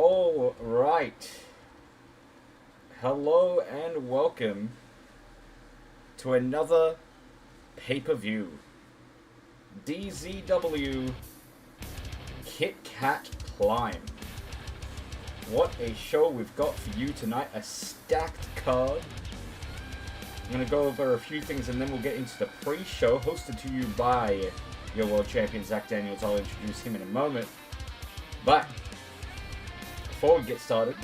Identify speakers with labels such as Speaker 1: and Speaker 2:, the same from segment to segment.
Speaker 1: All right. Hello and welcome to another pay-per-view. DZW Kit Kat Climb. What a show we've got for you tonight. A stacked card. I'm going to go over a few things and then we'll get into the pre-show, hosted to you by your world champion, Zach Daniels. I'll introduce him in a moment. But before we get started,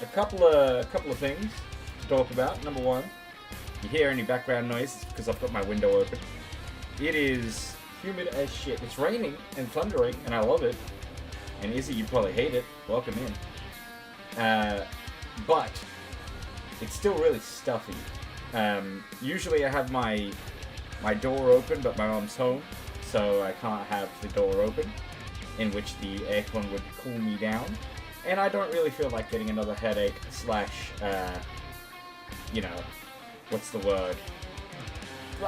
Speaker 1: a couple of things to talk about. Number one, if you hear any background noise, it's because I've got my window open. It is humid as shit. It's raining and thundering, and I love it. And Izzy, you probably hate it. Welcome in. But it's still really stuffy. Usually I have my door open, but my mom's home, so I can't have the door open, in which the aircon would cool me down. And I don't really feel like getting another headache slash, what's the word?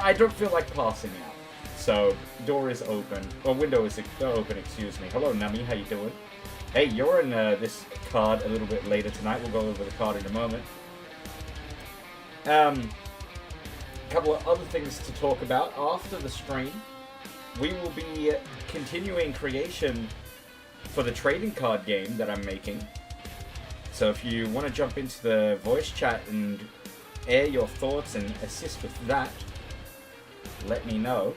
Speaker 1: I don't feel like passing out. So, door is open, or window is open, excuse me. Hello, Nami, how you doing? Hey, you're in this card a little bit later tonight. We'll go over the card in a moment. A couple of other things to talk about after the stream. We will be continuing creation for the trading card game that I'm making. So if you want to jump into the voice chat and air your thoughts and assist with that, let me know.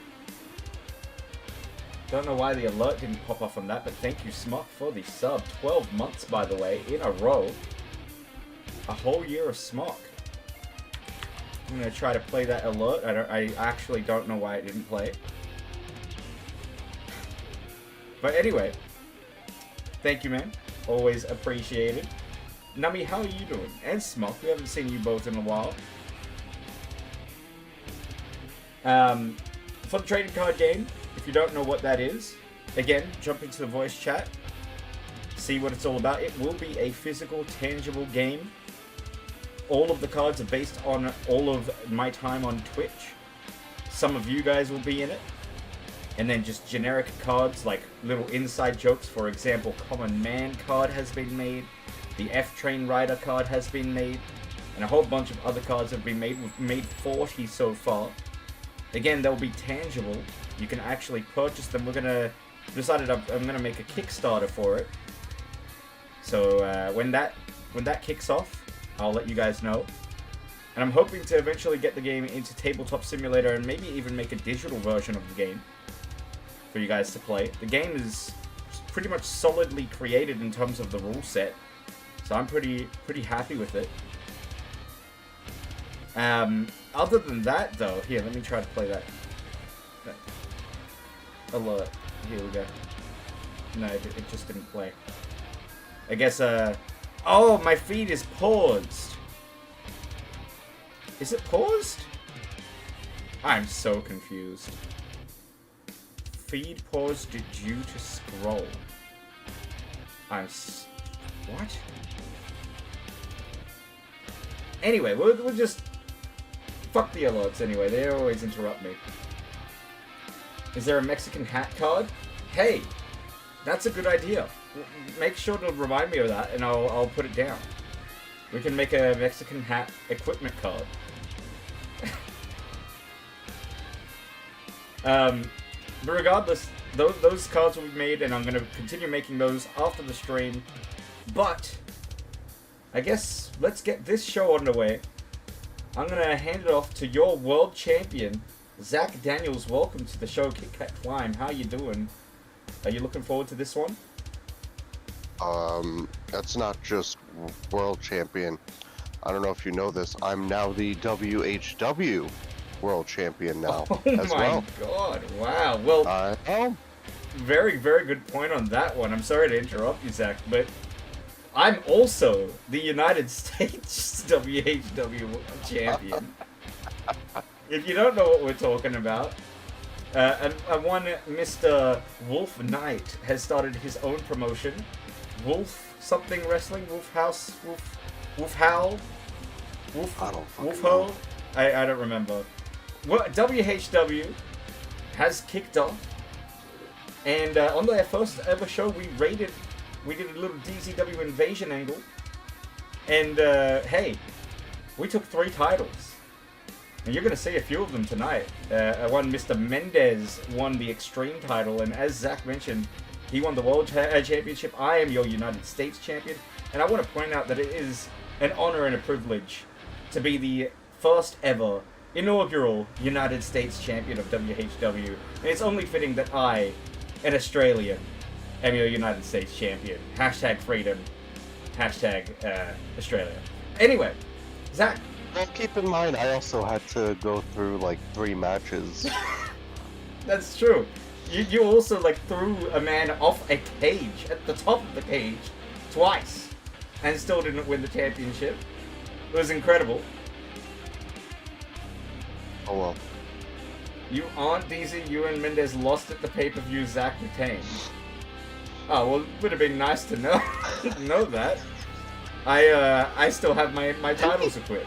Speaker 1: Don't know why the alert didn't pop off on that, but thank you, Smok, for the sub. 12 months, by the way, in a row. A whole year of Smok. I'm going to try to play that alert. I actually don't know why it didn't play. But anyway, thank you, man. Always appreciated. Nami, how are you doing? And Smok, we haven't seen you both in a while. For the trading card game, if you don't know what that is, again, jump into the voice chat, see what it's all about. It will be a physical, tangible game. All of the cards are based on all of my time on Twitch. Some of you guys will be in it. And then just generic cards like little inside jokes. For example, Common Man card has been made. The F-Train Rider card has been made. And a whole bunch of other cards have been made. We've made 40 so far. Again, they'll be tangible. You can actually purchase them. I'm gonna make a Kickstarter for it. So when that kicks off, I'll let you guys know. And I'm hoping to eventually get the game into Tabletop Simulator and maybe even make a digital version of the game for you guys to play. The game is pretty much solidly created in terms of the rule set, so I'm pretty happy with it. Other than that, though, here, let me try to play that alert. Here we go. No, it just didn't play. I guess, oh, my feed is paused. Is it paused? I'm so confused. Feed paused due to scroll. What? Anyway, we'll just... Fuck the alerts anyway, they always interrupt me. Is there a Mexican hat card? Hey, that's a good idea. Make sure to remind me of that and I'll put it down. We can make a Mexican hat equipment card. But regardless, those cards will be made and I'm going to continue making those after the stream. But I guess let's get this show underway. I'm going to hand it off to your world champion, Zach Daniels. Welcome to the show, Kit Kat Climb. How you doing? Are you looking forward to this one?
Speaker 2: That's not just world champion. I don't know if you know this. I'm now the WHW world champion now as well.
Speaker 1: Oh my god, wow. Well, very, very good point on that one. I'm sorry to interrupt you, Zach, but I'm also the United States WHW champion. If you don't know what we're talking about, and one Mr. Wolf Knight has started his own promotion. Wolf something wrestling? Wolf House? Wolf Howl? Wolf Ho? I don't remember. Well, WHW has kicked off, and on their first ever show, we rated We did a little DZW invasion angle. And, hey, we took 3 titles. And you're going to see a few of them tonight. One, Mr. Mendez won the Extreme title. And as Zach mentioned, he won the World Championship. I am your United States Champion. And I want to point out that it is an honor and a privilege to be the first ever inaugural United States Champion of WHW. And it's only fitting that I, an Australian, am your United States Champion. Hashtag freedom. Hashtag Australia. Anyway, Zach.
Speaker 2: Well, keep in mind, I also had to go through like 3 matches.
Speaker 1: That's true. You also like threw a man off a cage at the top of the cage twice and still didn't win the championship. It was incredible.
Speaker 2: Oh well.
Speaker 1: You aren't DZ, you and Mendez lost at the pay-per-view, Zach retained. Oh, well, it would have been nice to know know that. I still have my titles equipped.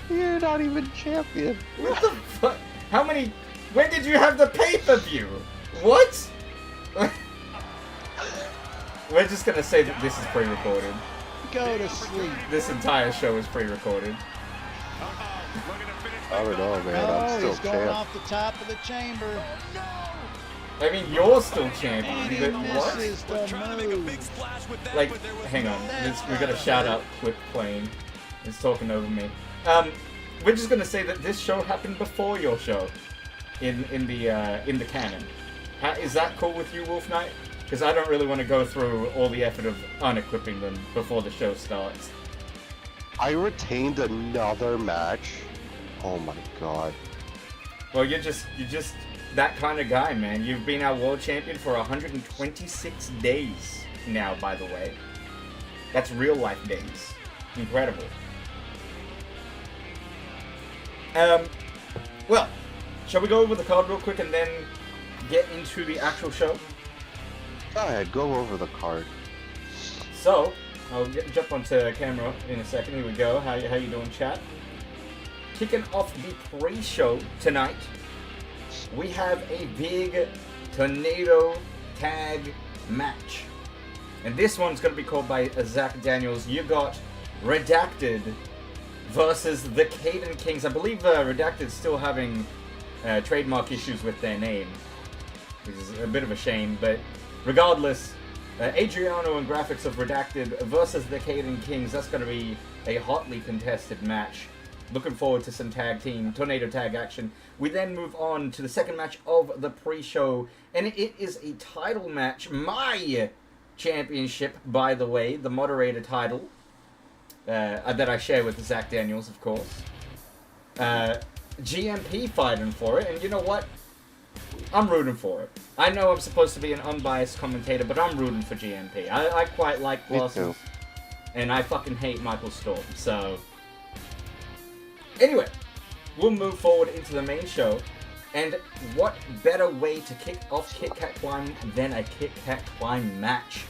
Speaker 2: You're not even champion.
Speaker 1: What the fuck? How many... When did you have the pay-per-view? What? We're just gonna say that this is pre-recorded.
Speaker 3: Go to sleep.
Speaker 1: This entire show is pre-recorded.
Speaker 2: I don't know, man. I'm
Speaker 3: Oh,
Speaker 2: still
Speaker 3: he's going
Speaker 2: champ.
Speaker 3: off the top of the chamber.
Speaker 1: I mean, you're still champion,
Speaker 3: And he
Speaker 1: but what?
Speaker 3: misses the move.
Speaker 1: Like, hang on. We got a shout-out clip playing. It's talking over me. We're just gonna say that this show happened before your show, in the canon. Is that cool with you, Wolf Knight? Because I don't really want to go through all the effort of unequipping them before the show starts.
Speaker 2: I retained another match. Oh my god.
Speaker 1: Well, you're just that kind of guy, man. You've been our world champion for 126 days now, by the way. That's real life days. Incredible. Well, shall we go over the card real quick and then get into the actual show?
Speaker 2: Go ahead, go over the card.
Speaker 1: So, I'll jump onto camera in a second. Here we go. How you doing, chat? Kicking off the pre-show tonight, we have a big tornado tag match. And this one's going to be called by Zach Daniels. You got Redacted versus the Caden Kings. I believe Redacted's still having trademark issues with their name, which is a bit of a shame, but regardless, Adriano and Graphics of Redacted versus the Caden Kings. That's going to be a hotly contested match. Looking forward to some tornado tag action. We then move on to the second match of the pre-show, and it is a title match. My championship, by the way, the moderator title, that I share with Zach Daniels, of course. GMP fighting for it, and you know what? I'm rooting for it. I know I'm supposed to be an unbiased commentator, but I'm rooting for GMP. I quite like Blossom, and I fucking hate Michael Storm, so... Anyway, we'll move forward into the main show, and what better way to kick off Kit Kat Climb than a Kit Kat Climb match?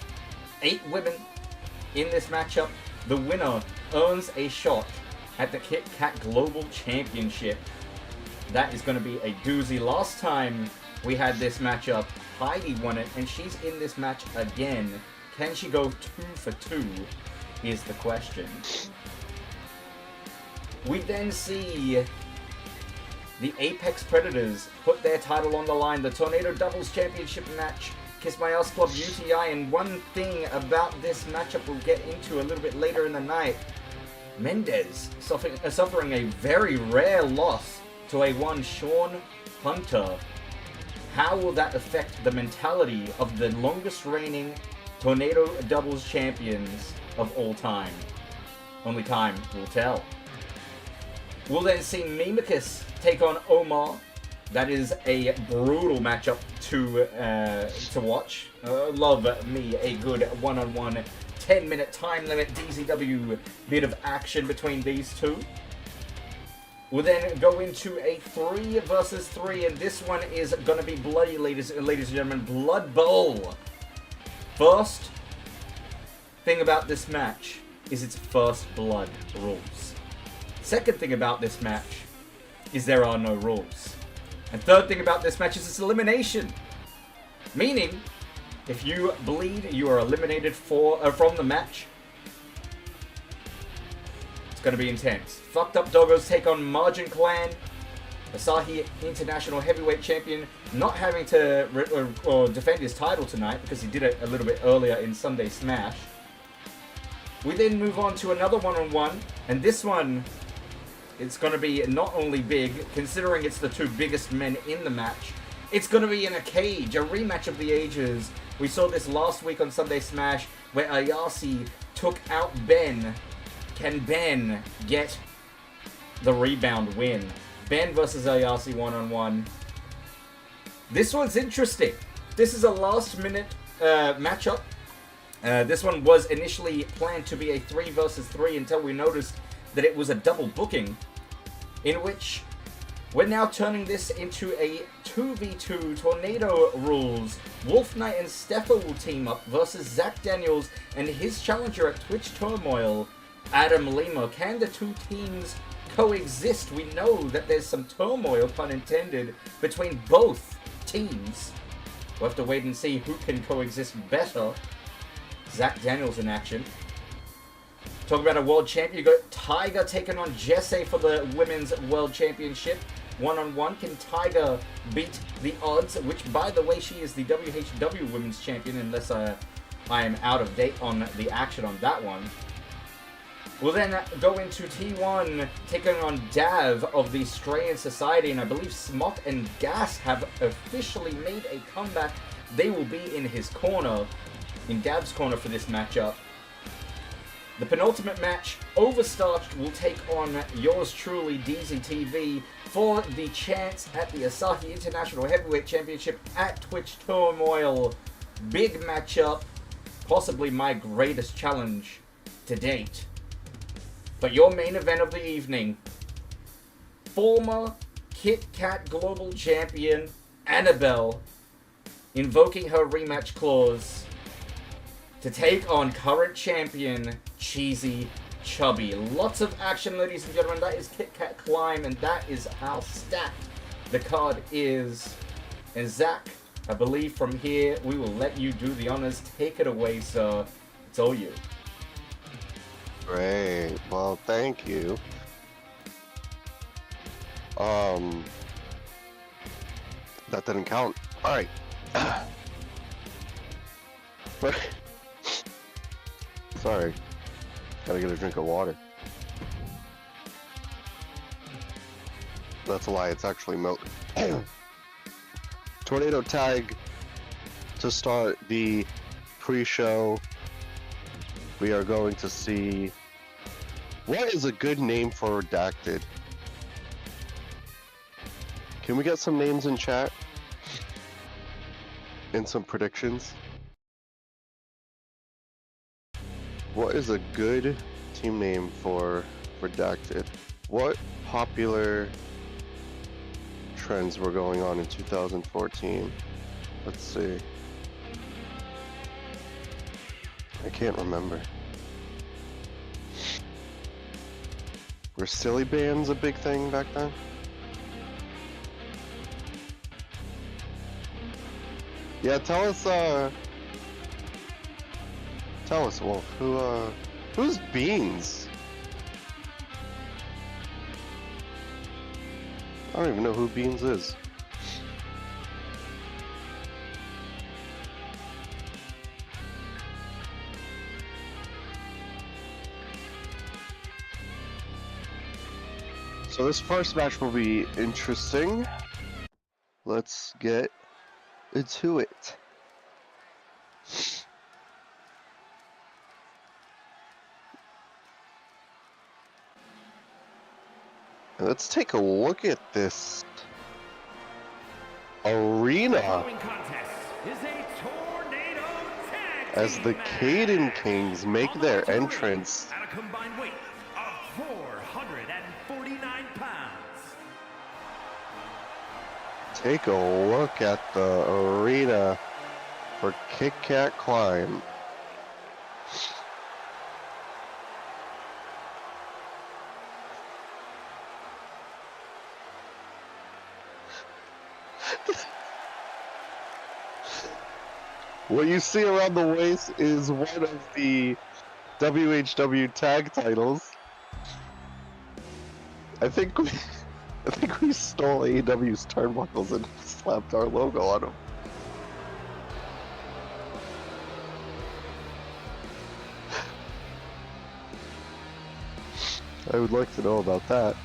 Speaker 1: 8 women in this matchup. The winner earns a shot at the Kit Kat Global Championship. That is going to be a doozy. Last time we had this matchup, Heidi won it, and she's in this match again. Can she go 2 for 2 is the question. We then see the Apex Predators put their title on the line. The Tornado Doubles Championship match. Kiss My Ass Club UTI. And one thing about this matchup we'll get into a little bit later in the night. Mendez suffering a very rare loss to a one Sean Hunter. How will that affect the mentality of the longest reigning Tornado Doubles champions of all time? Only time will tell. We'll then see Mimicus take on Omar. That is a brutal matchup to watch. Love me a good one-on-one 10-minute time limit DZW bit of action between these two. We'll then go into a 3 versus 3, and this one is going to be bloody, ladies and gentlemen. Blood Bowl. First thing about this match is its first blood rules. Second thing about this match is there are no rules. And third thing about this match is its elimination. Meaning, If you bleed, you are eliminated from the match. It's going to be intense. Fucked Up Doggos take on Margin Clan. Asahi International Heavyweight Champion not having to defend his title tonight because he did it a little bit earlier in Sunday Smash. We then move on to another one-on-one, and this one, it's going to be not only big, considering it's the two biggest men in the match, it's going to be in a cage, a rematch of the ages. We saw this last week on Sunday Smash, where Ayase took out Ben. Can Ben get the rebound win? Ben versus Ayase one-on-one. This one's interesting. This is a last-minute matchup. This one was initially planned to be a 3 versus 3 until we noticed that it was a double booking, in which we're now turning this into a 2v2 tornado rules. Wolf Knight and Steffa will team up versus Zach Daniels and his challenger at Twitch Turmoil, Adam Lima. Can the two teams coexist? We know that there's some turmoil, pun intended, between both teams. We'll have to wait and see who can coexist better. Zach Daniels in action. Talk about a world champion. You got Tiger taking on Jesse for the Women's World Championship. One-on-one. Can Tiger beat the odds? Which, by the way, she is the WHW Women's Champion, unless I am out of date on the action on that one. We'll then go into T1, taking on Dav of the Strayan Society, and I believe Smok and Gas have officially made a comeback. They will be in his corner, in Dav's corner for this matchup. The penultimate match, Overstarched will take on yours truly, DZTV, for the chance at the Asahi International Heavyweight Championship at Twitch Turmoil. Big matchup, possibly my greatest challenge to date. But your main event of the evening, former Kit Kat Global Champion Annabelle invoking her rematch clause to take on current champion Cheesy Chubby. Lots of action, ladies and gentlemen. That is Kit Kat Climb, and that is how stacked the card is. And Zach, I believe from here we will let you do the honors. Take it away, sir. It's all you.
Speaker 2: Great. Well, thank you. That didn't count. All right. Sorry. Gotta get a drink of water. That's a lie. It's actually milk. Tornado tag to start the pre-show. We are going to see what is a good name for Redacted. Can we get some names in chat? And some predictions? What is a good team name for Redacted? What popular trends were going on in 2014? Let's see. I can't remember. Were silly bands a big thing back then? Yeah, tell us, Wolf, who's Beans? I don't even know who Beans is. So this first match will be interesting. Let's get into it. Let's take a look at this arena as the Caden Kings make their entrance.
Speaker 4: At a combined weight of 449 pounds.
Speaker 2: Take a look at the arena for Kit Kat Climb. What you see around the waist is one of the WHW tag titles. I think we stole AEW's turnbuckles and slapped our logo on them. I would like to know about that.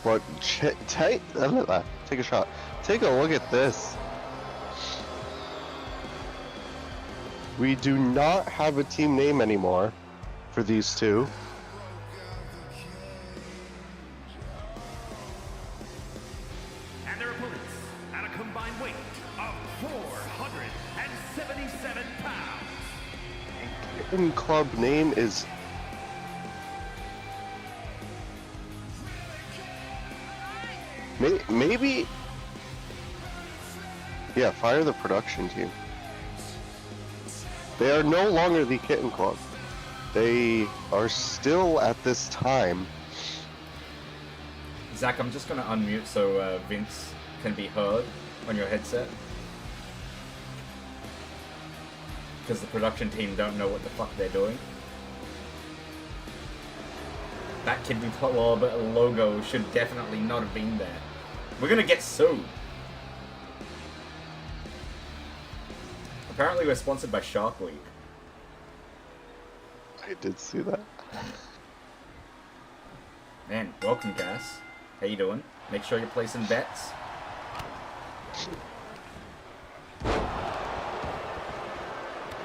Speaker 2: But take a shot. Take a look at this. We do not have a team name anymore for these two.
Speaker 4: And their opponents at a combined weight of 477 pounds.
Speaker 2: Kitten Club name is maybe. Yeah, fire the production team. They are no longer the Kitten Club. They are still at this time.
Speaker 1: Zach, I'm just gonna unmute so Vince can be heard on your headset. Because the production team don't know what the fuck they're doing. That Kidney Club logo should definitely not have been there. We're gonna get sued. Apparently we're sponsored by Shark Week.
Speaker 2: I did see that.
Speaker 1: Man, welcome, Gas. How you doing? Make sure you're placing bets.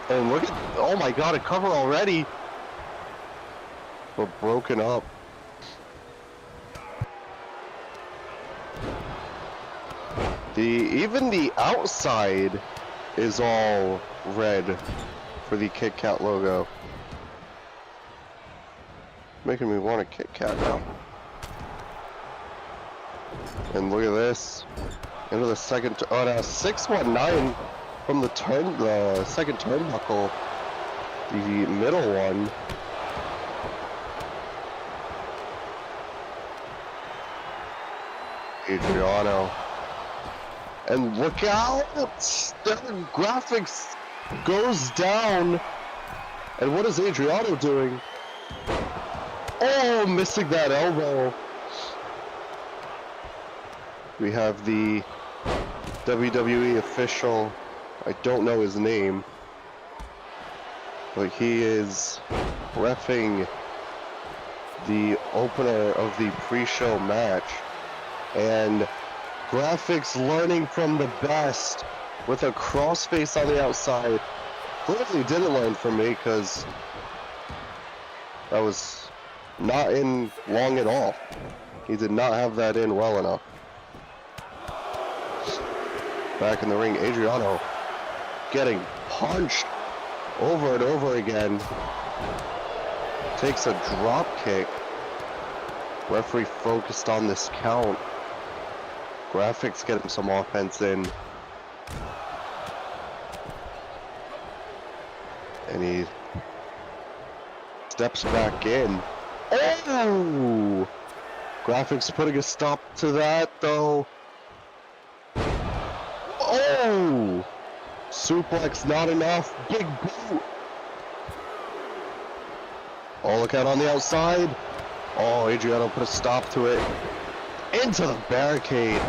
Speaker 2: And look at, oh my god, a cover already. But broken up. Even the outside is all red for the Kit Kat logo. Making me want a Kit Kat now. And look at this. Into the second, oh no, 619 from the second turnbuckle. The middle one. Adriano. And look out! The graphics goes down. And what is Adriano doing? Oh, missing that elbow. We have the WWE official. I don't know his name. But he is reffing the opener of the pre-show match. And graphics learning from the best with a crossface on the outside. Clearly didn't learn from me because that was not in long at all. He did not have that in well enough. Back in the ring, Adriano getting punched over and over again. Takes a drop kick. Referee focused on this count. Graphics get him some offense in. And he steps back in. Oh! Graphics putting a stop to that, though. Oh! Suplex, not enough. Big boot. Oh, look out on the outside. Oh, Adriano put a stop to it. Into the barricade.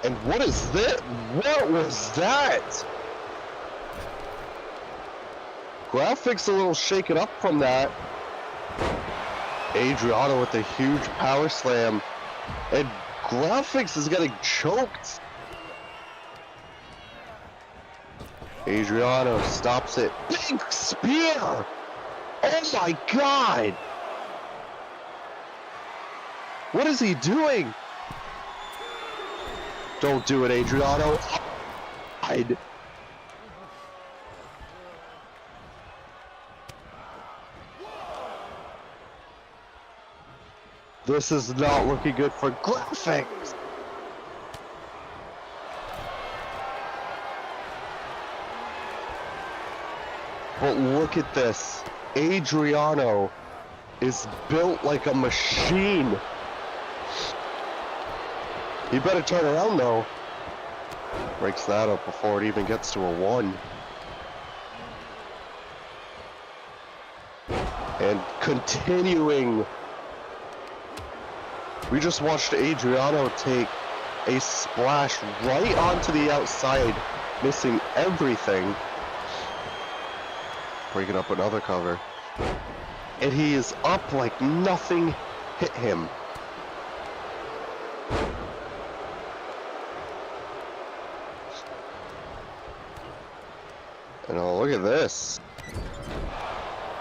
Speaker 2: And what is this? What was that? Graphics a little shaken up from that. Adriano with a huge power slam. And graphics is getting choked. Adriano stops it. Big spear! Oh my god! What is he doing? Don't do it, Adriano. This is not looking good for graphics. But look at this. Adriano is built like a machine. He better turn around though. Breaks that up before it even gets to a 1. And continuing. We just watched Adriano take a splash right onto the outside, missing everything. Breaking up another cover. And he is up like nothing hit him. And oh, look at this.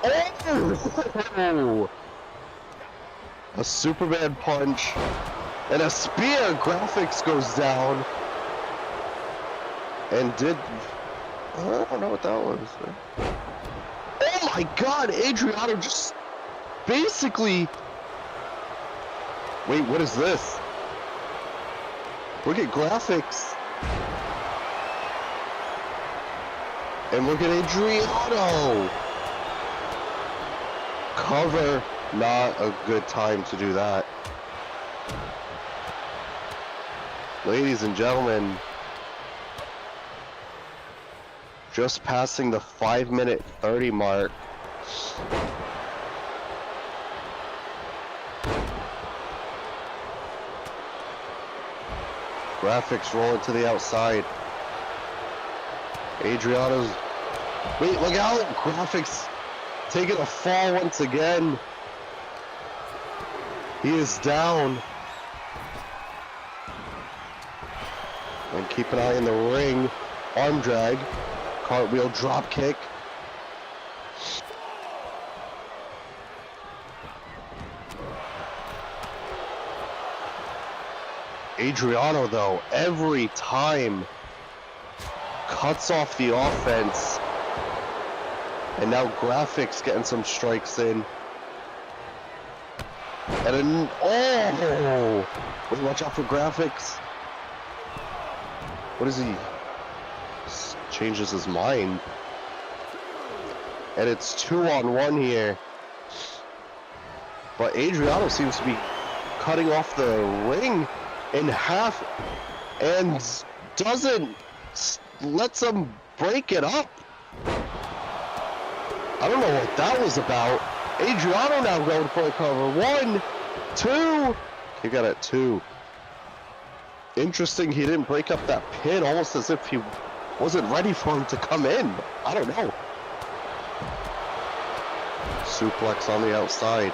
Speaker 2: Oh! A Superman punch and a spear. Graphics goes down. And did... I don't know what that was. Oh my god, Adriano just basically... Wait, what is this? Look at graphics. And look at Adriano. Cover, not a good time to do that. Ladies and gentlemen, just passing the 5-minute 30 mark. Graphics rolling to the outside. Adriano's... Wait, look out! Graphics taking a fall once again. He is down. And keep an eye in the ring. Arm drag. Cartwheel drop kick. Adriano, though, every time cuts off the offense. And now graphics getting some strikes in. And an... Oh! Wait, watch out for graphics. What is he? Changes his mind. And it's 2-on-1 here. But Adriano seems to be cutting off the ring in half and doesn't let them break it up. I don't know what that was about. Adriano now going for a cover. 1, 2. He got it 2. Interesting, he didn't break up that pin, almost as if he wasn't ready for him to come in. I don't know. Suplex on the outside.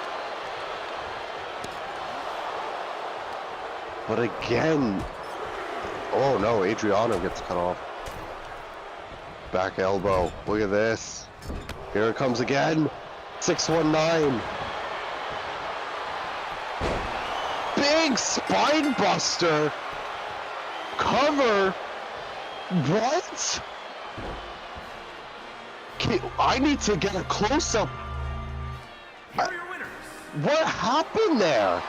Speaker 2: But again, oh no, Adriano gets cut off. Back elbow. Look at this. Here it comes again. 619. Big spine buster. Cover. What? I need to get a close-up.
Speaker 4: Here are your winners.
Speaker 2: What happened there?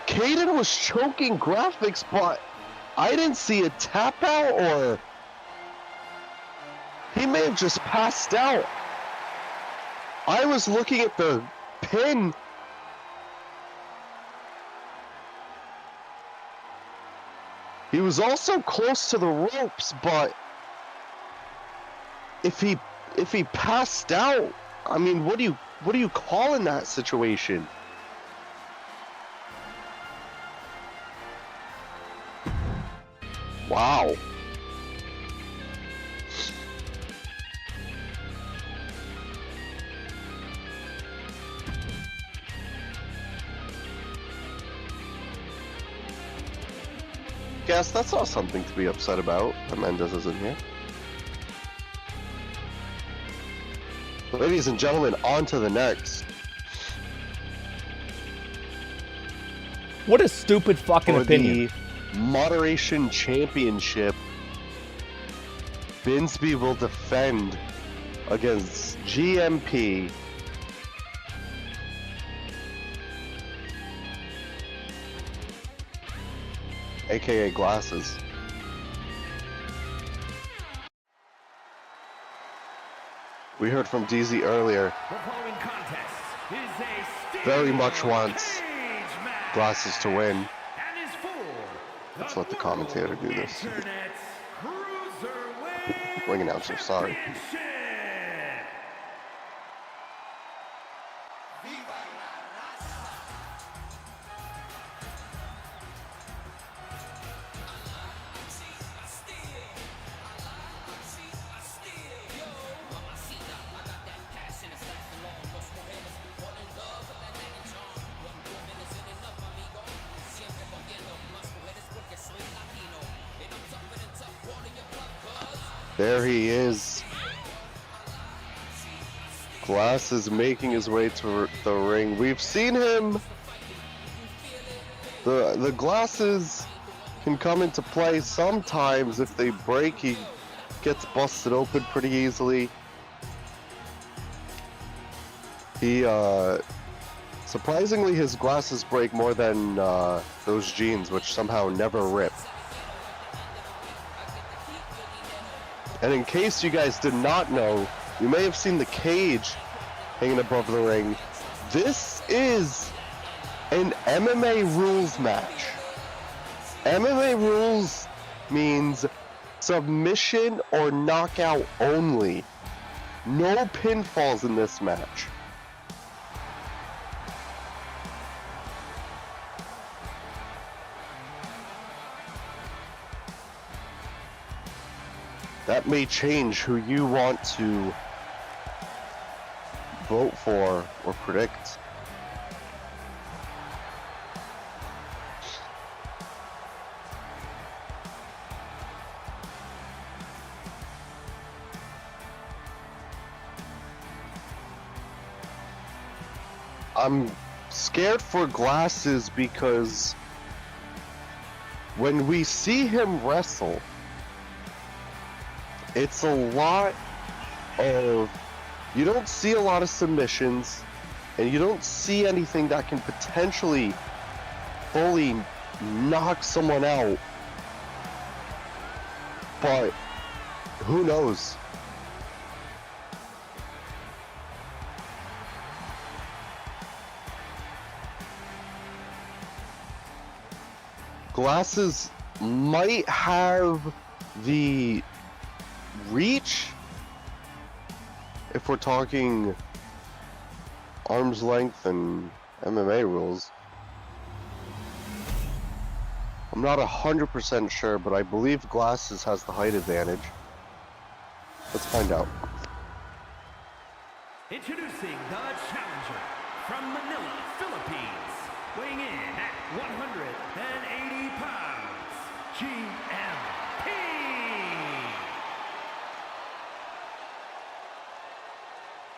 Speaker 2: Caden was choking graphics, but I didn't see a tap out, or he may have just passed out. I was looking at the pin. He was also close to the ropes, but if he passed out, I mean, what do you call in that situation? Wow. Guess that's not something to be upset about. That Mendes isn't here. Ladies and gentlemen, on to the next.
Speaker 5: What a stupid fucking
Speaker 2: For
Speaker 5: opinion.
Speaker 2: the Moderation Championship, Binsby will defend against GMP. AKA Glasses. we heard from DZ earlier,
Speaker 4: The following contest is a steel
Speaker 2: very much wants
Speaker 4: cage match.
Speaker 2: Glasses to win.
Speaker 4: And is for
Speaker 2: Let's let the commentator do this.
Speaker 4: Internet's Cruiserweight
Speaker 2: Ring announcer, sorry.
Speaker 4: Championship.
Speaker 2: There he is. Glasses making his way to the ring. We've seen him. The glasses can come into play sometimes. If they break, he gets busted open pretty easily. He surprisingly, his glasses break more than those jeans, which somehow never rip. And in case you guys did not know, you may have seen the cage hanging above the ring. This is an MMA rules match. MMA rules means submission or knockout only. No pinfalls in this match. That may change who you want to vote for or predict. I'm scared for Glasses because when we see him wrestle, it's a lot of, you don't see a lot of submissions, and you don't see anything that can potentially fully knock someone out. But who knows? Glasses might have the reach if we're talking arm's length and MMA rules. I'm not 100% sure, but I believe Glasses has the height advantage. Let's find out.
Speaker 4: Introducing the challenger from Manila, Philippines, weighing in at 180 pounds, GMP.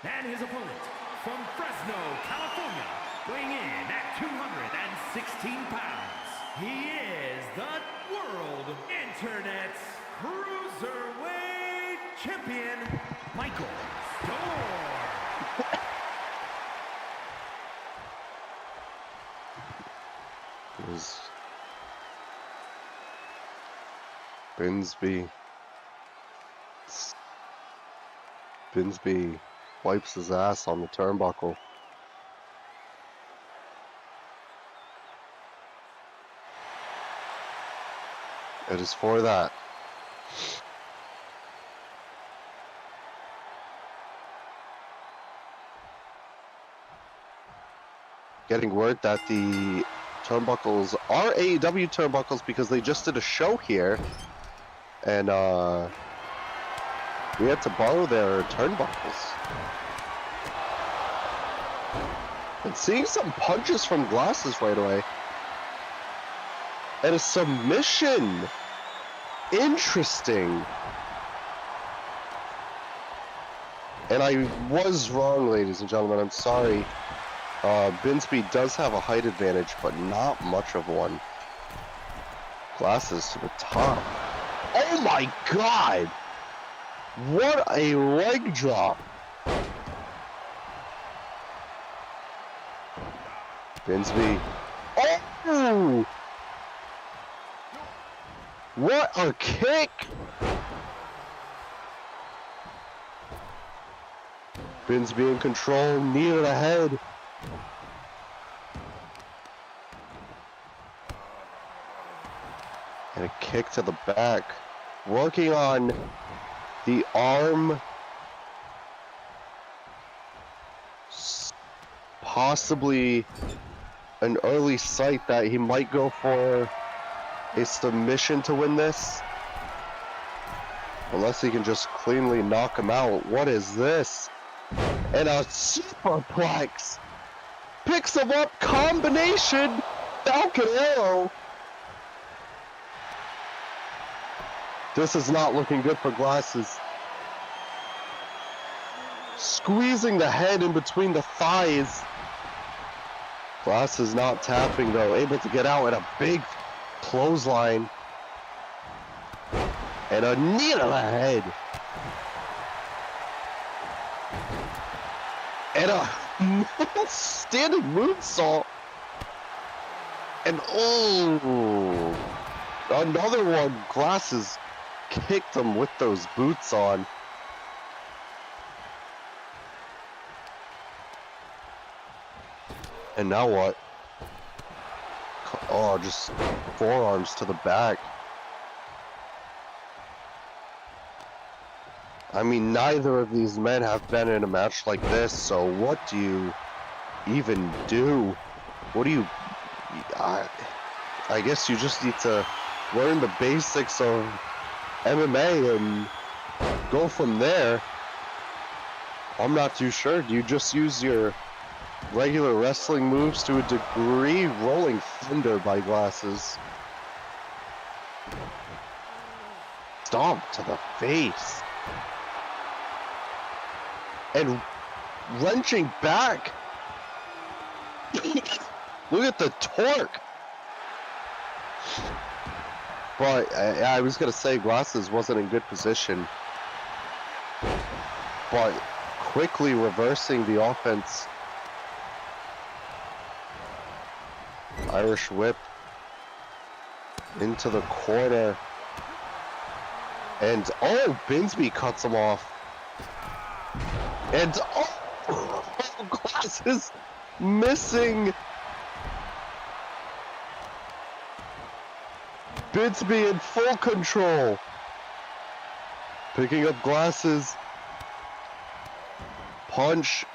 Speaker 4: And his opponent from Fresno, California, weighing in at 216 pounds. He is the World Internet's Cruiserweight Champion, Michael Storm.
Speaker 2: Is Binsby. Binsby wipes his ass on the turnbuckle. It is for that. Getting word that the turnbuckles are AEW turnbuckles because they just did a show here, and we had to borrow their turnbuckles. And seeing some punches from Glasses right away. And a submission. Interesting. And I was wrong, ladies and gentlemen. I'm sorry. Binsby does have a height advantage, but not much of one. Glasses to the top. Oh my god! What a leg drop! Binsby. Oh! What a kick! Binsby in control, knee to the head. And a kick to the back. Working on the arm. Possibly an early sight that he might go for a submission to win this. Unless he can just cleanly knock him out. What is this? And a superplex. Picks him up, combination, Falcon Arrow. This is not looking good for Glasses. Squeezing the head in between the thighs. Glasses not tapping though, able to get out at a big clothesline. And a knee to the head. And a standing moonsault. And oh, another one. Glasses kicked him with those boots on. And now what? Oh, just forearms to the back. I mean, neither of these men have been in a match like this, so what do you even do? What do you... I guess you just need to learn the basics of MMA and go from there. I'm not too sure. Do you just use your regular wrestling moves to a degree? Rolling Thunder by Glasses. Stomp to the face. And wrenching back. Look at the torque. But I was going to say Glasses wasn't in good position. But quickly reversing the offense. Irish whip into the corner. And oh, Binsby cuts him off. And oh, Glasses missing. Binsby in full control. Picking up Glasses. Punch.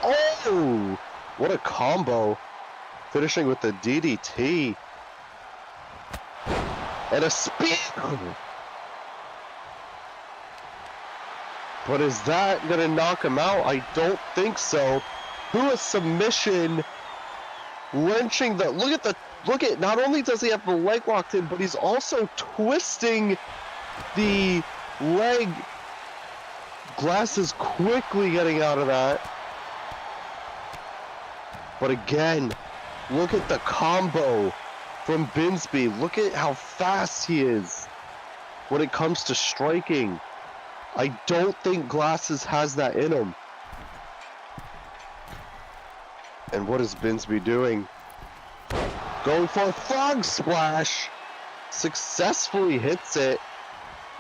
Speaker 2: Oh, what a combo. Finishing with the DDT. And a spear. But is that gonna knock him out? I don't think so. Who a submission, wrenching the look at not only does he have the leg locked in, but he's also twisting the leg. Glasses quickly getting out of that. But again, look at the combo from Binsby. Look at how fast he is when it comes to striking. I don't think Glasses has that in him. And what is Binsby doing? Going for a frog splash. Successfully hits it.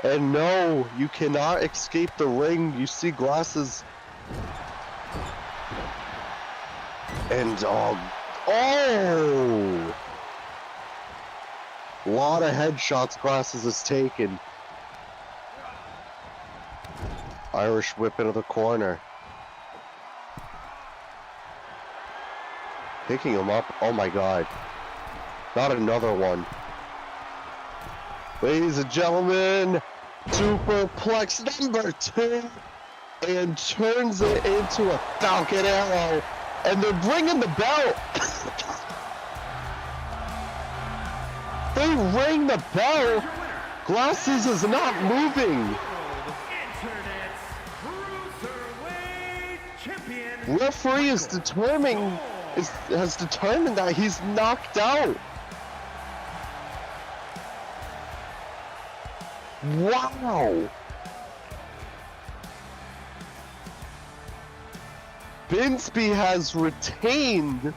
Speaker 2: And no, you cannot escape the ring. You see Glasses. And oh. A lot of headshots Glasses has taken. Irish whip into the corner. Picking him up. Oh my god. Not another one. Ladies and gentlemen, superplex number 2. And turns it into a Falcon Arrow. And they're bringing the belt. They ring the bell. Glasses is not moving. Referee is has determined that he's knocked out. Wow. Binsby has retained.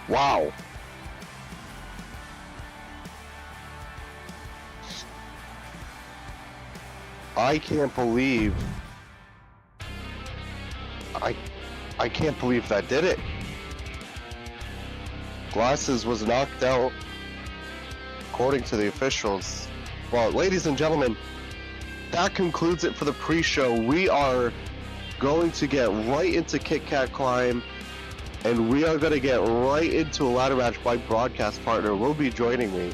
Speaker 2: Wow. I can't believe... I can't believe that did it. Glasses was knocked out, according to the officials. Well, ladies and gentlemen, that concludes it for the pre-show. We are going to get right into Kit Kat Climb, and we are going to get right into a ladder match. My broadcast partner will be joining me.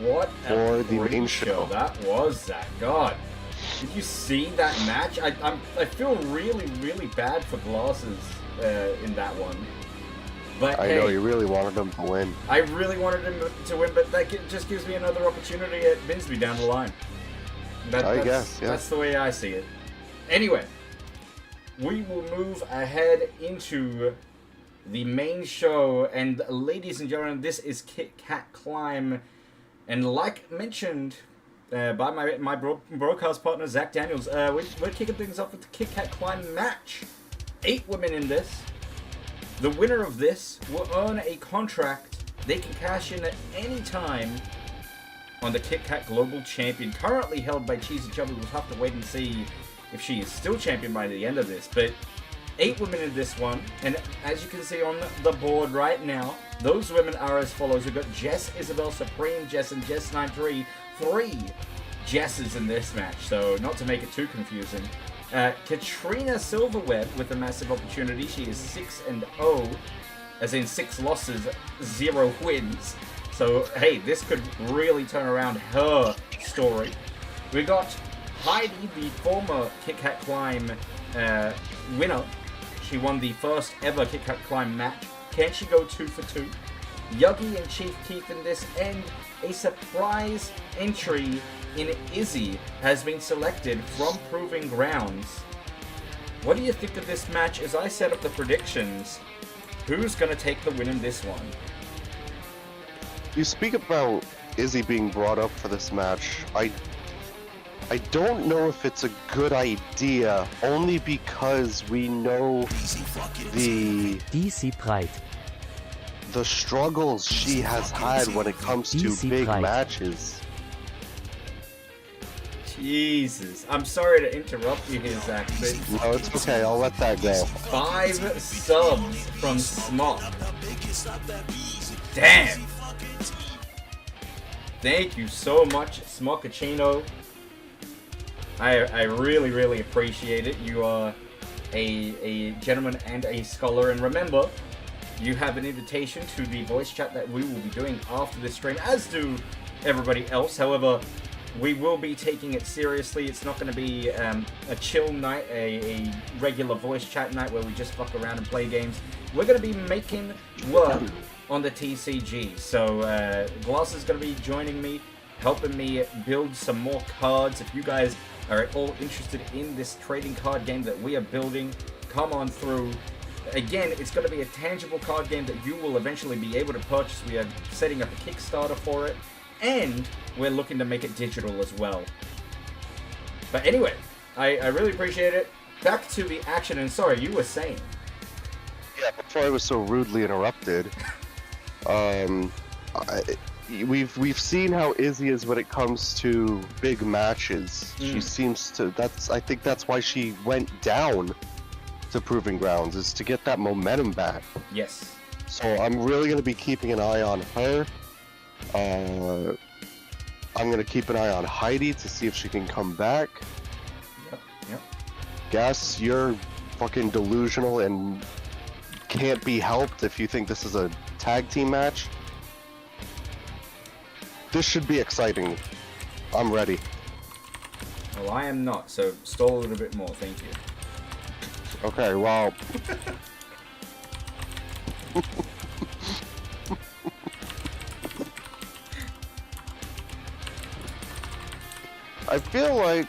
Speaker 1: What
Speaker 2: for
Speaker 1: a
Speaker 2: the main show.
Speaker 1: That was, Zach. God. Did you see that match? I feel really, really bad for Glasses in that one. But
Speaker 2: I know, you really wanted him to win.
Speaker 1: I really wanted him to win, but that just gives me another opportunity at Binsby down the line.
Speaker 2: I guess, yeah.
Speaker 1: That's the way I see it. Anyway, we will move ahead into the main show, and ladies and gentlemen, this is Kit Kat Climb. And like mentioned by my broadcast partner, Zach Daniels, we're kicking things off with the Kit Kat Climb match. 8 women in this. The winner of this will earn a contract they can cash in at any time on the Kit Kat Global Champion, currently held by Cheesy Chubby. We'll have to wait and see if she is still champion by the end of this. But 8 women in this one, and as you can see on the board right now, those women are as follows. We've got Jess, Isabel, Supreme, Jess, and Jess93. 3 Jesses in this match, so not to make it too confusing. Katrina Silverweb with a massive opportunity. She is 6-0, as in 6 losses, 0 wins. So, hey, this could really turn around her story. We got Heidi, the former Kit Kat Climb winner. She won the first ever Kit Kat Climb match. Can she go 2 for 2? Yuggy and Chief Keith in this, and a surprise entry in Izzy has been selected from Proving Grounds. What do you think of this match as I set up the predictions? Who's going to take the win in this one?
Speaker 2: You speak about Izzy being brought up for this match. I don't know if it's a good idea, only because we know the struggles she has had when it comes to big matches.
Speaker 1: Jesus. I'm sorry to interrupt you here, Zach, but...
Speaker 2: No, it's okay. I'll let that go.
Speaker 1: 5 subs from Smock. Damn. Thank you so much, Smockachino. I really, really appreciate it. You are a gentleman and a scholar. And remember, you have an invitation to the voice chat that we will be doing after this stream, as do everybody else. However, we will be taking it seriously. It's not going to be a chill night, a regular voice chat night where we just fuck around and play games. We're going to be making work on the TCG. So Gloss is going to be joining me, helping me build some more cards. If you guys are at all interested in this trading card game that we are building, come on through. Again, it's going to be a tangible card game that you will eventually be able to purchase. We are setting up a Kickstarter for it, and we're looking to make it digital as well. But anyway, I really appreciate it. Back to the action, and sorry, you were saying.
Speaker 2: Yeah, before I was so rudely interrupted, we've seen how Izzy is when it comes to big matches. She seems to, I think that's why she went down to Proving Grounds, is to get that momentum back.
Speaker 1: Yes.
Speaker 2: So I'm really going to be keeping an eye on her. I'm going to keep an eye on Heidi to see if she can come back.
Speaker 1: Yep.
Speaker 2: Guess you're fucking delusional and can't be helped if you think this is a tag team match. This should be exciting. I'm ready.
Speaker 1: Well, I am not, so stall a little bit more, thank you.
Speaker 2: Okay, well... I feel like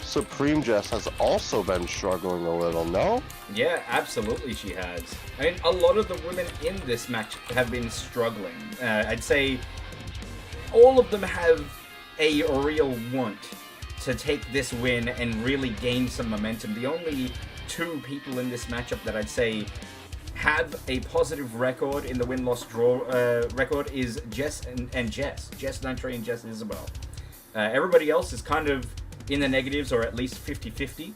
Speaker 2: Supreme Jess has also been struggling a little, no?
Speaker 1: Yeah, absolutely she has. I mean, a lot of the women in this match have been struggling. I'd say all of them have a real want to take this win and really gain some momentum. The only 2 people in this matchup that I'd say have a positive record in the win-loss draw record is Jess and Jess. Jess Nitro and Jess Isabel. Everybody else is kind of in the negatives, or at least 50-50.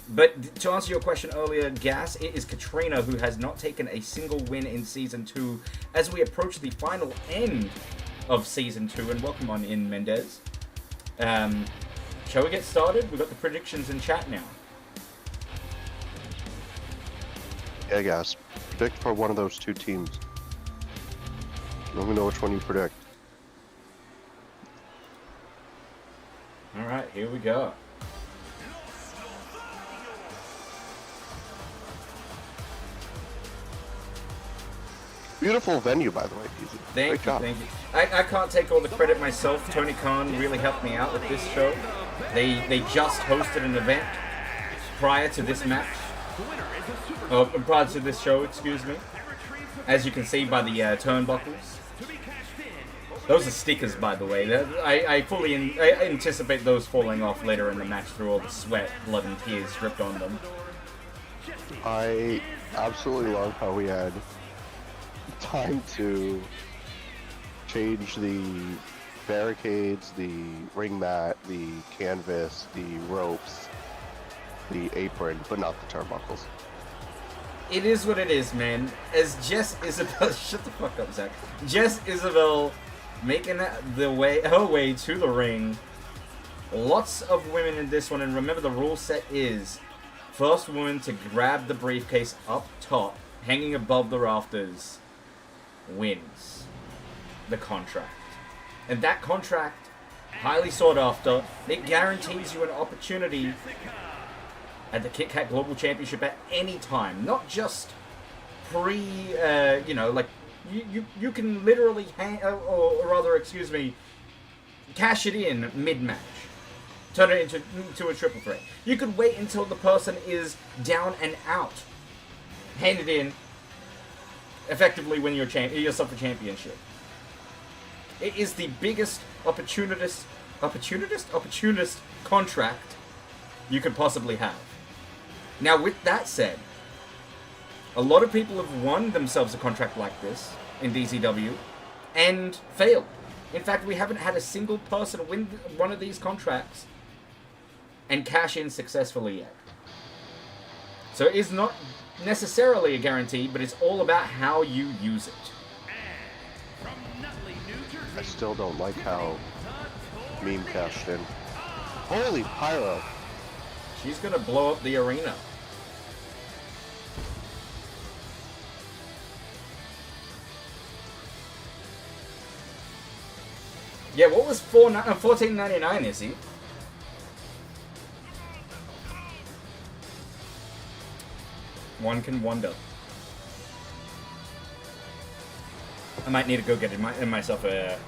Speaker 1: But to answer your question earlier, Gas, it is Katrina who has not taken a single win in Season 2 as we approach the final end of Season 2. And welcome on in, Mendez. Shall we get started? We've got the predictions in chat now.
Speaker 2: Yeah, guys. Predict for one of those two teams. Let me know which one you predict.
Speaker 1: Alright, here we go.
Speaker 2: Beautiful venue, by the way, Easy. Great job.
Speaker 1: Thank you. I can't take all the credit myself. Tony Khan really helped me out with this show. They just hosted an event prior to this match. Prior to this show, excuse me. As you can see by the turnbuckles. Those are stickers, by the way. I fully anticipate those falling off later in the match through all the sweat, blood, and tears dripped on them.
Speaker 2: I absolutely love how we had time to change the barricades, the ring mat, the canvas, the ropes, the apron, but not the turnbuckles.
Speaker 1: It is what it is, man. As Jess Isabel, shut the fuck up, Zach. Jess Isabel making her way to the ring. Lots of women in this one, and remember the rule set is first woman to grab the briefcase up top, hanging above the rafters, wins the contract. And that contract, highly sought after, it guarantees you an opportunity at the Kit Kat Global Championship at any time, not just like you can literally cash it in mid-match, turn it into a triple threat. You could wait until the person is down and out, hand it in, effectively win yourself a championship. It is the biggest opportunist contract you could possibly have. Now, with that said, a lot of people have won themselves a contract like this in DZW and failed. In fact, we haven't had a single person win one of these contracts and cash in successfully yet. So it is not necessarily a guarantee, but it's all about how you use it.
Speaker 2: I still don't like how Meme cashed in. Holy pyro!
Speaker 1: She's gonna blow up the arena. Yeah, what was $14.99, is he? One can wonder. I might need to go get myself a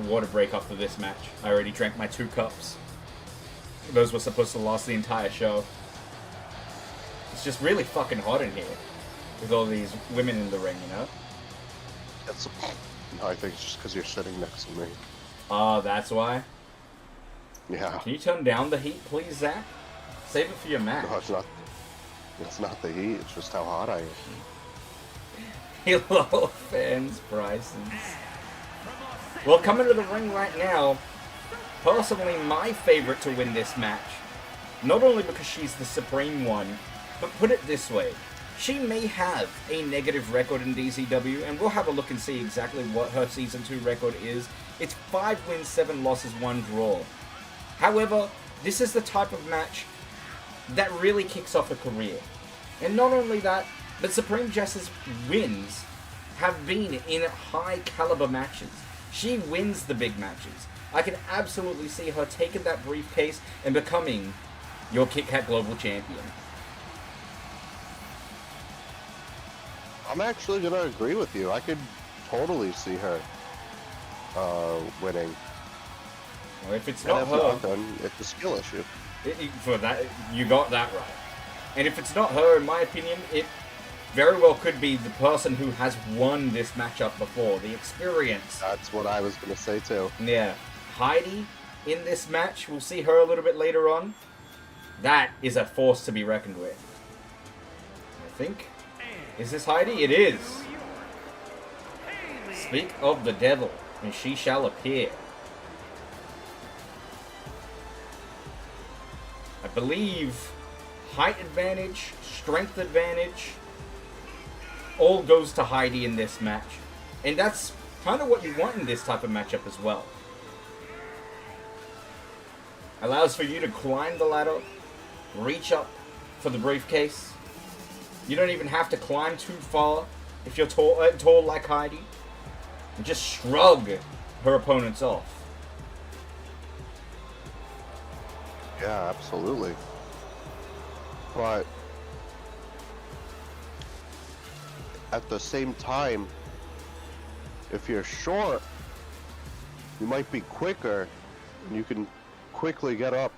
Speaker 1: water break after this match. I already drank my 2 cups. Those were supposed to last the entire show. It's just really fucking hot in here with all these women in the ring, you know?
Speaker 2: No, I think it's just because you're sitting next to me.
Speaker 1: Oh, that's why?
Speaker 2: Yeah.
Speaker 1: Can you turn down the heat, please, Zach? Save it for your match.
Speaker 2: No, it's not. It's not the heat. It's just how hot I am.
Speaker 1: Hello, fans, Bryson's. Well, coming to the ring right now, personally, my favorite to win this match. Not only because she's the supreme one, but put it this way. She may have a negative record in DZW, and we'll have a look and see exactly what her Season 2 record is. It's 5 wins, 7 losses, 1 draw. However, this is the type of match that really kicks off a career. And not only that, but Supreme Jess's wins have been in high caliber matches. She wins the big matches. I can absolutely see her taking that briefcase and becoming your Kit Kat Global Champion.
Speaker 2: I'm actually going to agree with you. I could totally see her winning.
Speaker 1: Well, if it's
Speaker 2: And
Speaker 1: not
Speaker 2: if
Speaker 1: her,
Speaker 2: not, then it's a skill issue.
Speaker 1: for that, you got that right. And if it's not her, in my opinion, it very well could be the person who has won this matchup before. The experience.
Speaker 2: That's what I was going to say too.
Speaker 1: Yeah. Heidi in this match, we'll see her a little bit later on. That is a force to be reckoned with. I think. Is this Heidi? It is. Speak of the devil, and she shall appear. I believe height advantage, strength advantage, all goes to Heidi in this match. And that's kind of what you want in this type of matchup as well. Allows for you to climb the ladder, reach up for the briefcase. You don't even have to climb too far if you're tall like Heidi. And just shrug her opponents off.
Speaker 2: Yeah, absolutely. But at the same time, if you're short, you might be quicker and you can quickly get up.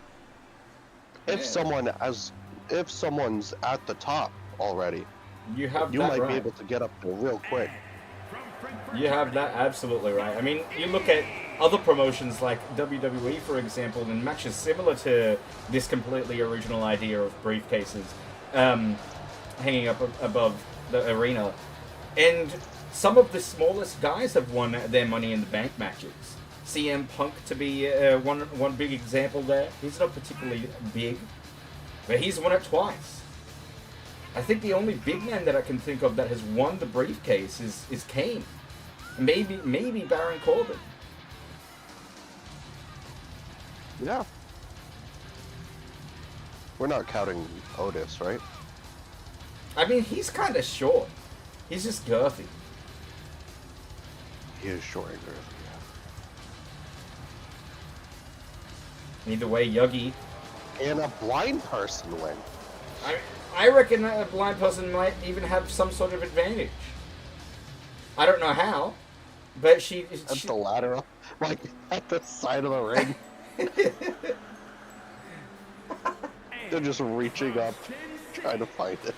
Speaker 2: If if someone's at the top already,
Speaker 1: You have
Speaker 2: you
Speaker 1: that
Speaker 2: might
Speaker 1: right.
Speaker 2: be able to get up there real quick.
Speaker 1: You have that absolutely right. I mean, you look at other promotions like WWE, for example, and matches similar to this completely original idea of briefcases hanging up above the arena. And some of the smallest guys have won their Money in the Bank matches. CM Punk to be one big example there. He's not particularly big, but he's won it twice. I think the only big man that I can think of that has won the briefcase is Kane. Maybe Baron Corbin.
Speaker 2: Yeah. We're not counting Otis, right?
Speaker 1: I mean, he's kind of short. He's just girthy.
Speaker 2: He is short and girthy,
Speaker 1: Either way, Yogi.
Speaker 2: yeah. And a blind person win.
Speaker 1: I reckon a blind person might even have some sort of advantage. I don't know how, but she
Speaker 2: At the ladder, like at the side of the ring. They're just reaching up, trying to find it.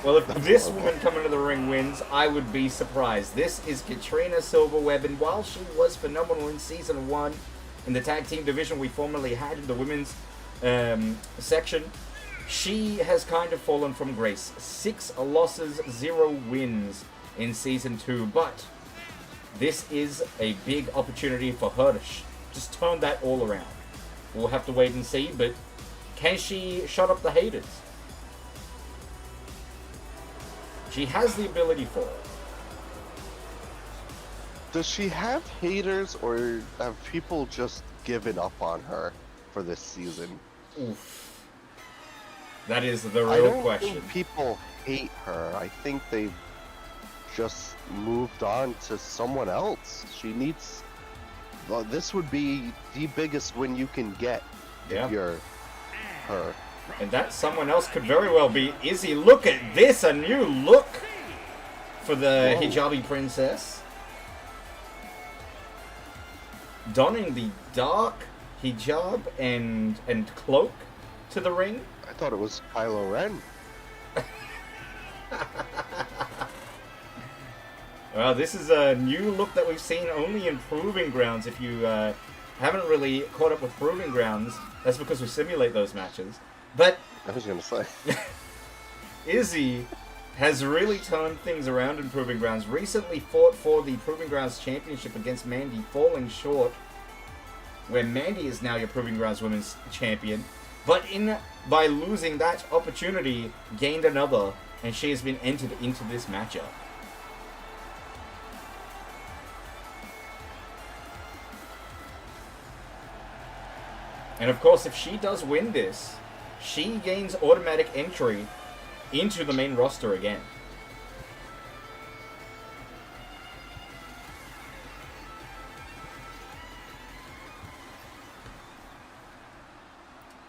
Speaker 1: Well, if this woman coming to the ring wins, I would be surprised. This is Katrina Silverweb, and while she was phenomenal in Season 1 in the tag team division we formerly had in the women's section, she has kind of fallen from grace. 6 losses, 0 wins in Season 2, but this is a big opportunity for her to just turn that all around. We'll have to wait and see, but can she shut up the haters? She has the ability for it.
Speaker 2: Does she have haters, or have people just given up on her for this season?
Speaker 1: Oof. That is the
Speaker 2: I
Speaker 1: real
Speaker 2: don't
Speaker 1: question.
Speaker 2: think people hate her. I think they've just moved on to someone else. She needs... Well, this would be the biggest win you can get if you're her.
Speaker 1: And that someone else could very well be Izzy. Look at this, a new look for the
Speaker 2: Whoa.
Speaker 1: hijabi princess. Donning the dark hijab and cloak to the ring.
Speaker 2: I thought it was Kylo Ren.
Speaker 1: Well, this is a new look that we've seen only in Proving Grounds. If you haven't really caught up with Proving Grounds, that's because we simulate those matches. But
Speaker 2: I was gonna say.
Speaker 1: Izzy has really turned things around in Proving Grounds. Recently fought for the Proving Grounds Championship against Mandy, falling short, where Mandy is now your Proving Grounds Women's Champion. But by losing that opportunity, gained another, and she has been entered into this matchup. And of course, if she does win this, she gains automatic entry into the main roster again.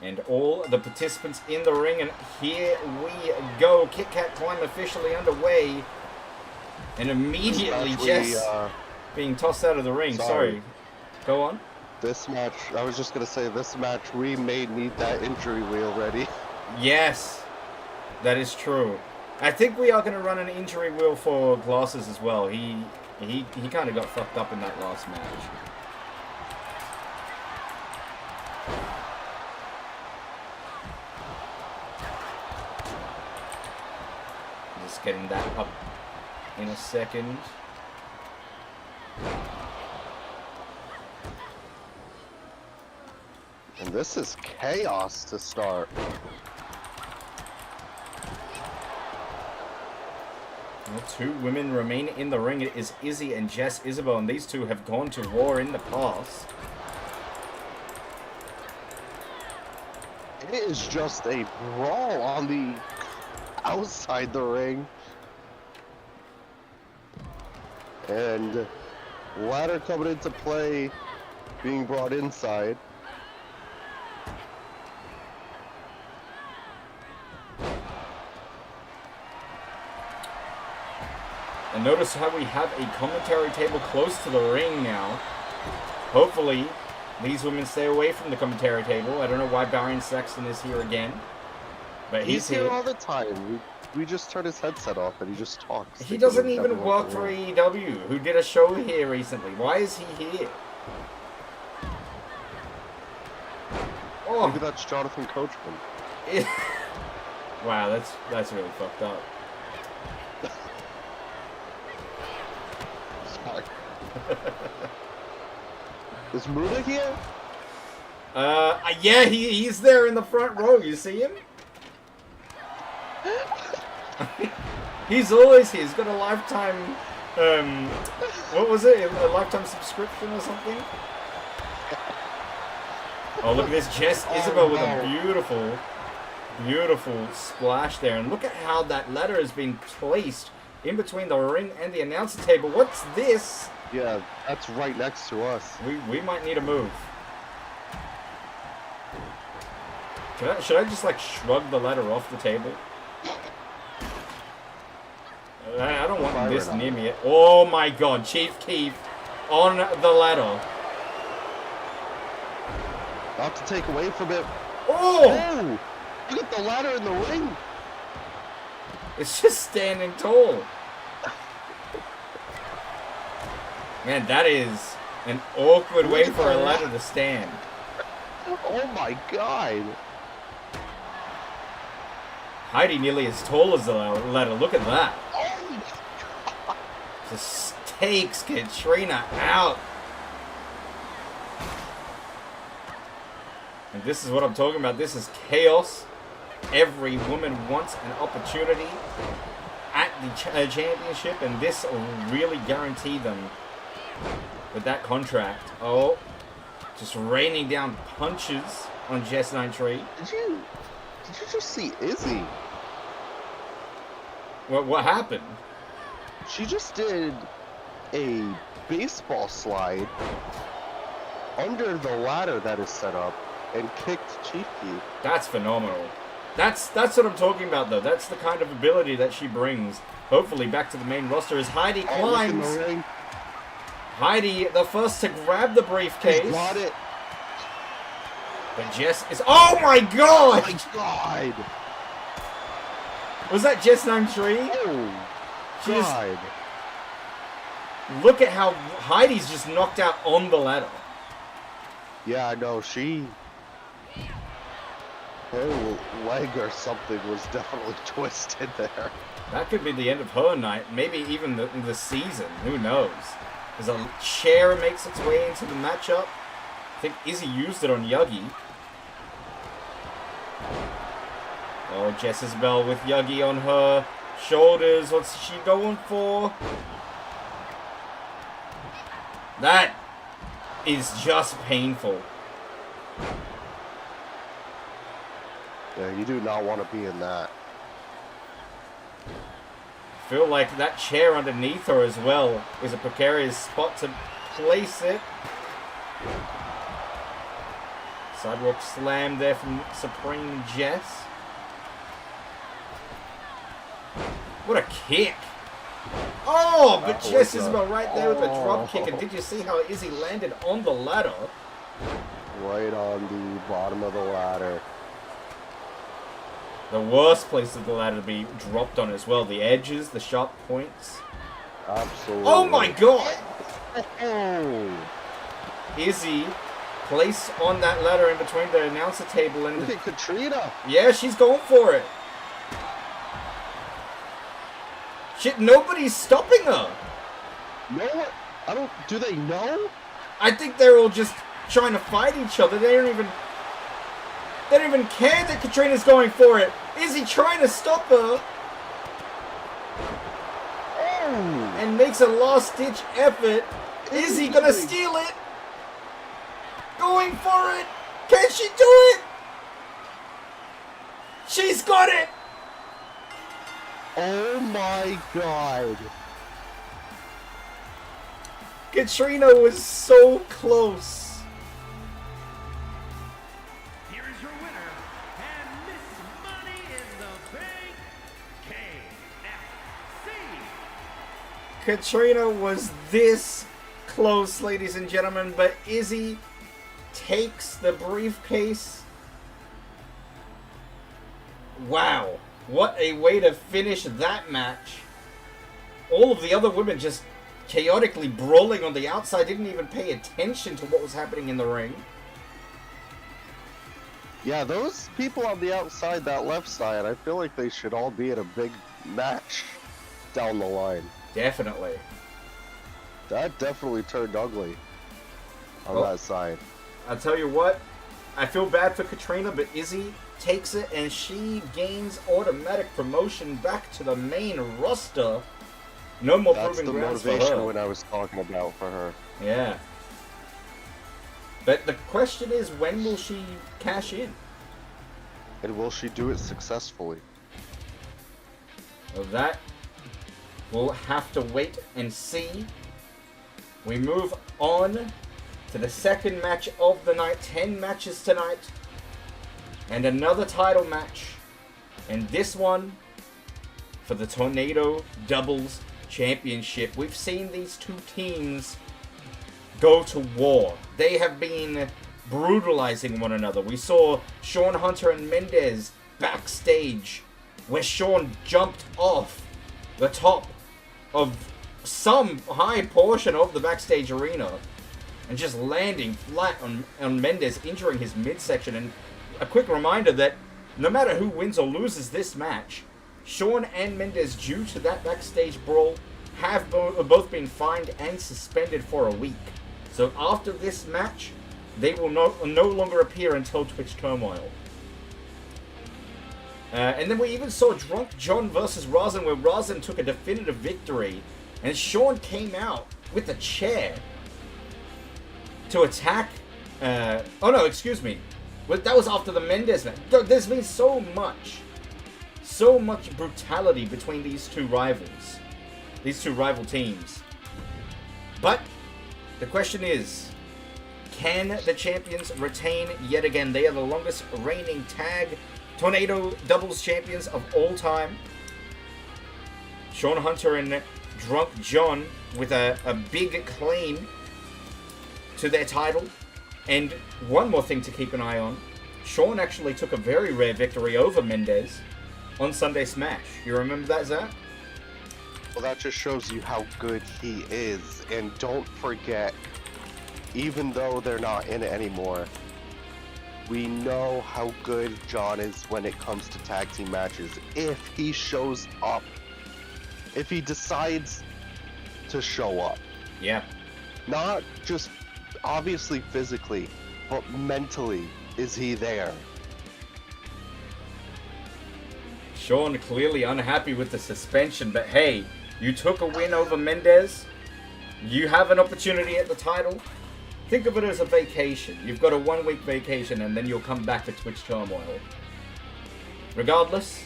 Speaker 1: And all the participants in the ring, and here we go. Kit Kat climb officially underway. And immediately Jess being tossed out of the ring. Sorry. Go on.
Speaker 2: This match, I was just gonna say, this match, we may need that injury wheel ready.
Speaker 1: Yes, that is true. I think we are going to run an injury wheel for Glasses as well. He kind of got fucked up in that last match. Just getting that up in a second.
Speaker 2: And this is chaos to start.
Speaker 1: Well, 2 women remain in the ring. It is Izzy and Jess Isabel, and these two have gone to war in the past.
Speaker 2: It is just a brawl on the outside the ring. And ladder coming into play, being brought inside.
Speaker 1: And notice how we have a commentary table close to the ring now. Hopefully, these women stay away from the commentary table. I don't know why Baron Sexton is here again. But he's
Speaker 2: here all the time. We just turn his headset off and he just talks.
Speaker 1: He doesn't even work for AEW, who did a show here recently. Why is he here? Oh,
Speaker 2: maybe that's Jonathan Coachman.
Speaker 1: Wow, that's really fucked up.
Speaker 2: Sorry. Is Muda here?
Speaker 1: Yeah, he's there in the front row. You see him? He's always here. He's got a lifetime, what was it? A lifetime subscription or something? Oh, look at this. Jess Isabel with a beautiful, beautiful splash there. And look at how that ladder has been placed in between the ring and the announcer table. What's this?
Speaker 2: Yeah, that's right next to us.
Speaker 1: We might need a move. Should I just like shrug the ladder off the table? I don't want this near me. Oh my god, Chief Keef on the ladder.
Speaker 2: About to take away from it.
Speaker 1: Oh!
Speaker 2: Look at the ladder in the ring.
Speaker 1: It's just standing tall. Man, that is an awkward way for a ladder to stand.
Speaker 2: Oh my god.
Speaker 1: Heidi nearly as tall as the ladder. Look at that.
Speaker 2: Oh my god.
Speaker 1: Just takes Katrina out. And this is what I'm talking about. This is chaos. Every woman wants an opportunity at the championship, and this will really guarantee them with that contract. Oh, just raining down punches on Jess 93.
Speaker 2: Did you just see Izzy?
Speaker 1: What happened?
Speaker 2: She just did a baseball slide under the ladder that is set up and kicked Chief Keef.
Speaker 1: That's phenomenal. That's what I'm talking about, though. That's the kind of ability that she brings. Hopefully, back to the main roster as Heidi climbs. Heidi, the first to grab the briefcase.
Speaker 2: He's got it.
Speaker 1: But Jess is... Oh my god!
Speaker 2: Oh my god!
Speaker 1: Was that Jess 93?
Speaker 2: Oh god.
Speaker 1: Look at how Heidi's just knocked out on the ladder.
Speaker 2: Yeah, I know. Her leg or something was definitely twisted there.
Speaker 1: That could be the end of her night. Maybe even the season. Who knows? As a chair makes its way into the matchup. I think Izzy used it on Yuggy. Oh, Jess Isabel with Yuggy on her shoulders. What's she going for? That is just painful.
Speaker 2: Yeah, you do not want to be in that.
Speaker 1: I feel like that chair underneath her as well is a precarious spot to place it. Sidewalk slam there from Supreme Jess. What a kick. Oh, but Jess Isabel right there with the drop kick. And did you see how Izzy landed on the ladder?
Speaker 2: Right on the bottom of the ladder.
Speaker 1: The worst place of the ladder to be dropped on as well. The edges, the sharp points.
Speaker 2: Absolutely.
Speaker 1: Oh my god!
Speaker 2: Oh.
Speaker 1: Izzy placed on that ladder in between the announcer table and...
Speaker 2: Look at Katrina.
Speaker 1: Yeah, she's going for it. Shit, nobody's stopping her.
Speaker 2: No one. I don't. Do they know?
Speaker 1: I think they're all just trying to fight each other. They don't even care that Katrina's going for it. Is he trying to stop her?
Speaker 2: Oh.
Speaker 1: And makes a last-ditch effort. Is he gonna steal it? Going for it. Can she do it? She's got it.
Speaker 2: Oh my god.
Speaker 1: Katrina was so close.
Speaker 4: Here is your winner, and Miss Money in the Bank, KFC.
Speaker 1: Katrina was this close, ladies and gentlemen, but Izzy takes the briefcase. Wow, what a way to finish that match. All of the other women just chaotically brawling on the outside, didn't even pay attention to what was happening in the ring.
Speaker 2: Yeah, those people on the outside, that left side, I feel like they should all be in a big match down the line.
Speaker 1: Definitely.
Speaker 2: That definitely turned ugly on
Speaker 1: Oh.
Speaker 2: that side.
Speaker 1: I'll tell you what, I feel bad for Katrina, but Izzy takes it and she gains automatic promotion back to the main roster. No more
Speaker 2: That's
Speaker 1: proving
Speaker 2: the
Speaker 1: grounds for
Speaker 2: motivation
Speaker 1: her.
Speaker 2: when I was talking about for her.
Speaker 1: Yeah. But the question is, when will she cash in?
Speaker 2: And will she do it successfully?
Speaker 1: Well, that we'll have to wait and see. We move on to the second match of the night. 10 matches tonight. And another title match. And this one for the Tornado Doubles Championship. We've seen these two teams go to war. They have been brutalizing one another. We saw Sean Hunter and Mendez backstage, where Sean jumped off the top of some high portion of the backstage arena and just landing flat on Mendez, injuring his midsection. And a quick reminder that no matter who wins or loses this match, Sean and Mendez, due to that backstage brawl, have both been fined and suspended for a week. So after this match, they will no longer appear until Twitch Turmoil. And then we even saw Drunk John versus Razin, where Razin took a definitive victory, and Sean came out with a chair to attack. Oh no, excuse me. Well, that was after the Mendez match. There's been so much brutality between these two rivals, these two rival teams. But the question is, can the champions retain yet again? They are the longest reigning tag Tornado Doubles champions of all time. Sean Hunter and Drunk John with a big claim to their title. And one more thing to keep an eye on. Sean actually took a very rare victory over Mendez on Sunday Smash. You remember that, Zach?
Speaker 2: Well, that just shows you how good he is. And don't forget, even though they're not in it anymore, we know how good John is when it comes to tag team matches. If he shows up, if he decides to show up.
Speaker 1: Yeah.
Speaker 2: Not just obviously physically, but mentally, is he there?
Speaker 1: Sean clearly unhappy with the suspension, but hey, you took a win over Mendez. You have an opportunity at the title. Think of it as a vacation. You've got a 1-week vacation and then you'll come back for Twitch Turmoil. Regardless,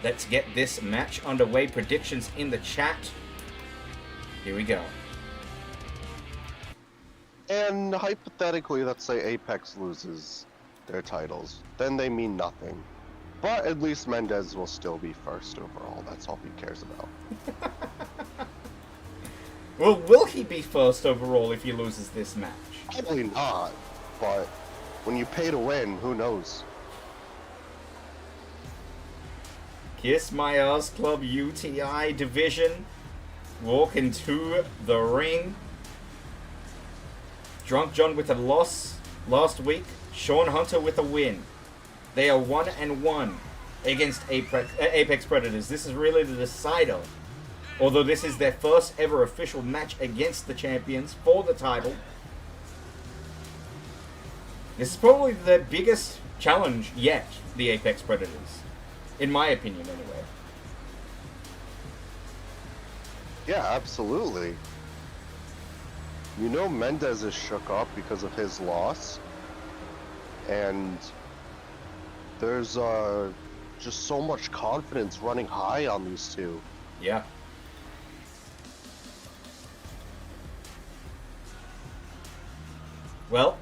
Speaker 1: let's get this match underway. Predictions in the chat. Here we go.
Speaker 2: And hypothetically, let's say Apex loses their titles. Then they mean nothing. But at least Mendez will still be first overall. That's all he cares about.
Speaker 1: Well, will he be first overall if he loses this match?
Speaker 2: Probably not. But when you pay to win, who knows?
Speaker 1: Kiss My Ass Club UTI division. Walk into the ring. Drunk John with a loss last week. Sean Hunter with a win. They are 1-1 against Apex Predators. This is really the decider Although this is their first ever official match against the champions for the title. This is probably the biggest challenge yet, the Apex Predators. In my opinion, anyway.
Speaker 2: Yeah, absolutely. You know Mendez is shook up because of his loss. And there's just so much confidence running high on these two.
Speaker 1: Yeah. Well,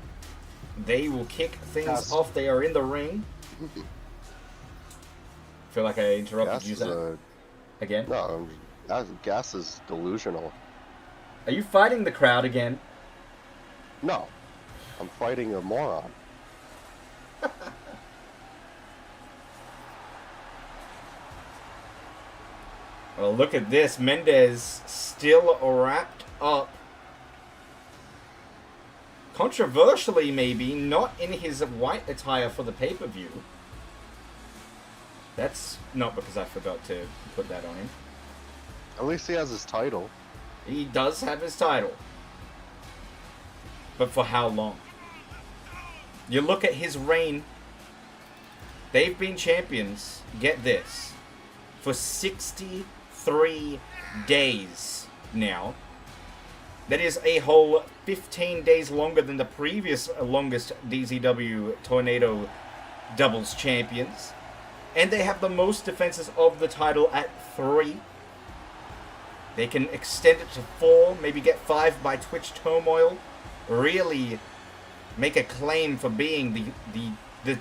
Speaker 1: they will kick things
Speaker 2: Yes.
Speaker 1: off. They are in the ring. Feel like I interrupted
Speaker 2: Gas
Speaker 1: you
Speaker 2: is
Speaker 1: there again.
Speaker 2: no, Gas is delusional.
Speaker 1: Are you fighting the crowd again?
Speaker 2: No, I'm fighting a moron.
Speaker 1: Well, look at this. Mendez still wrapped up. Controversially, maybe, not in his white attire for the pay-per-view. That's not because I forgot to put that on him.
Speaker 2: At least he has his title.
Speaker 1: He does have his title. But for how long? You look at his reign. They've been champions, get this, for 63 days now. That is a whole 15 days longer than the previous longest DZW Tornado Doubles champions. And they have the most defenses of the title at 3. They can extend it to 4, maybe get 5 by Twitch Turmoil. Really make a claim for being the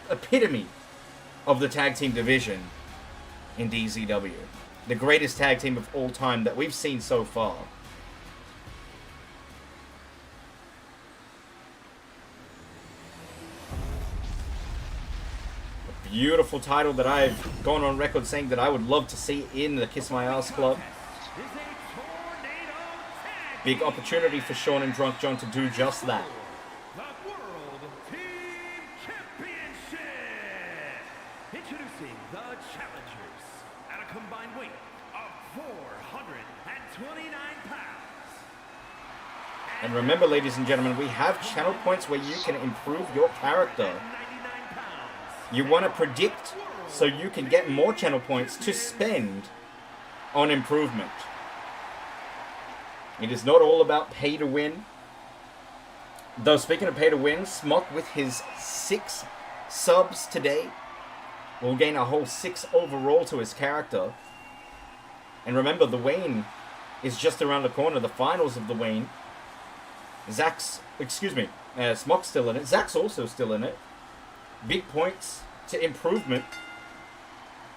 Speaker 1: epitome of the tag team division in DZW. The greatest tag team of all time that we've seen so far. A beautiful title that I've gone on record saying that I would love to see in the Kiss My Ass Club. Big opportunity for Sean and Drunk John to do just that.
Speaker 4: The World Team Championship! Introducing the challengers at a combined weight of 429 pounds.
Speaker 1: And remember, ladies and gentlemen, we have channel points where you can improve your character.
Speaker 4: 99 pounds.
Speaker 1: You want to predict so you can get more channel points to spend on improvement. It is not all about pay to win. Though, speaking of pay to win, Smock with his 6 subs today will gain a whole 6 overall to his character. And remember, the Wayne is just around the corner. The finals of the Wayne. Smock's still in it. Zach's also still in it. Big points to improvement.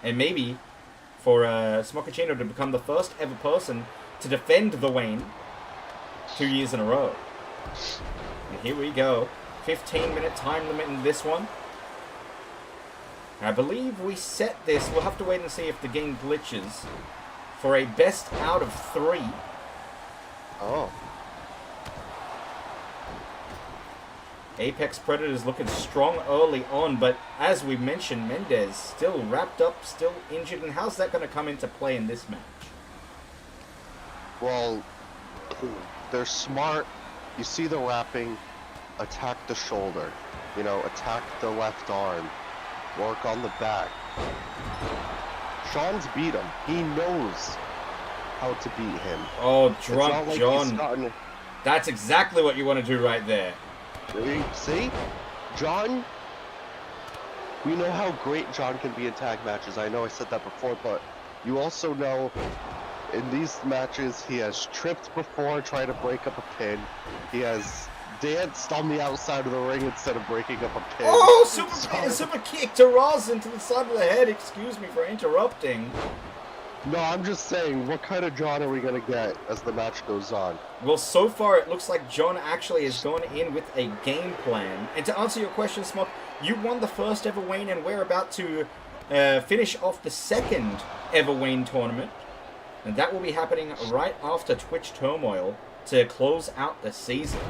Speaker 1: And maybe for Smoccacino to become the first ever person to defend the Wayne 2 years in a row. And here we go. 15-minute time limit in this one. I believe we set this. We'll have to wait and see if the game glitches. For a best out of 3.
Speaker 2: Oh.
Speaker 1: Apex Predators looking strong early on, but as we mentioned, Mendez still wrapped up, still injured. And how's that going to come into play in this match?
Speaker 2: Well, they're smart. You see the wrapping, attack the shoulder. You know, attack the left arm. Work on the back. Sean's beat him. He knows how to beat him.
Speaker 1: Oh,
Speaker 2: It's
Speaker 1: Drunk
Speaker 2: not like
Speaker 1: John.
Speaker 2: he's gotten...
Speaker 1: That's exactly what you want to do right there.
Speaker 2: See? John, we know how great John can be in tag matches. I know I said that before, but you also know in these matches he has tripped before trying to break up a pin. He has danced on the outside of the ring instead of breaking up a pin.
Speaker 1: Oh, super kick to Rosin to the side of the head. Excuse me for interrupting.
Speaker 2: No, I'm just saying, what kind of John are we going to get as the match goes on?
Speaker 1: Well, so far it looks like John actually has gone in with a game plan. And to answer your question, Smock, you won the first ever Wayne, and we're about to finish off the second ever Wayne tournament. And that will be happening right after Twitch Turmoil to close out the season.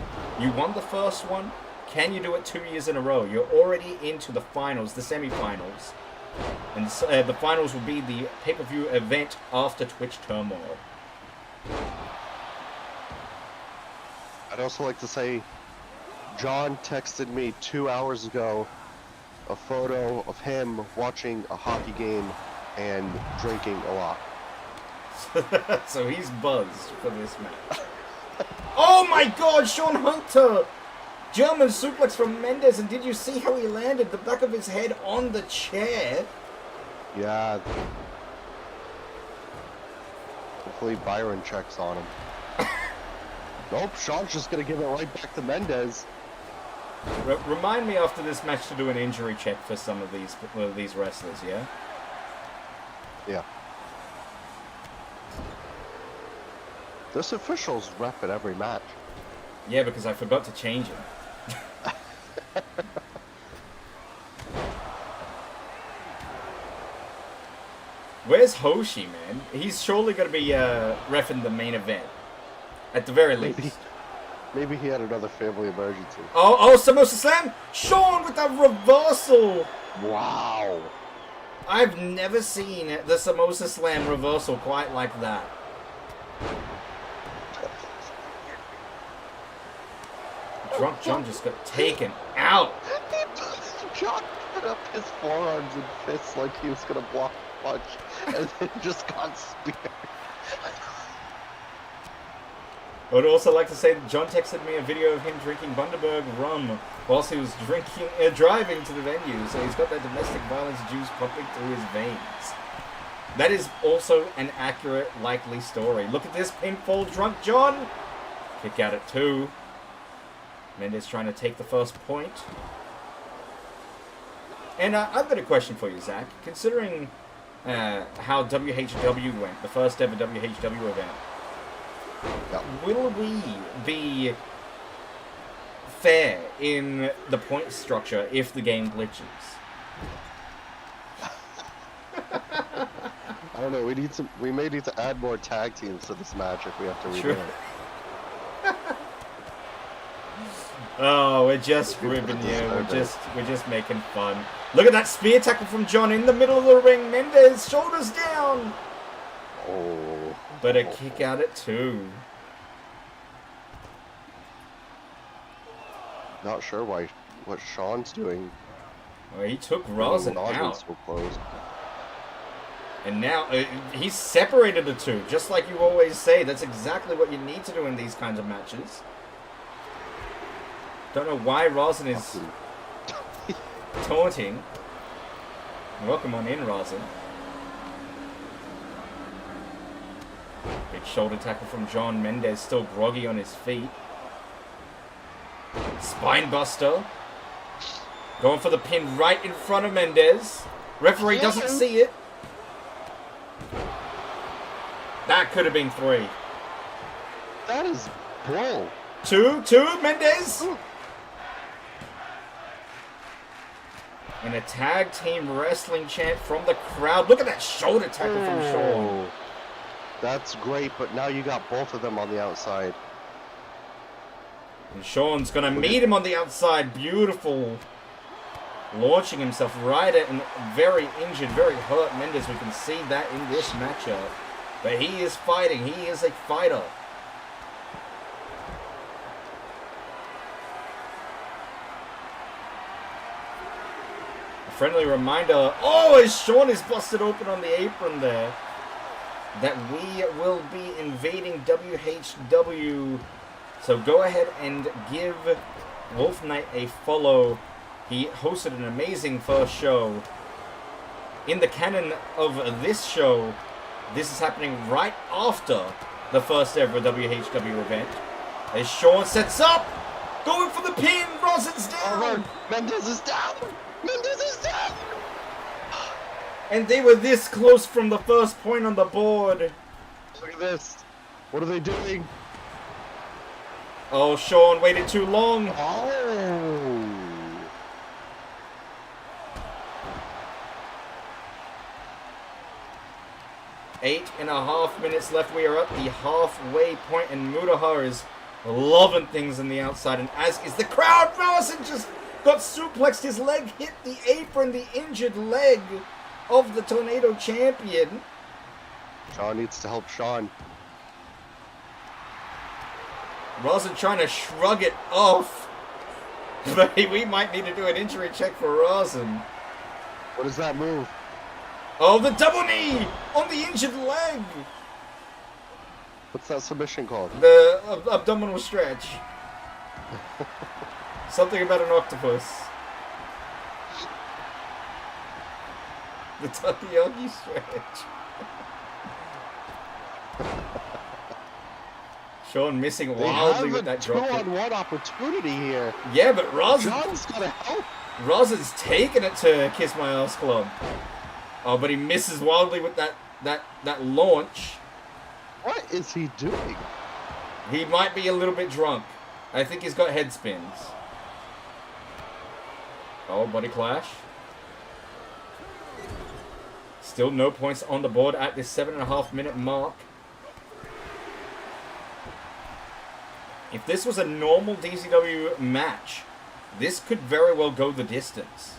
Speaker 1: You won the first one. Can you do it 2 years in a row? You're already into the finals, the semifinals. And the finals will be the pay-per-view event after Twitch turmoil.
Speaker 2: I'd also like to say, John texted me 2 hours ago a photo of him watching a hockey game and drinking a lot.
Speaker 1: So he's buzzed for this match. Oh my god, Sean Hunter! German suplex from Mendez, and did you see how he landed the back of his head on the chair?
Speaker 2: Yeah. Hopefully Byron checks on him. Nope, Sean's just gonna give it right back to Mendez.
Speaker 1: Remind me after this match to do an injury check for some of these wrestlers, yeah?
Speaker 2: Yeah. This official's ref at every match.
Speaker 1: Yeah, because I forgot to change him. Where's Hoshi, man? He's surely going to be reffing the main event. At the very least.
Speaker 2: Maybe he had another family emergency.
Speaker 1: Oh, Samosa Slam! Sean with that reversal!
Speaker 2: Wow.
Speaker 1: I've never seen the Samosa Slam reversal quite like that. Drunk John just got taken out.
Speaker 2: John put up his forearms and fists like he was going to block a punch, and then just got speared.
Speaker 1: I would also like to say that John texted me a video of him drinking Bundaberg rum whilst he was driving to the venue, so he's got that domestic violence juice pumping through his veins. That is also an accurate, likely story. Look at this pinfall, Drunk John! Kick out at 2. Mendez trying to take the first point. And I've got a question for you, Zach. Considering how WHW went, the first ever WHW event, will we be fair in the point structure if the game glitches?
Speaker 2: I don't know. We may need to add more tag teams to this match if we have to redo it.
Speaker 1: Oh, we're just ribbing you. We're just making fun. Look at that spear tackle from John in the middle of the ring. Mendez, shoulders down.
Speaker 2: Oh.
Speaker 1: But a kick out at 2.
Speaker 2: Not sure what Sean's doing.
Speaker 1: Well, he took Rosin
Speaker 2: Rosin's
Speaker 1: out.
Speaker 2: so close.
Speaker 1: And now he's separated the 2, just like you always say. That's exactly what you need to do in these kinds of matches. Don't know why Rosin is taunting. Welcome on in, Rosin. Big shoulder tackle from John. Mendez still groggy on his feet. Spine buster. Going for the pin right in front of Mendez. Referee doesn't see it. That could have been 3.
Speaker 2: That is bull.
Speaker 1: 2, Mendez. And a tag team wrestling chant from the crowd. Look at that shoulder tackle from Sean.
Speaker 2: That's great, but now you got both of them on the outside.
Speaker 1: And Sean's gonna meet him on the outside. Beautiful. Launching himself right at a very injured, very hurt Mendez. We can see that in this matchup. But he is fighting. He is a fighter. A friendly reminder. Oh, as Sean is busted open on the apron there, that we will be invading WHW. So go ahead and give Wolf Knight a follow. He hosted an amazing first show. In the canon of this show, this is happening right after the first ever WHW event. As Sean sets up, going for the pin, Rosin's down.
Speaker 2: Mendez is down. Mendez is down.
Speaker 1: And they were this close from the first point on the board.
Speaker 2: Look at this. What are they doing?
Speaker 1: Oh, Sean waited too long.
Speaker 2: Oh.
Speaker 1: 8.5 minutes left. We are at the halfway point, and Mutahar is loving things on the outside, and as is the crowd. Rosin just got suplexed. His leg hit the apron, the injured leg. of the Tornado Champion.
Speaker 2: Sean needs to help Sean.
Speaker 1: Rosin trying to shrug it off. But we might need to do an injury check for Rosin.
Speaker 2: What is that move?
Speaker 1: Oh, the double knee on the injured leg.
Speaker 2: What's that submission called?
Speaker 1: The abdominal stretch. Something about an octopus. The takoyaki stretch. Sean missing wildly with that drop kick.
Speaker 2: 2-on-1 opportunity here.
Speaker 1: Yeah, but
Speaker 2: John's gotta help.
Speaker 1: Rosin's taking it to Kiss My Ass Club. Oh, but he misses wildly with that launch.
Speaker 2: What is he doing?
Speaker 1: He might be a little bit drunk. I think he's got head spins. Oh, body clash. Still no points on the board at this 7.5 minute mark. If this was a normal DCW match, this could very well go the distance.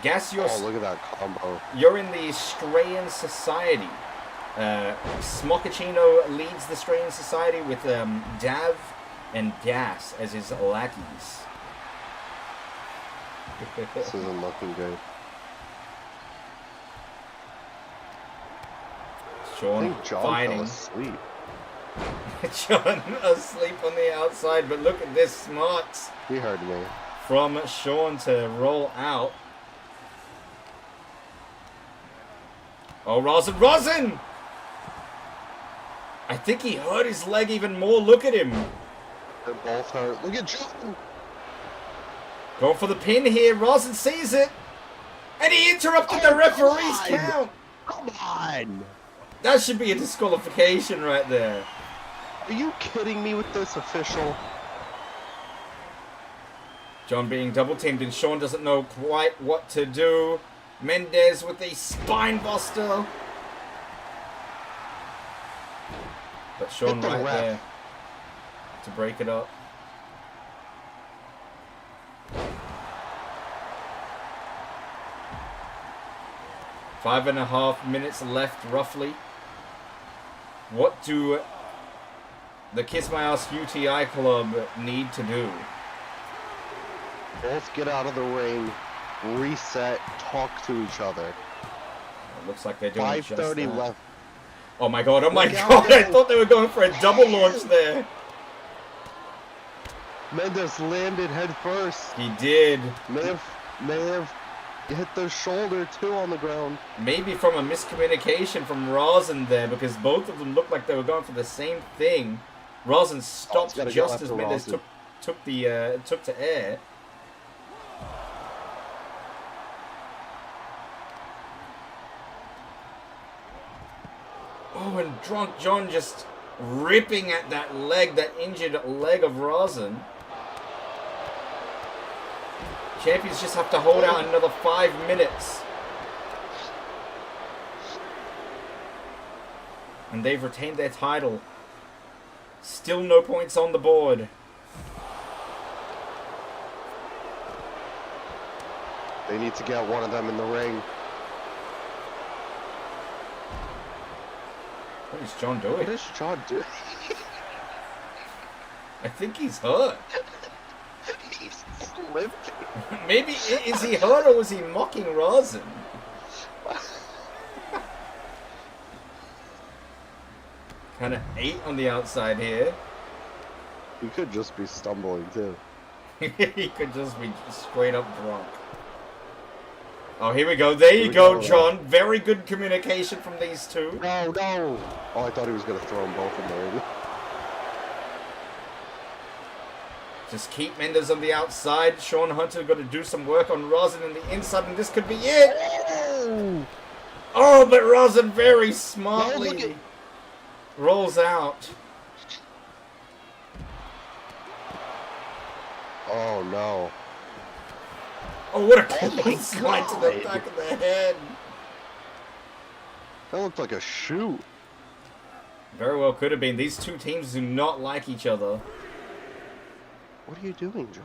Speaker 1: Gas,
Speaker 2: Oh, look at that combo.
Speaker 1: you're in the Strayan Society. Smoccacino leads the Strayan Society with Dav and Gas as his lackeys.
Speaker 2: This isn't looking good. I
Speaker 1: Sean
Speaker 2: think John
Speaker 1: fighting.
Speaker 2: fell asleep.
Speaker 1: John asleep on the outside, but look at this smarts
Speaker 2: He heard me.
Speaker 1: from Sean to roll out. Oh, Rosin! I think he hurt his leg even more. Look at him.
Speaker 2: They're both hurt. Look at John.
Speaker 1: Going for the pin here. Rosin sees it. And he interrupted the referee's
Speaker 2: come on.
Speaker 1: count.
Speaker 2: Come on.
Speaker 1: That should be a disqualification right there.
Speaker 2: Are you kidding me with this official?
Speaker 1: John being double teamed and Sean doesn't know quite what to do. Mendez with a spine buster. But Sean
Speaker 2: Hit the
Speaker 1: right
Speaker 2: ref.
Speaker 1: there to break it up. Five and a half minutes left, roughly. What do the Kiss My Ass UTI Club need to do?
Speaker 2: Both get out of the ring, reset, talk to each other.
Speaker 1: It looks like they're doing just
Speaker 2: 5:30
Speaker 1: that.
Speaker 2: left.
Speaker 1: Oh my god,
Speaker 2: Look out,
Speaker 1: god, I
Speaker 2: guys.
Speaker 1: thought they were going for a double launch there.
Speaker 2: Mendez landed head first.
Speaker 1: He did.
Speaker 2: May have hit the shoulder too on the ground.
Speaker 1: Maybe from a miscommunication from Rosin there, because both of them looked like they were going for the same thing. Rosin stopped
Speaker 2: gotta go
Speaker 1: just
Speaker 2: after
Speaker 1: as Mendez
Speaker 2: Rosin.
Speaker 1: took to air. Oh, and Drunk John just ripping at that leg, that injured leg of Rosin. Champions just have to hold out another 5 minutes. And they've retained their title. Still no points on the board.
Speaker 2: They need to get one of them in the ring.
Speaker 1: What is John doing?
Speaker 2: What is John doing?
Speaker 1: I think he's hurt.
Speaker 2: He's limping.
Speaker 1: Maybe, is he hurt or was he mocking Rosin? Kind of 8 on the outside here.
Speaker 2: He could just be stumbling too.
Speaker 1: He could just be straight up drunk. Oh, here we go. There you
Speaker 2: we
Speaker 1: go,
Speaker 2: go.
Speaker 1: John. Very good communication from these two.
Speaker 2: No, no. Oh, I thought he was gonna throw them both in the ring.
Speaker 1: Just keep Mendez on the outside. Sean Hunter got to do some work on Rosin on the inside, and this could be it.
Speaker 2: Oh!
Speaker 1: Oh, but Rosin very
Speaker 2: look
Speaker 1: smartly
Speaker 2: at-
Speaker 1: rolls out.
Speaker 2: Oh no.
Speaker 1: Oh, what a
Speaker 2: Oh my
Speaker 1: clean slide to the
Speaker 2: God.
Speaker 1: back of the head.
Speaker 2: That looked like a shoe.
Speaker 1: Very well could have been. These two teams do not like each other.
Speaker 2: What are you doing, John?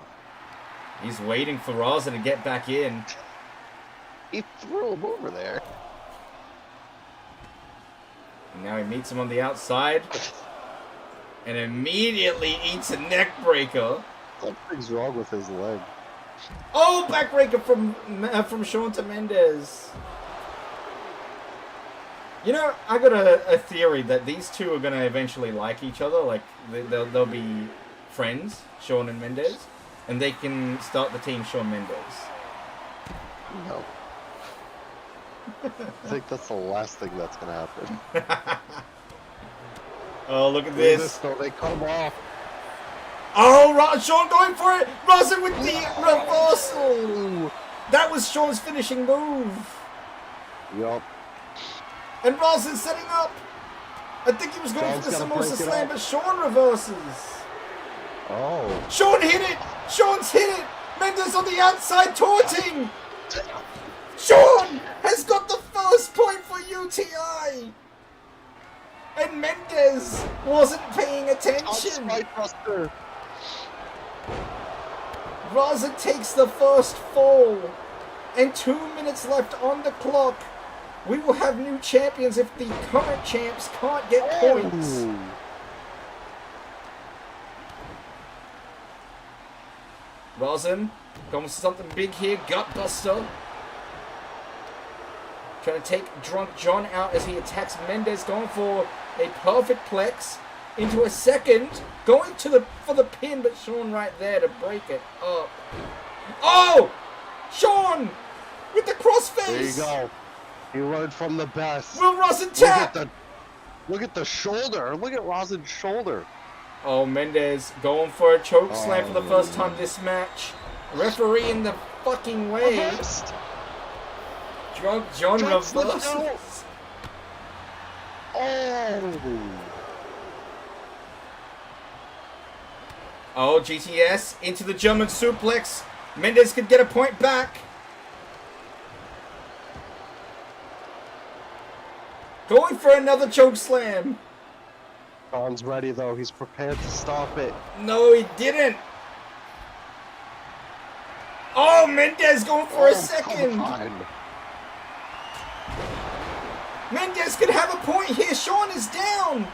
Speaker 1: He's waiting for Raza to get back in.
Speaker 2: He threw him over there.
Speaker 1: And now he meets him on the outside. And immediately eats a neck breaker.
Speaker 2: Something's wrong with his leg.
Speaker 1: Oh, backbreaker from Sean to Mendez. You know, I got a theory that these two are going to eventually like each other. Like, they'll be friends, Sean and Mendez. And they can start the team Sean Mendez.
Speaker 2: No. I think that's the last thing that's going to happen.
Speaker 1: Oh, look at
Speaker 2: Look at
Speaker 1: this.
Speaker 2: though. They cut him off.
Speaker 1: Oh, Sean going for it. Raza with the reversal. That was Sean's finishing move.
Speaker 2: Yup.
Speaker 1: And Raza's setting up. I think he was going
Speaker 2: Sean's
Speaker 1: for the
Speaker 2: gonna
Speaker 1: Samosa
Speaker 2: break it
Speaker 1: Slam,
Speaker 2: up.
Speaker 1: but Sean reverses.
Speaker 2: Oh.
Speaker 1: Sean hit it. Sean's hit it. Mendez on the outside taunting. Sean has got the first point for UTI. And Mendez wasn't paying attention.
Speaker 2: Spinebuster.
Speaker 1: Raza takes the first fall. And 2 minutes left on the clock. We will have new champions if the current champs can't get points.
Speaker 2: Ooh.
Speaker 1: Rosin going for something big here. Gutbuster. Trying to take Drunk John out as he attacks Mendez. Going for a perfect plex into a second. Going for the pin, but Sean right there to break it up. Oh! Sean! With the crossface!
Speaker 2: There you go. He learned from the best.
Speaker 1: Will Rosin tap?
Speaker 2: Look at the shoulder. Look at Rosin's shoulder.
Speaker 1: Oh, Mendez going for a choke slam for the first time this match. Referee in the fucking way.
Speaker 2: Reversed.
Speaker 1: Drunk John
Speaker 2: Drops the
Speaker 1: reverses.
Speaker 2: show. Oh.
Speaker 1: Oh, GTS into the German suplex. Mendez could get a point back. Going for another choke slam.
Speaker 2: Sean's ready though. He's prepared to stop it.
Speaker 1: No, he didn't. Oh, Mendez going for a second.
Speaker 2: Come on.
Speaker 1: Mendez could have a point here. Sean is down.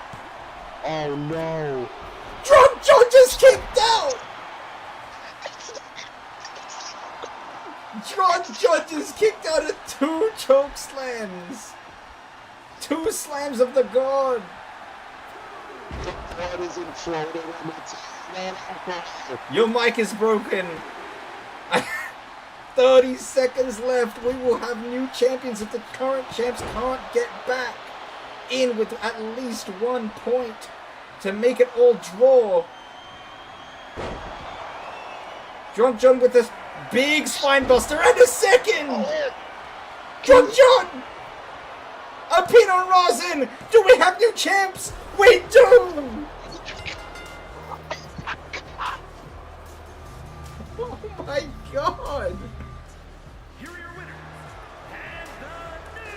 Speaker 2: Oh no.
Speaker 1: Drunk John just kicked out. Drunk John just kicked out of 2 choke slams. 2 slams of the god.
Speaker 2: The blood is inflated and it's not.
Speaker 1: Your mic is broken. 30 seconds left. We will have new champions if the current champs can't get back in with at least 1 point to make it all draw. Drunk John with a big spine buster and a second. Drunk John. A pin on Rosin. Do we have new champs? We do. Oh my god.
Speaker 4: Here are your winners, and the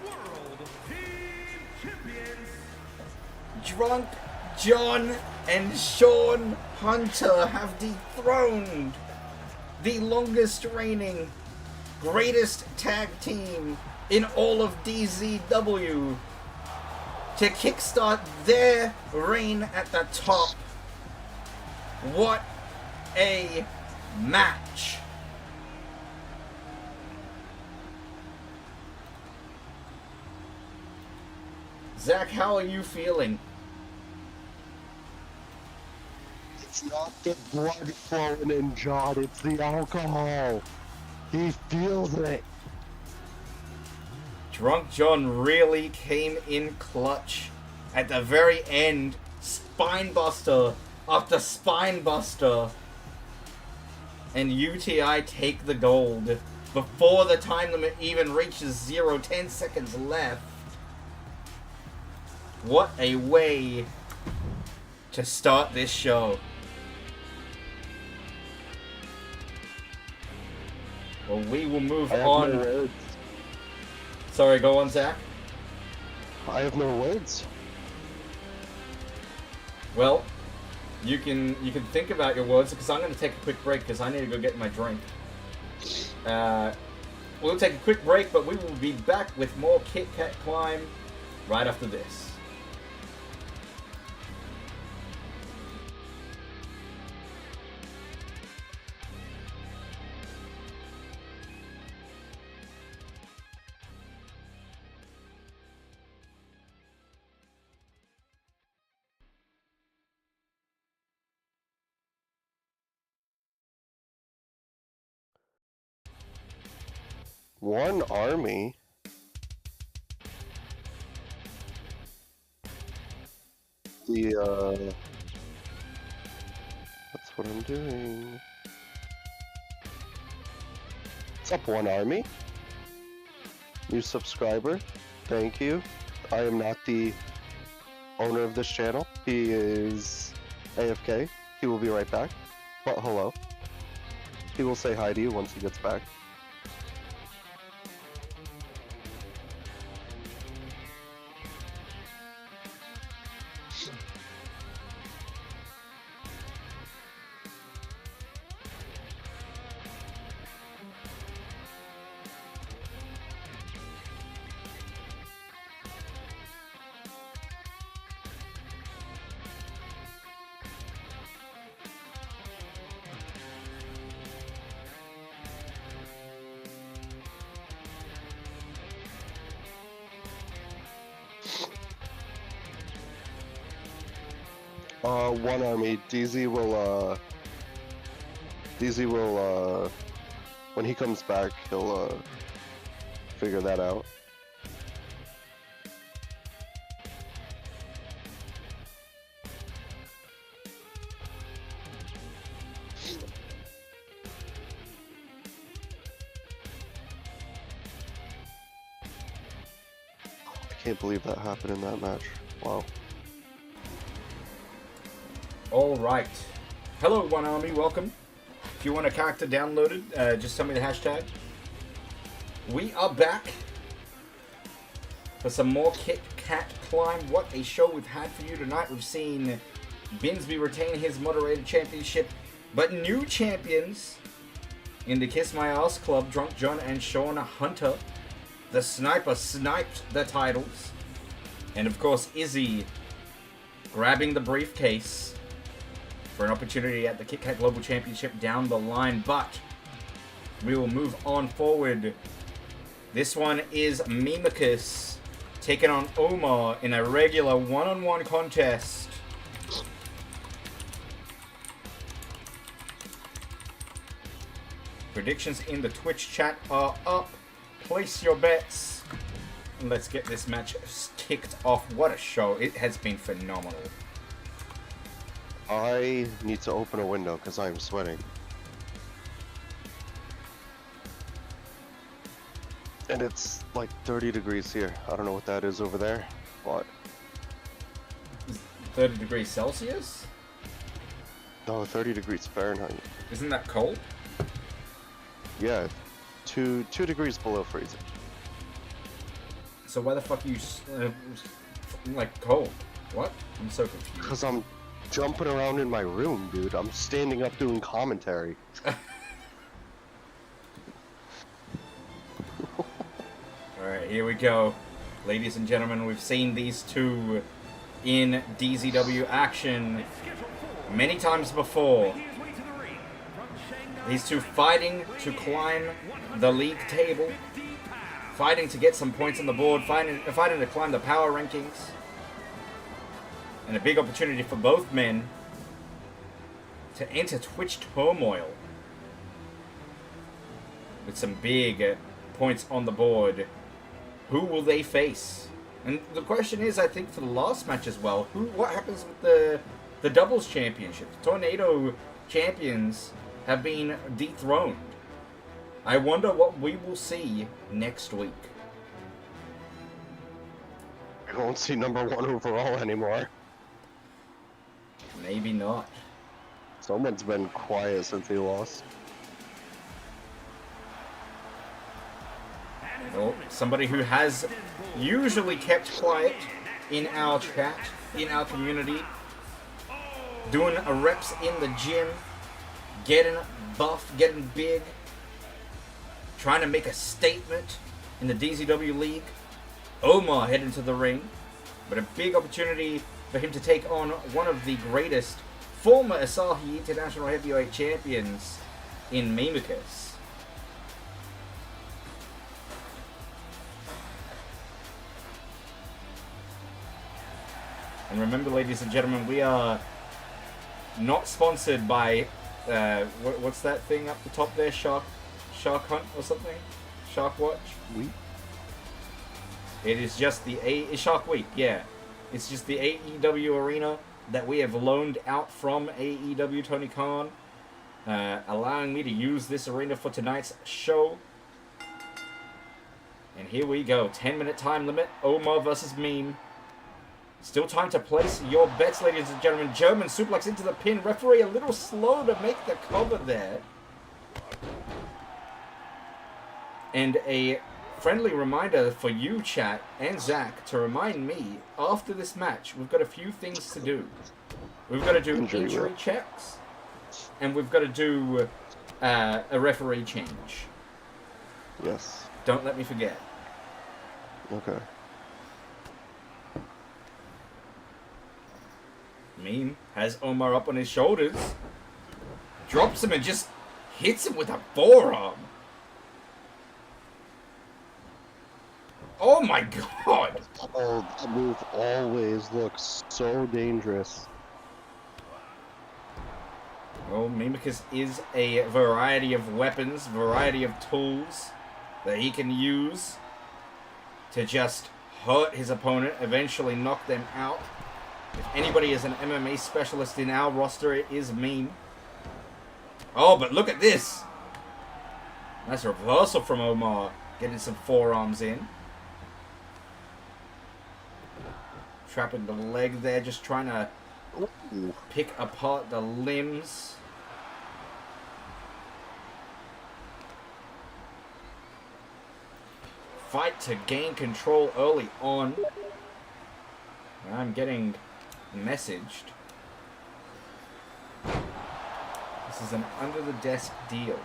Speaker 4: new World Team Champions.
Speaker 1: Drunk John and Sean Hunter have dethroned the longest reigning, greatest tag team in all of DZW to kickstart their reign at the top. What a match. Zach, how are you feeling?
Speaker 2: It's not the blood flowing in John, it's the alcohol. He feels it.
Speaker 1: Drunk John really came in clutch at the very end. Spinebuster after spinebuster. And UTI take the gold before the time limit even reaches 0. 10 seconds left. What a way to start this show. Well, we will move
Speaker 2: I have
Speaker 1: on.
Speaker 2: no words.
Speaker 1: Sorry, go on, Zach.
Speaker 2: I have no words.
Speaker 1: Well, You can think about your words because I'm going to take a quick break because I need to go get my drink. We'll take a quick break, but we will be back with more Kit Kat Climb right after this.
Speaker 2: One army. That's what I'm doing. What's up, One Army? New subscriber. Thank you. I am not the owner of this channel. He is AFK. He will be right back. But hello. He will say hi to you once he gets back. One Army, DZ will, when he comes back, he'll, figure that out. I can't believe that happened in that match. Wow.
Speaker 1: Alright. Hello, One Army, welcome. If you want a character downloaded, just tell me the hashtag. We are back for some more Kit Kat Climb. What a show we've had for you tonight. We've seen Binsby retain his moderated championship, but new champions in the Kiss My Ass Club, Drunk John and Shauna Hunter. The Sniper sniped the titles. And of course, Izzy grabbing the briefcase for an opportunity at the Kit Kat Global Championship down the line, but we will move on forward. This one is Mimicus taking on Omar in a regular one-on-one contest. Predictions in the Twitch chat are up. Place your bets. And let's get this match kicked off. What a show. It has been phenomenal.
Speaker 2: I need to open a window because I'm sweating. And it's like 30 degrees here. I don't know what that is over there, but...
Speaker 1: 30 degrees Celsius?
Speaker 2: No, 30 degrees Fahrenheit.
Speaker 1: Isn't that cold?
Speaker 2: Yeah, 2 degrees below freezing.
Speaker 1: So why the fuck are you, like, cold? What? I'm so confused.
Speaker 2: Because I'm jumping around in my room, dude. I'm standing up doing commentary.
Speaker 1: Alright, here we go. Ladies and gentlemen, we've seen these two in DZW action many times before. These two fighting to climb the league table, fighting to get some points on the board, fighting to climb the power rankings. And a big opportunity for both men to enter Twitch turmoil with some big points on the board. Who will they face? And the question is, I think, for the last match as well, what happens with the doubles championship? Tornado champions have been dethroned. I wonder what we will see next week.
Speaker 2: I won't see number 1 overall anymore.
Speaker 1: Maybe not.
Speaker 2: Someone's been quiet since he lost.
Speaker 1: Well, somebody who has usually kept quiet in our chat, in our community, doing reps in the gym, getting buff, getting big, trying to make a statement in the DZW League. Omar heading to the ring, but a big opportunity for him to take on one of the greatest former Asahi International Heavyweight Champions in Mimicus. And remember, ladies and gentlemen, we are not sponsored by, what's that thing up the top there? Shark Hunt or something? Shark Watch?
Speaker 2: We?
Speaker 1: It is just the Shark Week, yeah. It's just the AEW arena that we have loaned out from AEW Tony Khan, allowing me to use this arena for tonight's show. And here we go, 10-minute time limit, Omar versus Meme. Still time to place your bets, ladies and gentlemen. German suplex into the pin. Referee a little slow to make the cover there. And a friendly reminder for you, chat, and Zach, to remind me, after this match, we've got a few things to do. We've got to do injury checks, and we've got to do a referee change.
Speaker 2: Yes.
Speaker 1: Don't let me forget.
Speaker 2: Okay.
Speaker 1: Meme has Omar up on his shoulders, drops him and just hits him with a forearm. Oh my god!
Speaker 2: Oh, that move always looks so dangerous.
Speaker 1: Well, Mimicus is a variety of weapons, variety of tools that he can use to just hurt his opponent, eventually knock them out. If anybody is an MMA specialist in our roster, it is Meme. Oh, but look at this! Nice reversal from Omar, getting some forearms in. Trapping the leg there, just trying to pick apart the limbs. Fight to gain control early on. I'm getting messaged. This is an under-the-desk deal.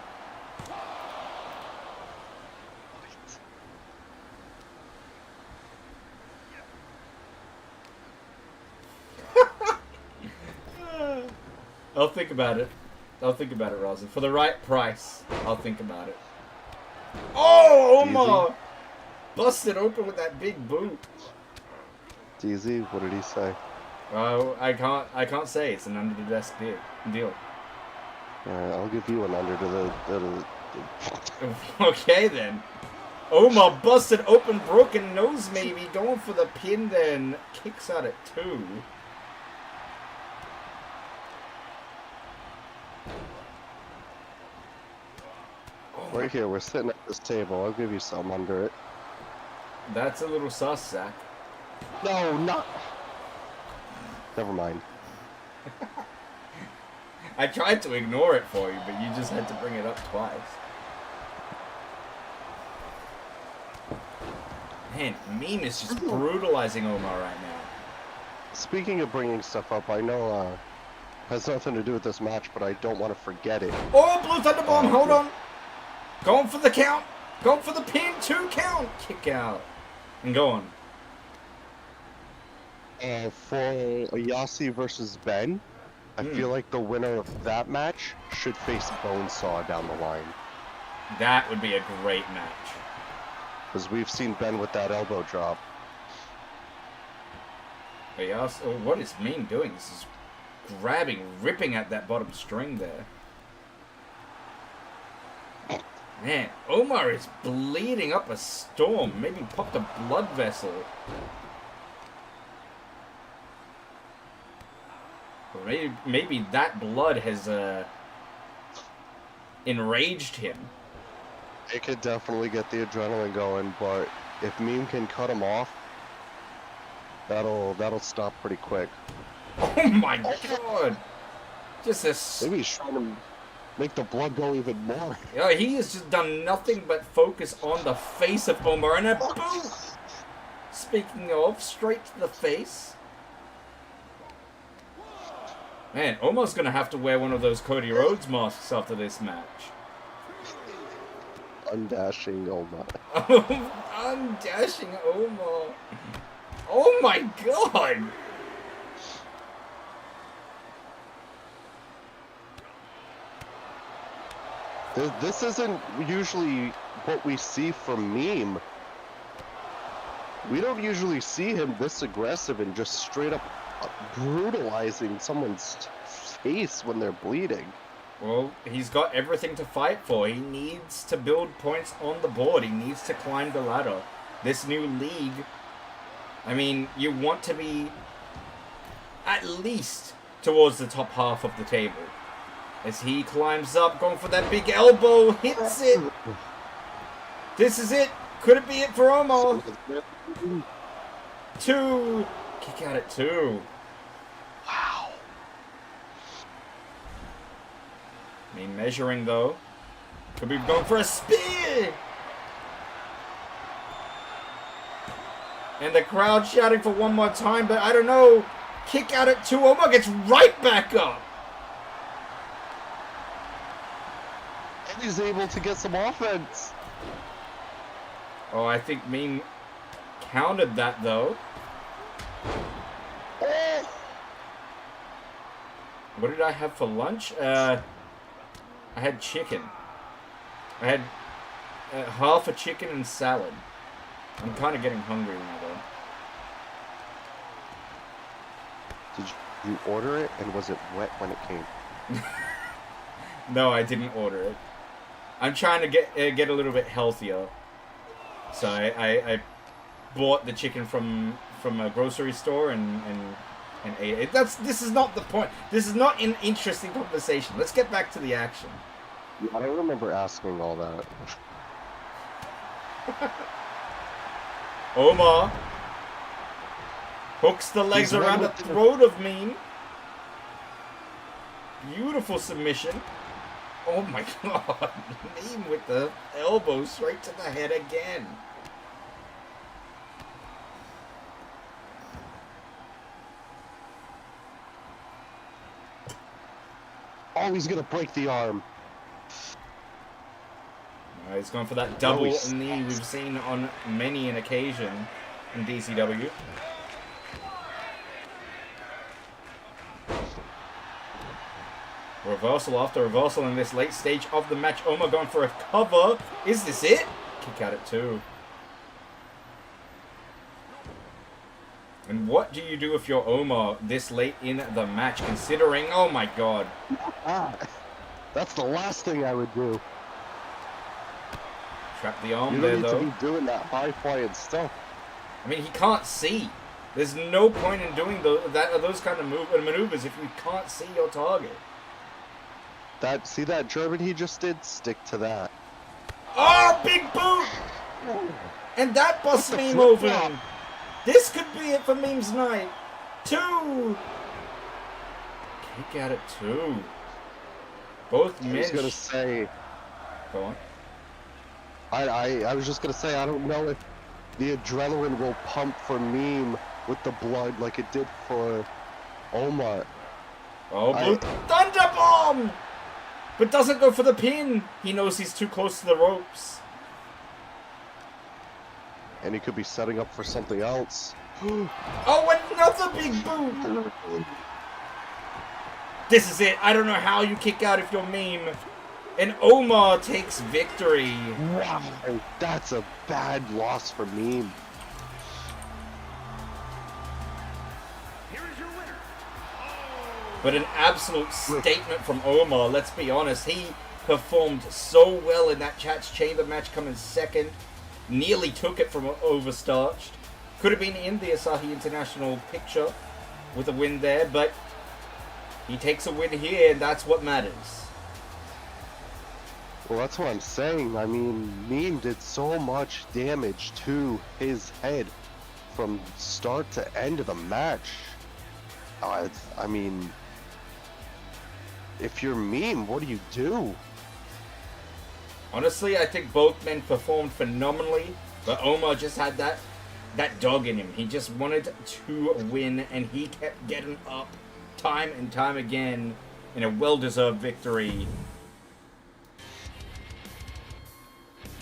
Speaker 1: I'll think about it. I'll think about it, Rosin. For the right price, I'll think about it. Oh, Omar! Busted open with that big boot.
Speaker 2: It's easy. What did he say?
Speaker 1: I can't say. It's an under the desk deal.
Speaker 2: Alright, I'll give you an under to the
Speaker 1: Okay then. Omar busted open, broken nose maybe, going for the pin then. Kicks out at 2.
Speaker 2: Right here, we're sitting at this table. I'll give you some under it.
Speaker 1: That's a little sus, Zach.
Speaker 2: No, not. Never mind.
Speaker 1: I tried to ignore it for you, but you just had to bring it up twice. Man, Meme is just brutalizing Omar right now.
Speaker 2: Speaking of bringing stuff up, I know has nothing to do with this match, but I don't want to forget it.
Speaker 1: Oh, Blue Thunder Bomb, hold on. Going for the count. Going for the pin, 2 count. Kick out. And go on.
Speaker 2: For Ayase versus Ben, I feel like the winner of that match should face Bonesaw down the line.
Speaker 1: That would be a great match.
Speaker 2: Because we've seen Ben with that elbow drop.
Speaker 1: But yes, oh, what is Meme doing? This is grabbing, ripping at that bottom string there. Man, Omar is bleeding up a storm. Maybe popped a blood vessel. Or maybe that blood has enraged him.
Speaker 2: It could definitely get the adrenaline going, but if Meme can cut him off, that'll stop pretty quick.
Speaker 1: Oh my god! Just a...
Speaker 2: Maybe he's trying to make the blood go even more.
Speaker 1: Yeah, he has just done nothing but focus on the face of Omar, and a boot! Speaking of, straight to the face. Man, Omar's gonna have to wear one of those Cody Rhodes masks after this match.
Speaker 2: Undashing Omar.
Speaker 1: Undashing Omar. Oh my god!
Speaker 2: This isn't usually what we see from Meme. We don't usually see him this aggressive and just straight up brutalizing someone's face when they're bleeding.
Speaker 1: Well, he's got everything to fight for. He needs to build points on the board. He needs to climb the ladder. This new league, I mean, you want to be at least towards the top half of the table. As he climbs up, going for that big elbow, hits it. This is it. Could it be it for Omar? 2. Kick out at 2.
Speaker 2: Wow.
Speaker 1: I mean, measuring though. Could be going for a spear. And the crowd shouting for one more time, but I don't know. Kick out at 2. Omar gets right back up.
Speaker 2: And he's able to get some offense.
Speaker 1: Oh, I think Meme countered that though.
Speaker 2: Oh.
Speaker 1: What did I have for lunch? I had chicken. I had half a chicken and salad. I'm kind of getting hungry now though.
Speaker 2: Did you order it, and was it wet when it came?
Speaker 1: No, I didn't order it. I'm trying to get a little bit healthier. So I bought the chicken from a grocery store and ate it. This is not the point. This is not an interesting conversation. Let's get back to the action.
Speaker 2: I don't remember asking all that.
Speaker 1: Omar hooks the legs
Speaker 2: He's
Speaker 1: around the
Speaker 2: right.
Speaker 1: throat of Meme. Beautiful submission. Oh my god. Meme with the elbow straight to the head again.
Speaker 2: Oh, he's gonna break the arm.
Speaker 1: He's going for that double
Speaker 2: he's-
Speaker 1: knee we've seen on many an occasion in DCW. Reversal after reversal in this late stage of the match. Omar going for a cover. Is this it? Kick out at 2. And what do you do if you're Omar this late in the match, considering... Oh my god.
Speaker 2: That's the last thing I would do.
Speaker 1: Trap the arm
Speaker 2: You
Speaker 1: there,
Speaker 2: don't need
Speaker 1: though.
Speaker 2: to be doing that high-flying stuff.
Speaker 1: I mean, he can't see. There's no point in doing those kind of maneuvers if you can't see your target.
Speaker 2: See that German he just did? Stick to that.
Speaker 1: Oh, big boot! And that busts
Speaker 2: What the
Speaker 1: Meme
Speaker 2: flip-flop?
Speaker 1: over. This could be it for Meme's night. 2! Kick out at 2. Both
Speaker 2: I
Speaker 1: men...
Speaker 2: was gonna say...
Speaker 1: Go on.
Speaker 2: I was just gonna say, I don't know if the adrenaline will pump for Meme with the blood like it did for Omar.
Speaker 1: Oh, blue thunder bomb! But doesn't go for the pin. He knows he's too close to the ropes.
Speaker 2: And he could be setting up for something else.
Speaker 1: Oh, another big boot! This is it. I don't know how you kick out if you're Meme. And Omar takes victory.
Speaker 2: Wow, that's a bad loss for Meme.
Speaker 4: Here is your winner.
Speaker 1: But an absolute statement from Omar, let's be honest. He performed so well in that Chat's Chamber match coming second. Nearly took it from Overstarched. Could have been in the Asahi International picture with a win there, but he takes a win here, and that's what matters.
Speaker 2: Well, that's what I'm saying. I mean, Meme did so much damage to his head from start to end of the match. I mean, if you're Meme, what do you do?
Speaker 1: Honestly, I think both men performed phenomenally, but Omar just had that dog in him. He just wanted to win, and he kept getting up time and time again in a well-deserved victory.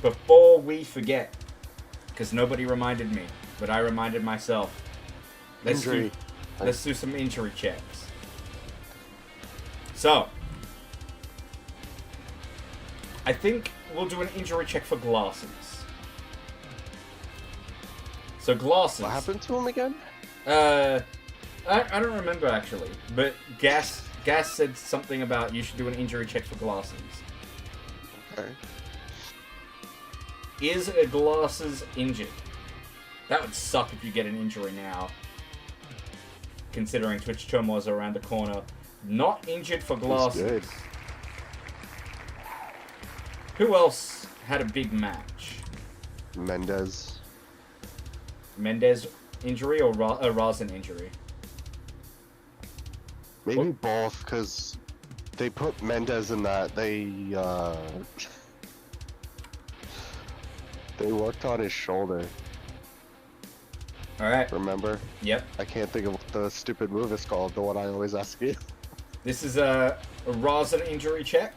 Speaker 1: Before we forget, because nobody reminded me, but I reminded myself. Let's do some injury checks. So, I think we'll do an injury check for glasses. So glasses.
Speaker 2: What happened to him again?
Speaker 1: I don't remember actually, but Gas said something about you should do an injury check for glasses.
Speaker 2: Okay.
Speaker 1: Is a glasses injured? That would suck if you get an injury now. Considering Twitch Turmoil's around the corner. Not injured for glasses.
Speaker 2: Good.
Speaker 1: Who else had a big match?
Speaker 2: Mendez.
Speaker 1: Mendez injury or Razin injury?
Speaker 2: Maybe both, because they put Mendez in that. They worked on his shoulder.
Speaker 1: Alright.
Speaker 2: Remember?
Speaker 1: Yep.
Speaker 2: I can't think of what the stupid move is called, the one I always ask you.
Speaker 1: This is a Razin injury check.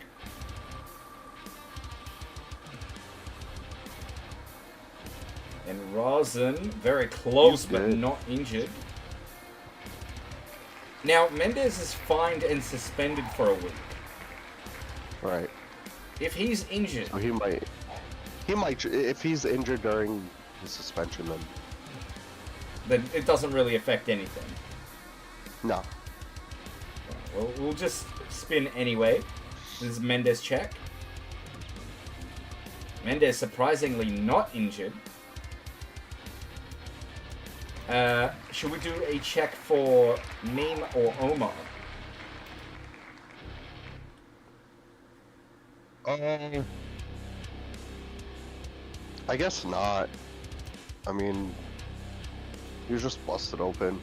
Speaker 1: And Razin, very close but not injured. Now, Mendez is fined and suspended for a week.
Speaker 2: Right.
Speaker 1: If he's injured...
Speaker 2: So he might, if he's injured during the suspension,
Speaker 1: then it doesn't really affect anything.
Speaker 2: no.
Speaker 1: Well, we'll just spin anyway. This is Mendez check. Mendez surprisingly not injured. Should we do a check for Meme or Omar?
Speaker 2: I guess not. I mean, you're just busted open.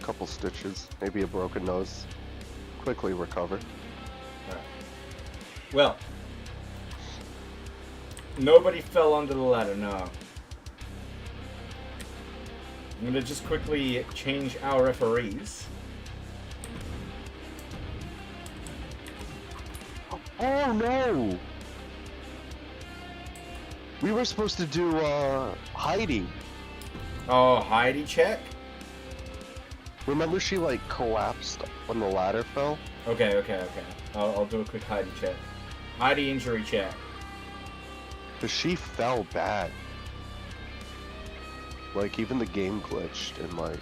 Speaker 2: Couple stitches, maybe a broken nose. Quickly recover.
Speaker 1: Alright. Well, nobody fell under the ladder, no. I'm gonna just quickly change our referees.
Speaker 2: Oh no! We were supposed to do Heidi.
Speaker 1: Oh, Heidi check?
Speaker 2: Remember she like collapsed when the ladder fell?
Speaker 1: Okay. I'll do a quick Heidi check. Heidi injury check.
Speaker 2: Cause she fell bad. Like even the game glitched and like...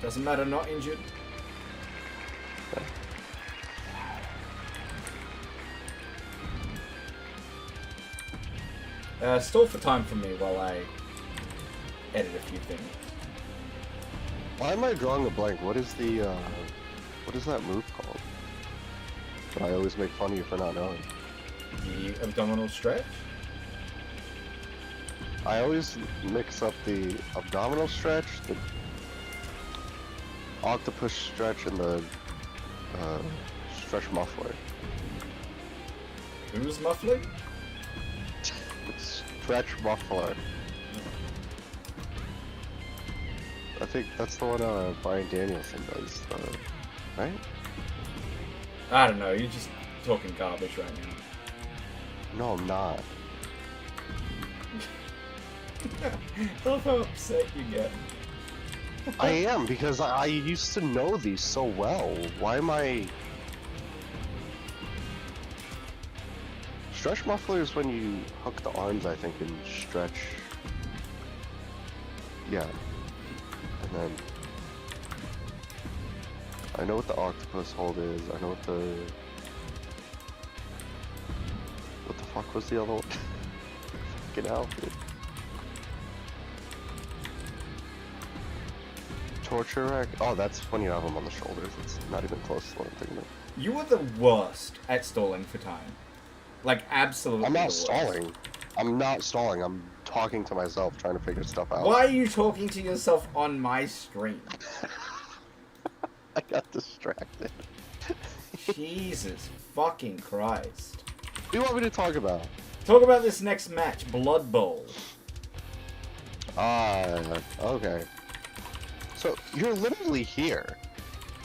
Speaker 1: Doesn't matter, not injured. Stall for time for me while I edit a few things.
Speaker 2: Why am I drawing a blank? What is the, what is that move called? That I always make fun of you for not knowing.
Speaker 1: The abdominal stretch?
Speaker 2: I always mix up the abdominal stretch, the octopus stretch, and the stretch muffler.
Speaker 1: Who's muffling?
Speaker 2: Stretch muffler. I think that's the one Brian Danielson does, right?
Speaker 1: I don't know, you're just talking garbage right now.
Speaker 2: No, I'm not.
Speaker 1: I love how upset you get.
Speaker 2: I am, because I used to know these so well. Why am I... Stretch muffler is when you hook the arms, I think, and stretch. Yeah. And then... I know what the octopus hold is. I know what the... What the fuck was the other one? Fucking hell, dude. Torture rack? Oh, that's when you have them on the shoulders. It's not even close to what I'm thinking of.
Speaker 1: You are the worst at stalling for time. Like, absolutely
Speaker 2: I'm not
Speaker 1: the worst.
Speaker 2: stalling. I'm not stalling. I'm talking to myself, trying to figure stuff out.
Speaker 1: Why are you talking to yourself on my stream?
Speaker 2: I got distracted.
Speaker 1: Jesus fucking Christ.
Speaker 2: What do you want me to talk about?
Speaker 1: Talk about this next match, Blood Bowl.
Speaker 2: Okay. So, you're literally here.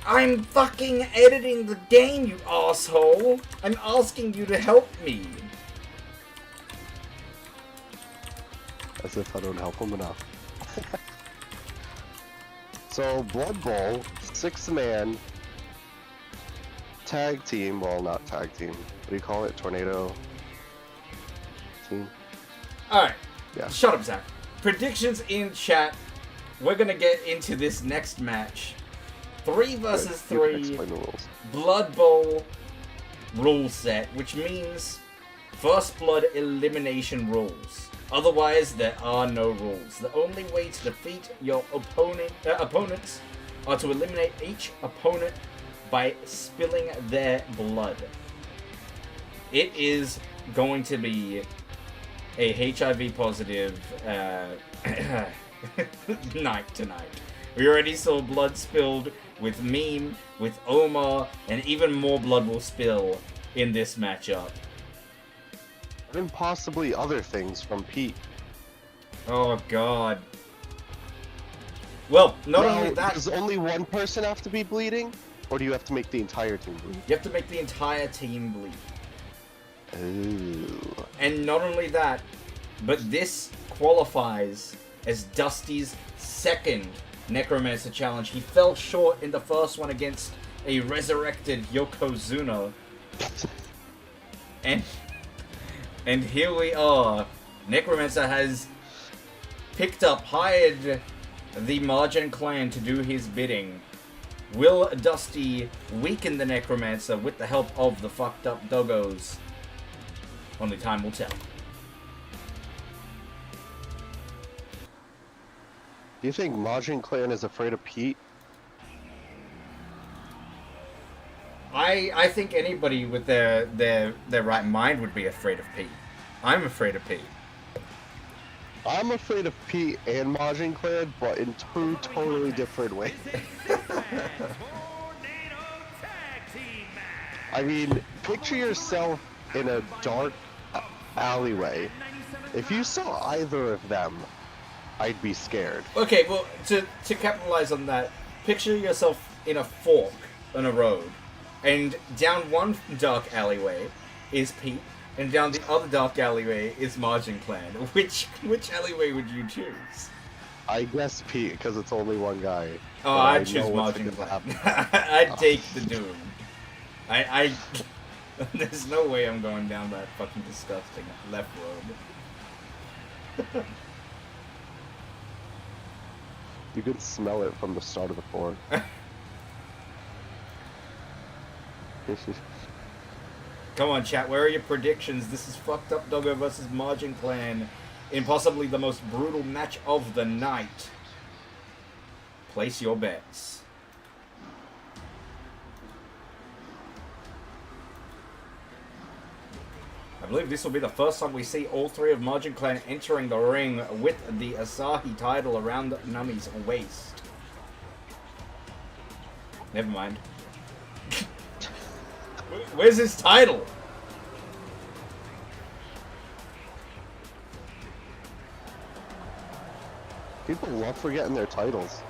Speaker 1: I'm fucking editing the game, you asshole! I'm asking you to help me.
Speaker 2: As if I don't help him enough. So, Blood Bowl, 6-man tag team. Well, not tag team. What do you call it? Tornado team?
Speaker 1: Alright.
Speaker 2: Yeah.
Speaker 1: Shut up, Zach. Predictions in chat. We're gonna get into this next match. 3 versus
Speaker 2: You can
Speaker 1: 3
Speaker 2: explain the rules.
Speaker 1: Blood Bowl rule set, which means first blood elimination rules. Otherwise, there are no rules. The only way to defeat your opponents are to eliminate each opponent by spilling their blood. It is going to be a HIV positive night tonight. We already saw blood spilled with Meme, with Omar, and even more blood will spill in this matchup.
Speaker 2: And possibly other things from Pete.
Speaker 1: Oh god. Well, not only that,
Speaker 2: Does only one person have to be bleeding? Or do you have to make the entire team bleed?
Speaker 1: you have to make the entire team bleed.
Speaker 2: Ooh.
Speaker 1: And not only that, but this qualifies as Dusty's second Necromancer challenge. He fell short in the first one against a resurrected Yokozuna. And here we are. Necromancer has hired the Margin clan to do his bidding. Will Dusty weaken the Necromancer with the help of the fucked up doggos? Only time will tell.
Speaker 2: Do you think Majin Clan is afraid of Pete?
Speaker 1: I think anybody with their right mind would be afraid of Pete. I'm afraid of Pete.
Speaker 2: I'm afraid of Pete and Majin Clan, but in 2 totally different ways. I mean, picture yourself in a dark alleyway. If you saw either of them, I'd be scared.
Speaker 1: Okay, well, to capitalize on that, picture yourself in a fork on a road, and down one dark alleyway is Pete, and down the other dark alleyway is Margin Clan. Which alleyway would you choose?
Speaker 2: I guess Pete, because it's only one guy.
Speaker 1: Oh,
Speaker 2: But
Speaker 1: I'd
Speaker 2: I
Speaker 1: choose
Speaker 2: know what's
Speaker 1: Margin
Speaker 2: gonna
Speaker 1: Clan.
Speaker 2: happen.
Speaker 1: I'd take the Doom. I there's no way I'm going down that fucking disgusting left road.
Speaker 2: You could smell it from the start of the fork.
Speaker 1: Come on, chat. Where are your predictions? This is Fucked Up Doggo versus Margin Clan in possibly the most brutal match of the night. Place your bets. I believe this will be the first time we see all 3 of Margin Clan entering the ring with the Asahi title around Nami's waist. Never mind. Where's his title?
Speaker 2: People love forgetting their titles.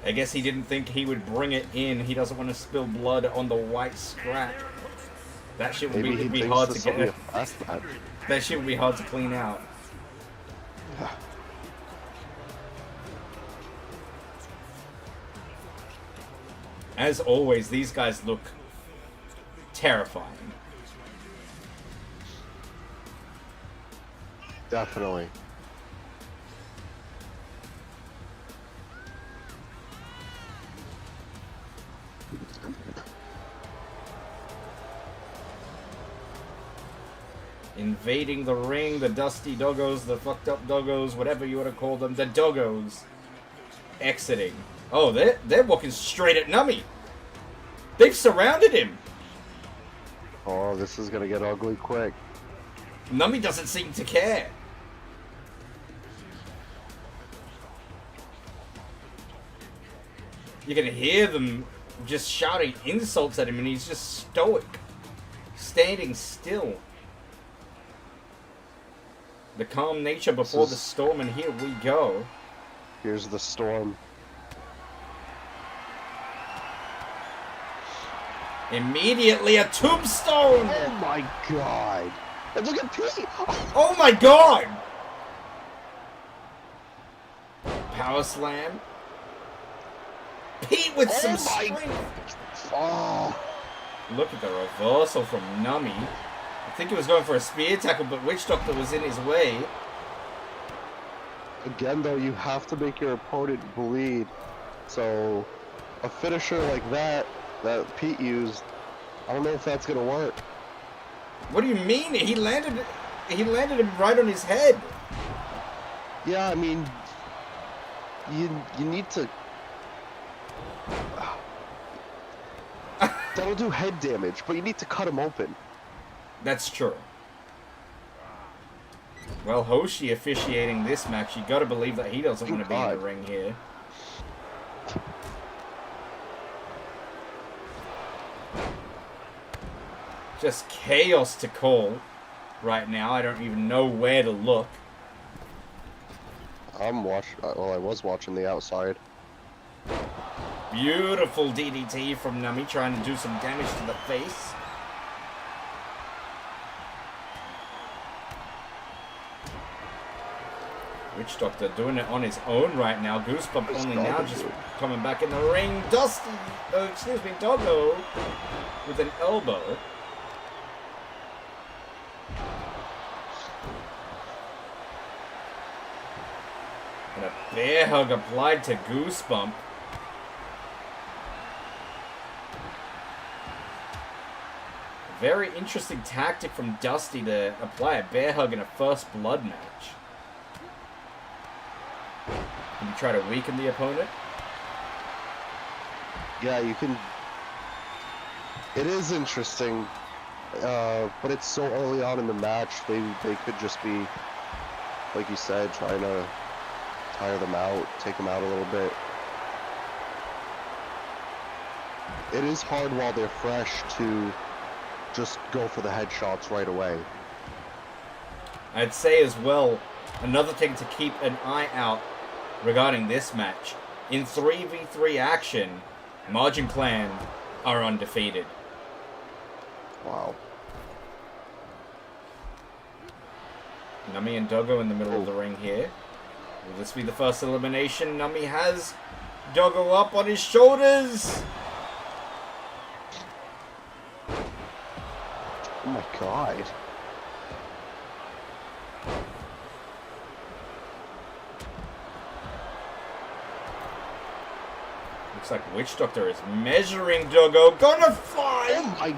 Speaker 1: I guess he didn't think he would bring it in. He doesn't want to spill blood on the white scrap. That shit would
Speaker 2: Maybe
Speaker 1: be
Speaker 2: he
Speaker 1: hard to
Speaker 2: thinks this will be
Speaker 1: get.
Speaker 2: a fast match.
Speaker 1: That shit would be hard to clean out. As always, these guys look terrifying.
Speaker 2: Definitely.
Speaker 1: Invading the ring, the dusty doggos, the fucked up doggos, whatever you want to call them, the doggos. Exiting. Oh, they're walking straight at Nami. They've surrounded him.
Speaker 2: Oh, this is gonna get ugly quick.
Speaker 1: Nami doesn't seem to care. You can hear them just shouting insults at him, and he's just stoic, standing still. The calm nature before the storm, and here we go.
Speaker 2: Here's the storm.
Speaker 1: Immediately a tombstone!
Speaker 2: Oh my god! And look at Pete!
Speaker 1: Oh my god! Power slam. Pete with some strength.
Speaker 2: Oh.
Speaker 1: Look at the reversal from Nummy. I think he was going for a spear tackle, but Witch Doctor was in his way.
Speaker 2: Again, though, you have to make your opponent bleed. So, a finisher like that Pete used, I don't know if that's gonna work.
Speaker 1: What do you mean? He landed him right on his head.
Speaker 2: Yeah, I mean, you need to. That'll do head damage, but you need to cut him open.
Speaker 1: That's true. Well, Hoshi officiating this match. You gotta believe that he doesn't want to be in the ring here. Just chaos to call right now. I don't even know where to look.
Speaker 2: I'm watching. Well, I was watching the outside.
Speaker 1: Beautiful DDT from Nummy, trying to do some damage to the face. Witch Doctor doing it on his own right now. Goosebump only now just coming back in the ring. Dusty, excuse me, Doggo with an elbow. And a bear hug applied to Goosebump. Very interesting tactic from Dusty to apply a bear hug in a first blood match. Can you try to weaken the opponent?
Speaker 2: Yeah, you can. It is interesting, but it's so early on in the match. They could just be, like you said, trying to tire them out, take them out a little bit. It is hard while they're fresh to just go for the headshots right away.
Speaker 1: I'd say as well, another thing to keep an eye out regarding this match. In 3v3 action, Margin Clan are undefeated.
Speaker 2: Wow.
Speaker 1: Nummy and Doggo in the middle of the ring here. Will this be the first elimination? Nummy has Doggo up on his shoulders.
Speaker 2: Oh my god.
Speaker 1: Looks like Witch Doctor is measuring Doggo. Gonna fly!
Speaker 2: Oh my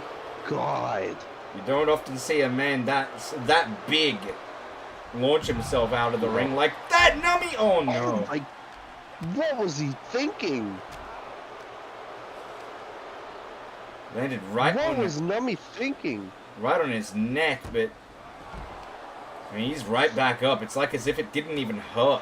Speaker 2: god.
Speaker 1: You don't often see a man that big launch himself out of the ring like that, Nummy! Oh no.
Speaker 2: Oh my, what was he thinking?
Speaker 1: Landed right
Speaker 2: What
Speaker 1: on
Speaker 2: was Nummy thinking?
Speaker 1: right on his neck, but I mean, he's right back up. It's like as if it didn't even hurt.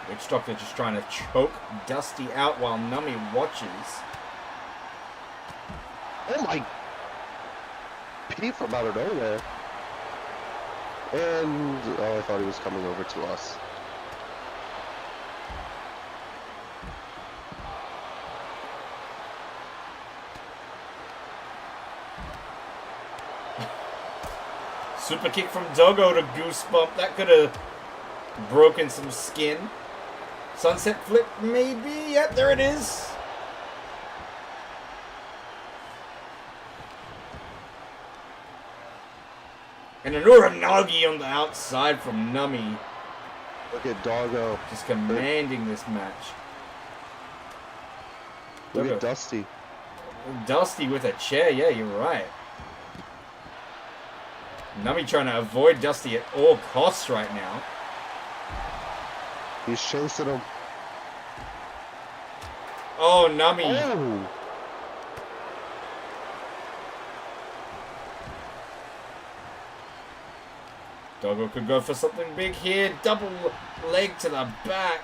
Speaker 1: Witch Doctor just trying to choke Dusty out while Nummy watches.
Speaker 2: Oh my. Pete from out of nowhere. And, oh, I thought he was coming over to us.
Speaker 1: Super kick from Doggo to Goosebump. That could have broken some skin. Sunset flip, maybe? Yep, there it is. And an Uranagi on the outside from Nummy.
Speaker 2: Look at Doggo.
Speaker 1: Just commanding this match.
Speaker 2: Look
Speaker 1: Doggo.
Speaker 2: at Dusty.
Speaker 1: Dusty with a chair, yeah, you're right. Nummy trying to avoid Dusty at all costs right now.
Speaker 2: He's chasing him.
Speaker 1: Oh, Nummy.
Speaker 2: Oh!
Speaker 1: Doggo could go for something big here. Double leg to the back.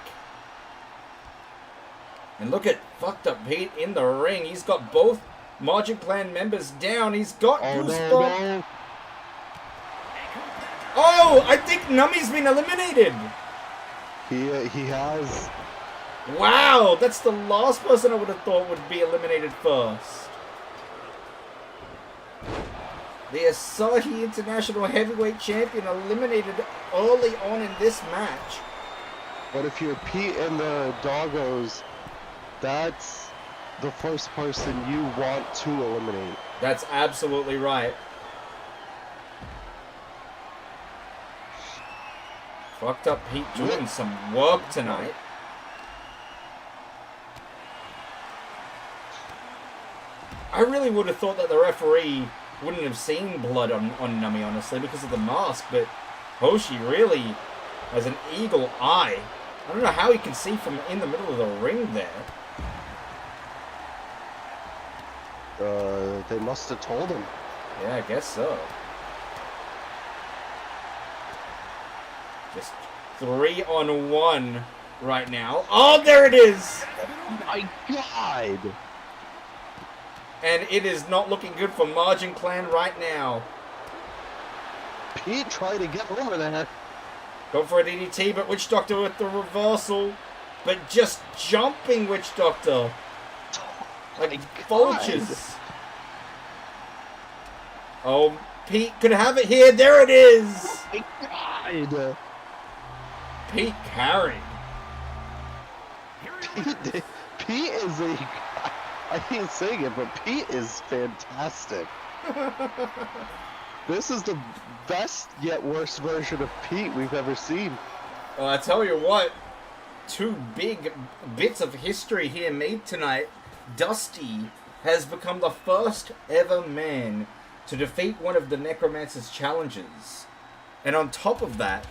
Speaker 1: And look at fucked up Pete in the ring. He's got both Margin Clan members down. He's got
Speaker 2: Oh
Speaker 1: Goosebump.
Speaker 2: no!
Speaker 1: Oh, I think Nummy's been eliminated.
Speaker 2: He has.
Speaker 1: Wow, that's the last person I would have thought would be eliminated first. The Asahi International Heavyweight Champion eliminated early on in this match.
Speaker 2: But if you're Pete and the Doggos, that's the first person you want to eliminate.
Speaker 1: That's absolutely right. Fucked up Pete doing some work tonight. I really would have thought that the referee wouldn't have seen blood on Nummy, honestly, because of the mask, but Hoshi really has an eagle eye. I don't know how he can see from in the middle of the ring there.
Speaker 2: They must have told him.
Speaker 1: Yeah, I guess so. Just 3-on-1 right now. Oh, there it is!
Speaker 2: My God!
Speaker 1: And it is not looking good for Margin Clan right now.
Speaker 2: Pete tried to get over that.
Speaker 1: Go for a DDT, but Witch Doctor with the reversal. But just jumping Witch Doctor. Like vultures. Oh, Pete could have it here. There it is.
Speaker 2: My God!
Speaker 1: Pete carried.
Speaker 2: Pete is a... I can't say it, but Pete is fantastic. This is the best yet worst version of Pete we've ever seen.
Speaker 1: Well, I tell you what, two big bits of history here made tonight. Dusty has become the first ever man to defeat one of the Necromancer's challengers. And on top of that,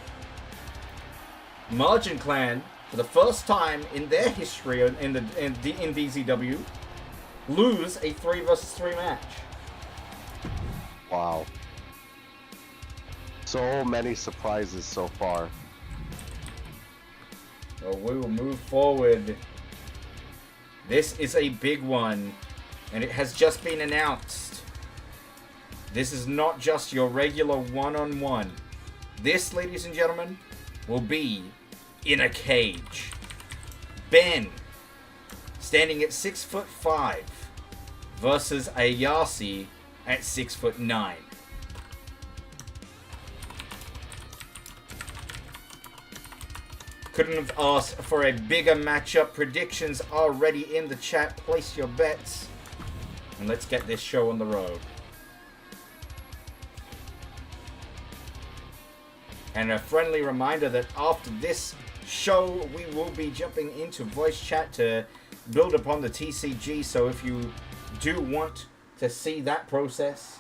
Speaker 1: Margin Clan, for the first time in their history in DZW, lose a 3 versus 3 match.
Speaker 2: Wow. So many surprises so far.
Speaker 1: So we will move forward. This is a big one, and it has just been announced. This is not just your regular one-on-one. This, ladies and gentlemen, will be in a cage. Ben, standing at 6'5", versus Ayase at 6'9". Couldn't have asked for a bigger matchup. Predictions are ready in the chat. Place your bets. And let's get this show on the road. And a friendly reminder that after this show, we will be jumping into voice chat to build upon the TCG. So if you do want to see that process,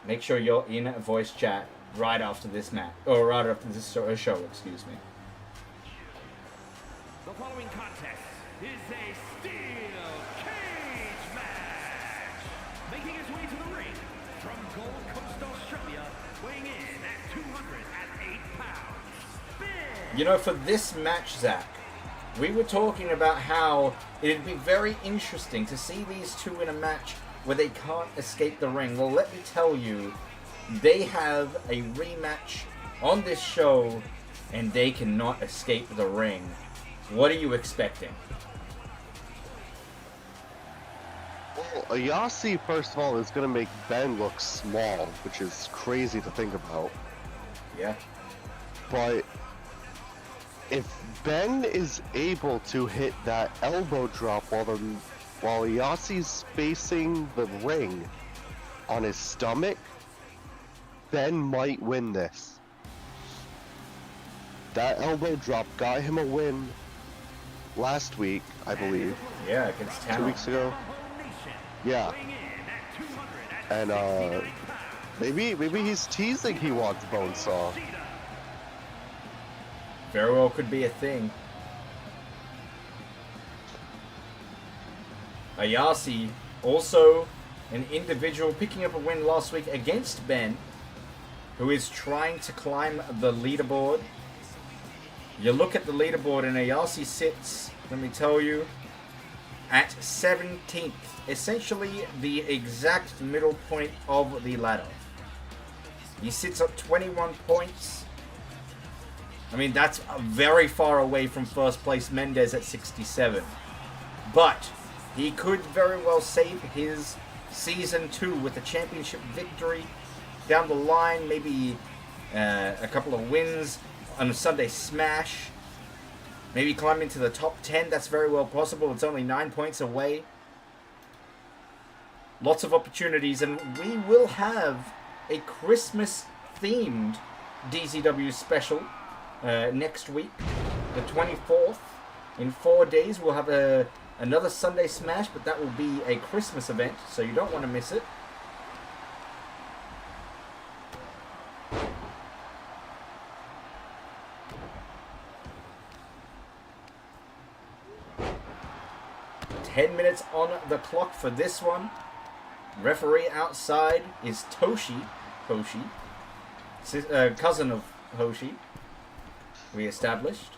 Speaker 1: make sure you're in voice chat right after this match, or right after this show, excuse me.
Speaker 4: The following contest is a steel cage match. Making his way to the ring from Gold Coast, Australia, weighing in at 208 pounds. Ben.
Speaker 1: You know, for this match, Zach, we were talking about how it'd be very interesting to see these two in a match where they can't escape the ring. Well, let me tell you, they have a rematch on this show, and they cannot escape the ring. What are you expecting?
Speaker 2: Well, Ayase, first of all, is going to make Ben look small, which is crazy to think about.
Speaker 1: Yeah.
Speaker 2: But if Ben is able to hit that elbow drop while Ayase's facing the ring on his stomach, Ben might win this. That elbow drop got him a win last week, I believe.
Speaker 1: Yeah, against
Speaker 2: 2
Speaker 1: Town.
Speaker 2: weeks ago. Yeah. And maybe he's teasing he wants Bonesaw.
Speaker 1: Very well could be a thing. Ayase, also an individual picking up a win last week against Ben, who is trying to climb the leaderboard. You look at the leaderboard and Ayase sits, let me tell you, at 17th essentially the exact middle point of the ladder. He sits at 21 points. I mean, that's very far away from first place Mendez at 67. But he could very well save his Season 2 with a championship victory down the line. Maybe a couple of wins on a Sunday Smash. Maybe climb into the top 10. That's very well possible. It's only 9 points away. Lots of opportunities. And we will have a Christmas-themed DZW special next week, the 24th. In 4 days, we'll have another Sunday Smash, but that will be a Christmas event, so you don't want to miss it. Ten minutes on the clock for this one. Referee outside is Hoshi, cousin of Hoshi. We established.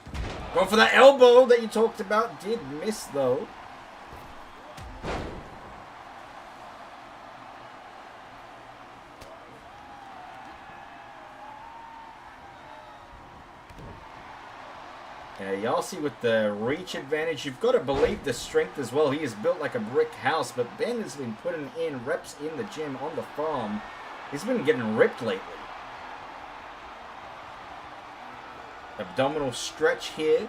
Speaker 1: Going for that elbow that you talked about. Did miss, though. Yasi with the reach advantage. You've got to believe the strength as well. He is built like a brick house, but Ben has been putting in reps in the gym on the farm. He's been getting ripped lately. Abdominal stretch here.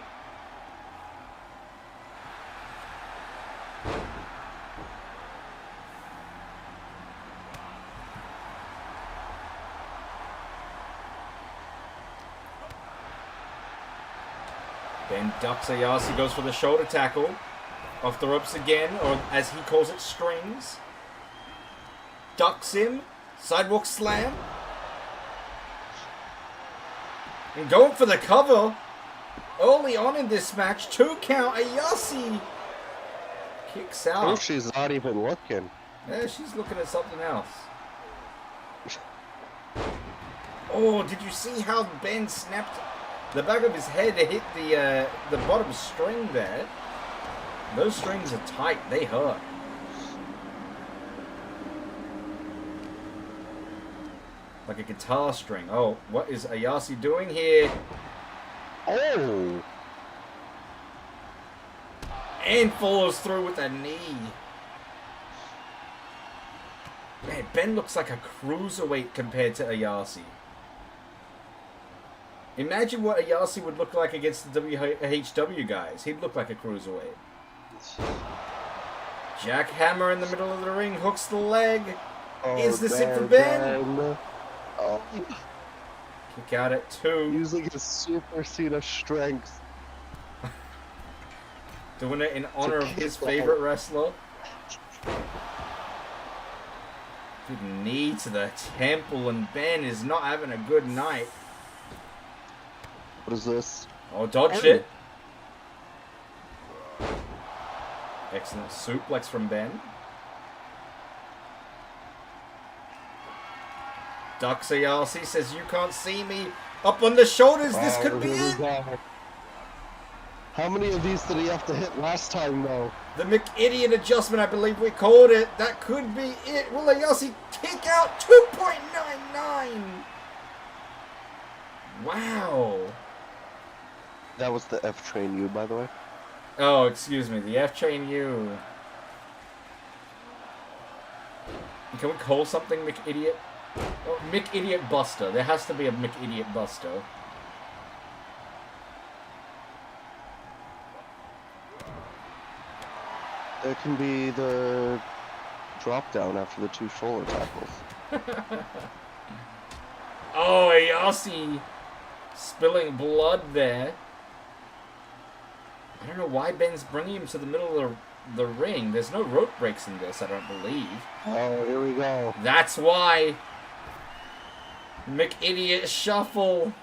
Speaker 1: Ben ducks Ayase, goes for the shoulder tackle. Off the ropes again, or as he calls it, strings. Ducks him. Sidewalk slam. And going for the cover. Early on in this match, 2 count. Ayase kicks out.
Speaker 2: Oh, she's not even looking.
Speaker 1: Yeah, she's looking at something else. Oh, did you see how Ben snapped the back of his head to hit the bottom string there? Those strings are tight. They hurt. Like a guitar string. Oh, what is Ayase doing here?
Speaker 2: Oh!
Speaker 1: And follows through with a knee. Man, Ben looks like a cruiserweight compared to Ayase. Imagine what Ayase would look like against the WHW guys. He'd look like a cruiserweight. Jackhammer in the middle of the ring, hooks the leg.
Speaker 2: Oh,
Speaker 1: Is this it for Ben?
Speaker 2: Oh.
Speaker 1: Kick out at 2.
Speaker 2: Using his super seat of strength.
Speaker 1: Doing it in honor of his favorite wrestler. Good knee to the temple, and Ben is not having a good night.
Speaker 2: What is this?
Speaker 1: Oh, dodged it. Excellent suplex from Ben. Ducks Ayase, says, you can't see me. Up on the shoulders, this could be it.
Speaker 2: How many of these did he have to hit last time, though?
Speaker 1: The McIdiot adjustment, I believe we called it. That could be it. Will Ayase kick out 2.99? Wow.
Speaker 2: That was the F Train U, by the way.
Speaker 1: Oh, excuse me. The F Train U. Can we call something McIdiot? Oh, McIdiot Buster. There has to be a McIdiot Buster.
Speaker 2: There can be the drop down after the 2 shoulder tackles.
Speaker 1: Oh, Ayase spilling blood there. I don't know why Ben's bringing him to the middle of the ring. There's no rope breaks in this, I don't believe.
Speaker 2: Oh, here we go.
Speaker 1: That's why. McIdiot shuffle.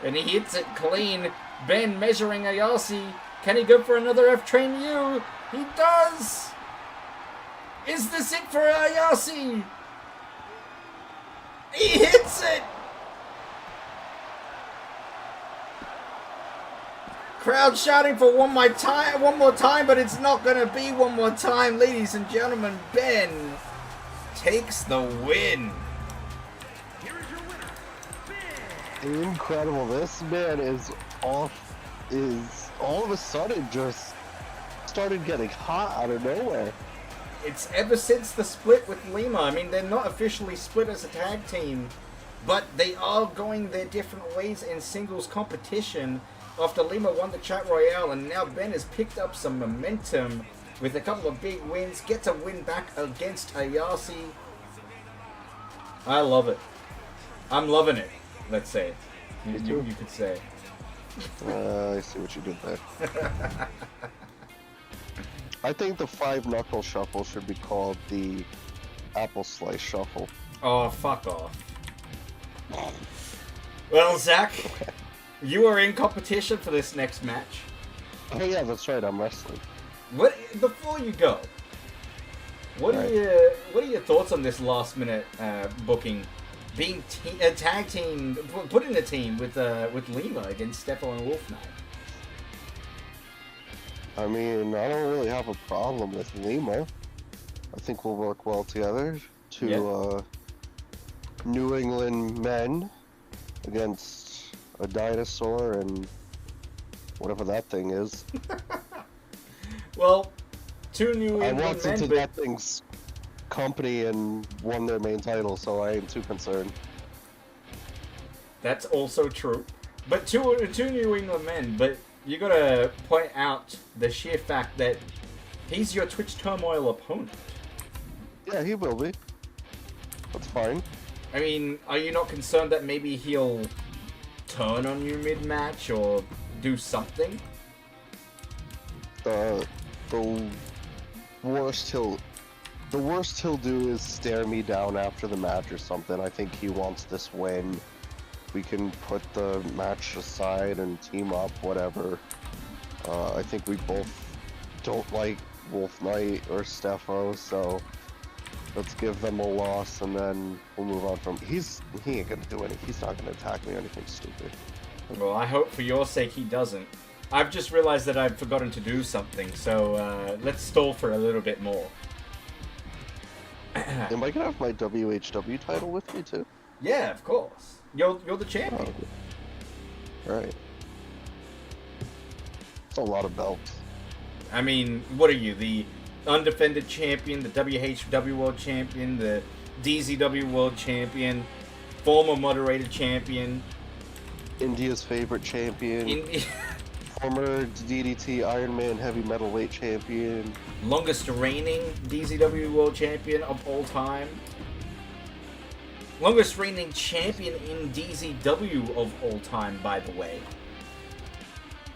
Speaker 1: And he hits it clean. Ben measuring Ayase. Can he go for another F-Train U? He does! Is this it for Ayase? He hits it! crowd shouting for one more time, but it's not gonna be one more time, ladies and gentlemen. Ben takes the win.
Speaker 4: Here is your winner, Ben.
Speaker 2: Incredible. This man is all of a sudden just started getting hot out of nowhere.
Speaker 1: It's ever since the split with Lima. I mean, they're not officially split as a tag team, but they are going their different ways in singles competition after Lima won the Chat Royale, and now Ben has picked up some momentum with a couple of big wins, gets a win back against Ayase. I love it. I'm loving it, let's say. You could say.
Speaker 2: I see what you did there. I think the 5-knuckle shuffle should be called the apple slice shuffle.
Speaker 1: Oh, fuck off. Well, Zach, you are in competition for this next match.
Speaker 2: Oh yeah, that's right. I'm wrestling.
Speaker 1: Before you go, what are your thoughts on this last-minute booking? Being a tag team, put in a team with Lima against Steffo and Wolf Knight.
Speaker 2: I mean, I don't really have a problem with Lima. I think we'll work well together. Two New England men against a dinosaur and whatever that thing is.
Speaker 1: Well, two New
Speaker 2: I
Speaker 1: England
Speaker 2: walked
Speaker 1: men,
Speaker 2: into
Speaker 1: but
Speaker 2: that thing's company and won their main title, so I ain't too concerned.
Speaker 1: that's also true. But two New England men, but you gotta point out the sheer fact that he's your Twitch Turmoil opponent.
Speaker 2: Yeah, he will be. That's fine.
Speaker 1: I mean, are you not concerned that maybe he'll turn on you mid-match or do something?
Speaker 2: The worst he'll do is stare me down after the match or something. I think he wants this win. We can put the match aside and team up, whatever. I think we both don't like Wolf Knight or Steffo, so let's give them a loss and then we'll move on from. He ain't gonna do anything. He's not gonna attack me or anything stupid.
Speaker 1: Well, I hope for your sake he doesn't. I've just realized that I've forgotten to do something, so let's stall for a little bit more.
Speaker 2: Am I gonna have my WHW title with me too?
Speaker 1: Yeah, of course. You're the champion.
Speaker 2: Oh. Right. It's a lot of belts.
Speaker 1: I mean, what are you? The undefended champion, the WHW World Champion, the DZW World Champion, former moderated champion.
Speaker 2: India's favorite champion. Former DDT Iron Man heavy metal weight champion.
Speaker 1: Longest reigning DZW World Champion of all time. Longest reigning champion in DZW of all time, by the way.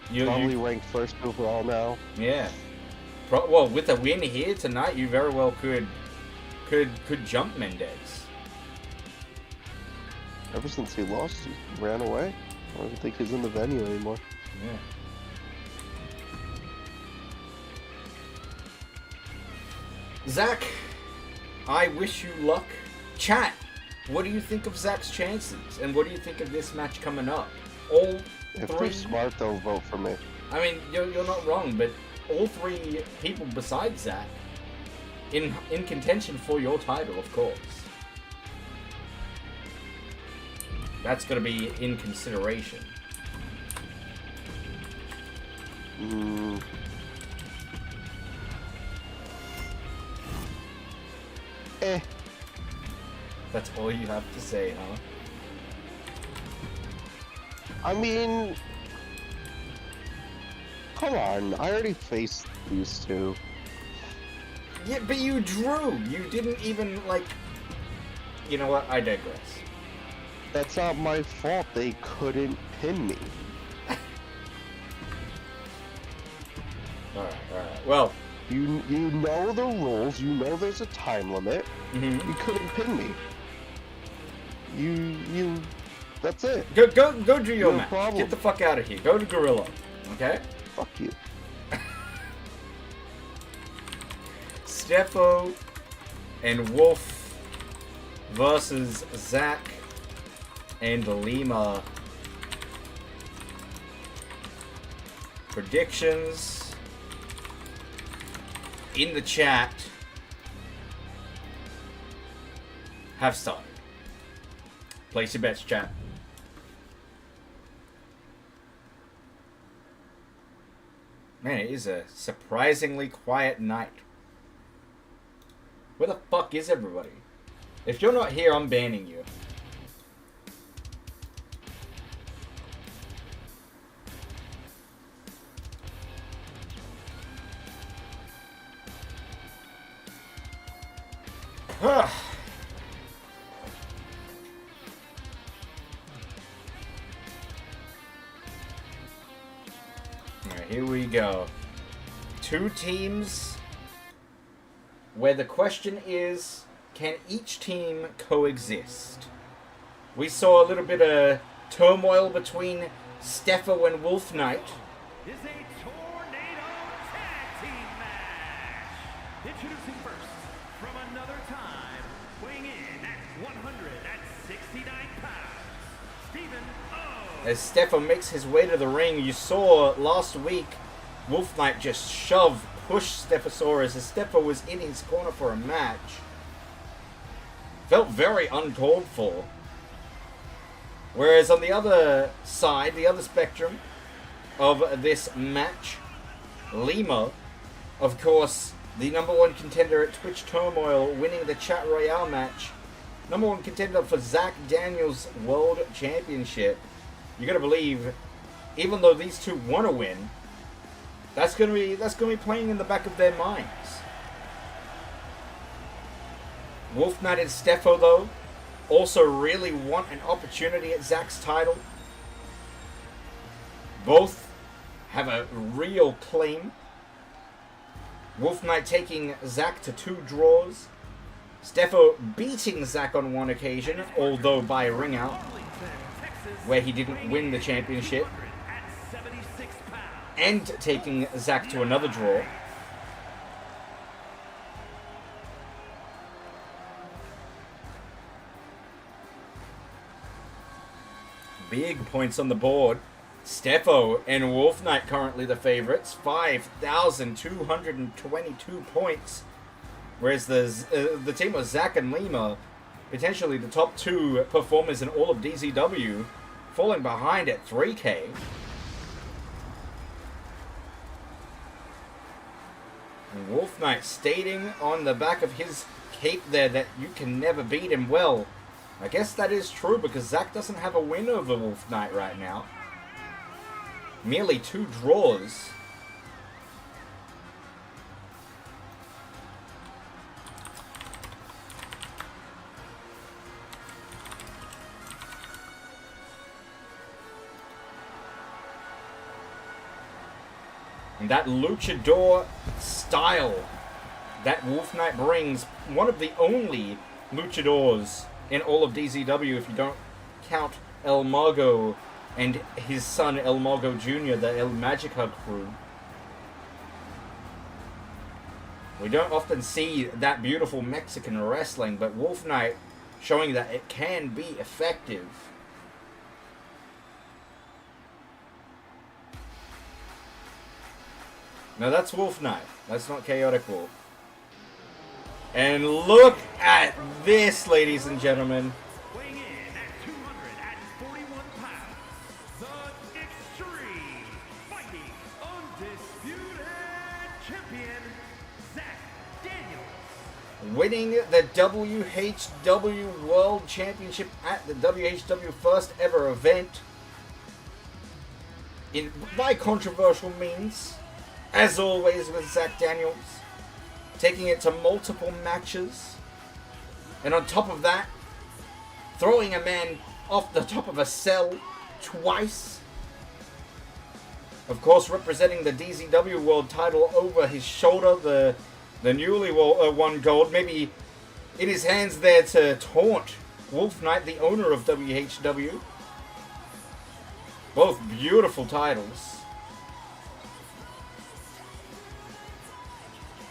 Speaker 2: Probably ranked first overall now.
Speaker 1: Yeah. Well, with a win here tonight, you very well could jump Mendez.
Speaker 2: Ever since he lost, he ran away. I don't think he's in the venue anymore.
Speaker 1: Yeah. Zach, I wish you luck. Chat, what do you think of Zach's chances? And what do you think of this match coming up? All
Speaker 2: If
Speaker 1: three...
Speaker 2: they're smart, they'll vote for me.
Speaker 1: I mean, you're not wrong, but all three people besides Zach in contention for your title, of course. That's going to be in consideration. That's all you have to say, huh?
Speaker 2: I mean, come on. I already faced these two.
Speaker 1: Yeah, but you drew. You didn't even, like... You know what? I digress.
Speaker 2: That's not my fault. They couldn't pin me.
Speaker 1: Alright. Well...
Speaker 2: You know the rules. You know there's a time limit.
Speaker 1: Mm-hmm.
Speaker 2: You couldn't pin me. You... That's it.
Speaker 1: Go do your
Speaker 2: No
Speaker 1: match.
Speaker 2: problem.
Speaker 1: Get the fuck out of here. Go to Gorilla. Okay?
Speaker 2: Fuck you.
Speaker 1: Steffo and Wolf versus Zach and Lima. predictions in the chat have started. Place your bets, chat. Man, it is a surprisingly quiet night. Where the fuck is everybody? If you're not here, I'm banning you. Alright, here we go. Two teams where the question is, can each team coexist? We saw a little bit of turmoil between Steffo and Wolf Knight.
Speaker 4: Is a tornado tag team match. Introducing first, from another time, weighing in at 169 pounds, Stephen O.
Speaker 1: As Steffo makes his way to the ring, you saw last week Wolf Knight just push Stephosaurus as Steffo was in his corner for a match. Felt very uncalled for. Whereas on the other side, the other spectrum of this match, Lima, of course, the #1 contender at Twitch Turmoil, winning the Chat Royale match. #1 contender for Zach Daniels World Championship. You gotta believe, even though these two want to win, that's gonna be playing in the back of their minds. Wolf Knight and Steffo, though, also really want an opportunity at Zach's title. Both have a real claim. Wolf Knight taking Zach to 2 draws. Steffo beating Zach on 1 occasion, although by a ring out, where he didn't win the championship. And taking Zach to another draw. Big points on the board. Steffo and Wolf Knight currently the favorites. 5,222 points. Whereas the team of Zach and Lima, potentially the top 2 performers in all of DZW, falling behind at 3K. And Wolf Knight stating on the back of his cape there that you can never beat him. Well, I guess that is true because Zach doesn't have a win over Wolf Knight right now. Merely 2 draws. And that luchador style that Wolf Knight brings, one of the only luchadors in all of DZW, if you don't count El Mago and his son El Mago Jr., the El Magica crew. We don't often see that beautiful Mexican wrestling, but Wolf Knight showing that it can be effective. Now that's Wolf Knight. That's not Chaotic Wolf. And look at this, ladies and gentlemen.
Speaker 4: Weighing in at 241 pounds, the Extreme Fighting Undisputed Champion, Zach Daniels.
Speaker 1: Winning the WHW World Championship at the WHW first ever event by controversial means. As always with Zach Daniels, taking it to multiple matches. And on top of that, throwing a man off the top of a cell twice. Of course, representing the DZW World title over his shoulder, the newly won gold, maybe in his hands there to taunt Wolf Knight, the owner of WHW. Both beautiful titles.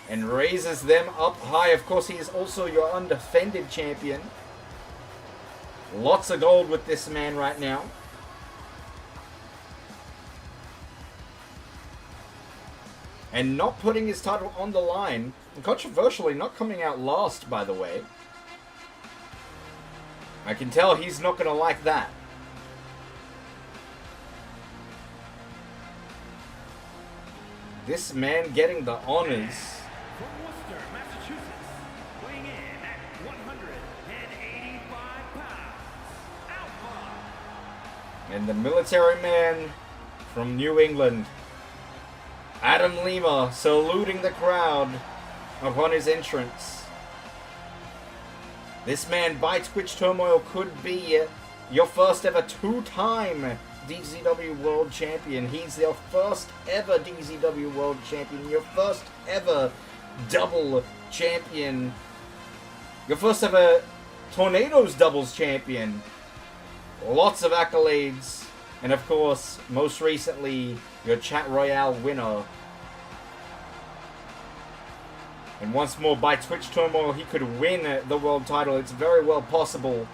Speaker 1: And raises them up high. Of course, he is also your undefended champion. Lots of gold with this man right now. and not putting his title on the line, and controversially not coming out last, by the way. I can tell he's not going to like that. This man getting the honors.
Speaker 4: From Worcester, Massachusetts, weighing in at 185 pounds, Alpha.
Speaker 1: And the military man from New England, Adam Lima, saluting the crowd upon his entrance. This man, by Twitch Turmoil, could be your first ever two-time DZW World Champion. He's your first ever DZW World Champion. Your first ever double champion. Your first ever Tornadoes doubles champion. Lots of accolades. And of course, most recently, your Chat Royale winner. And once more, by Twitch Turmoil, he could win the world title. It's very well possible.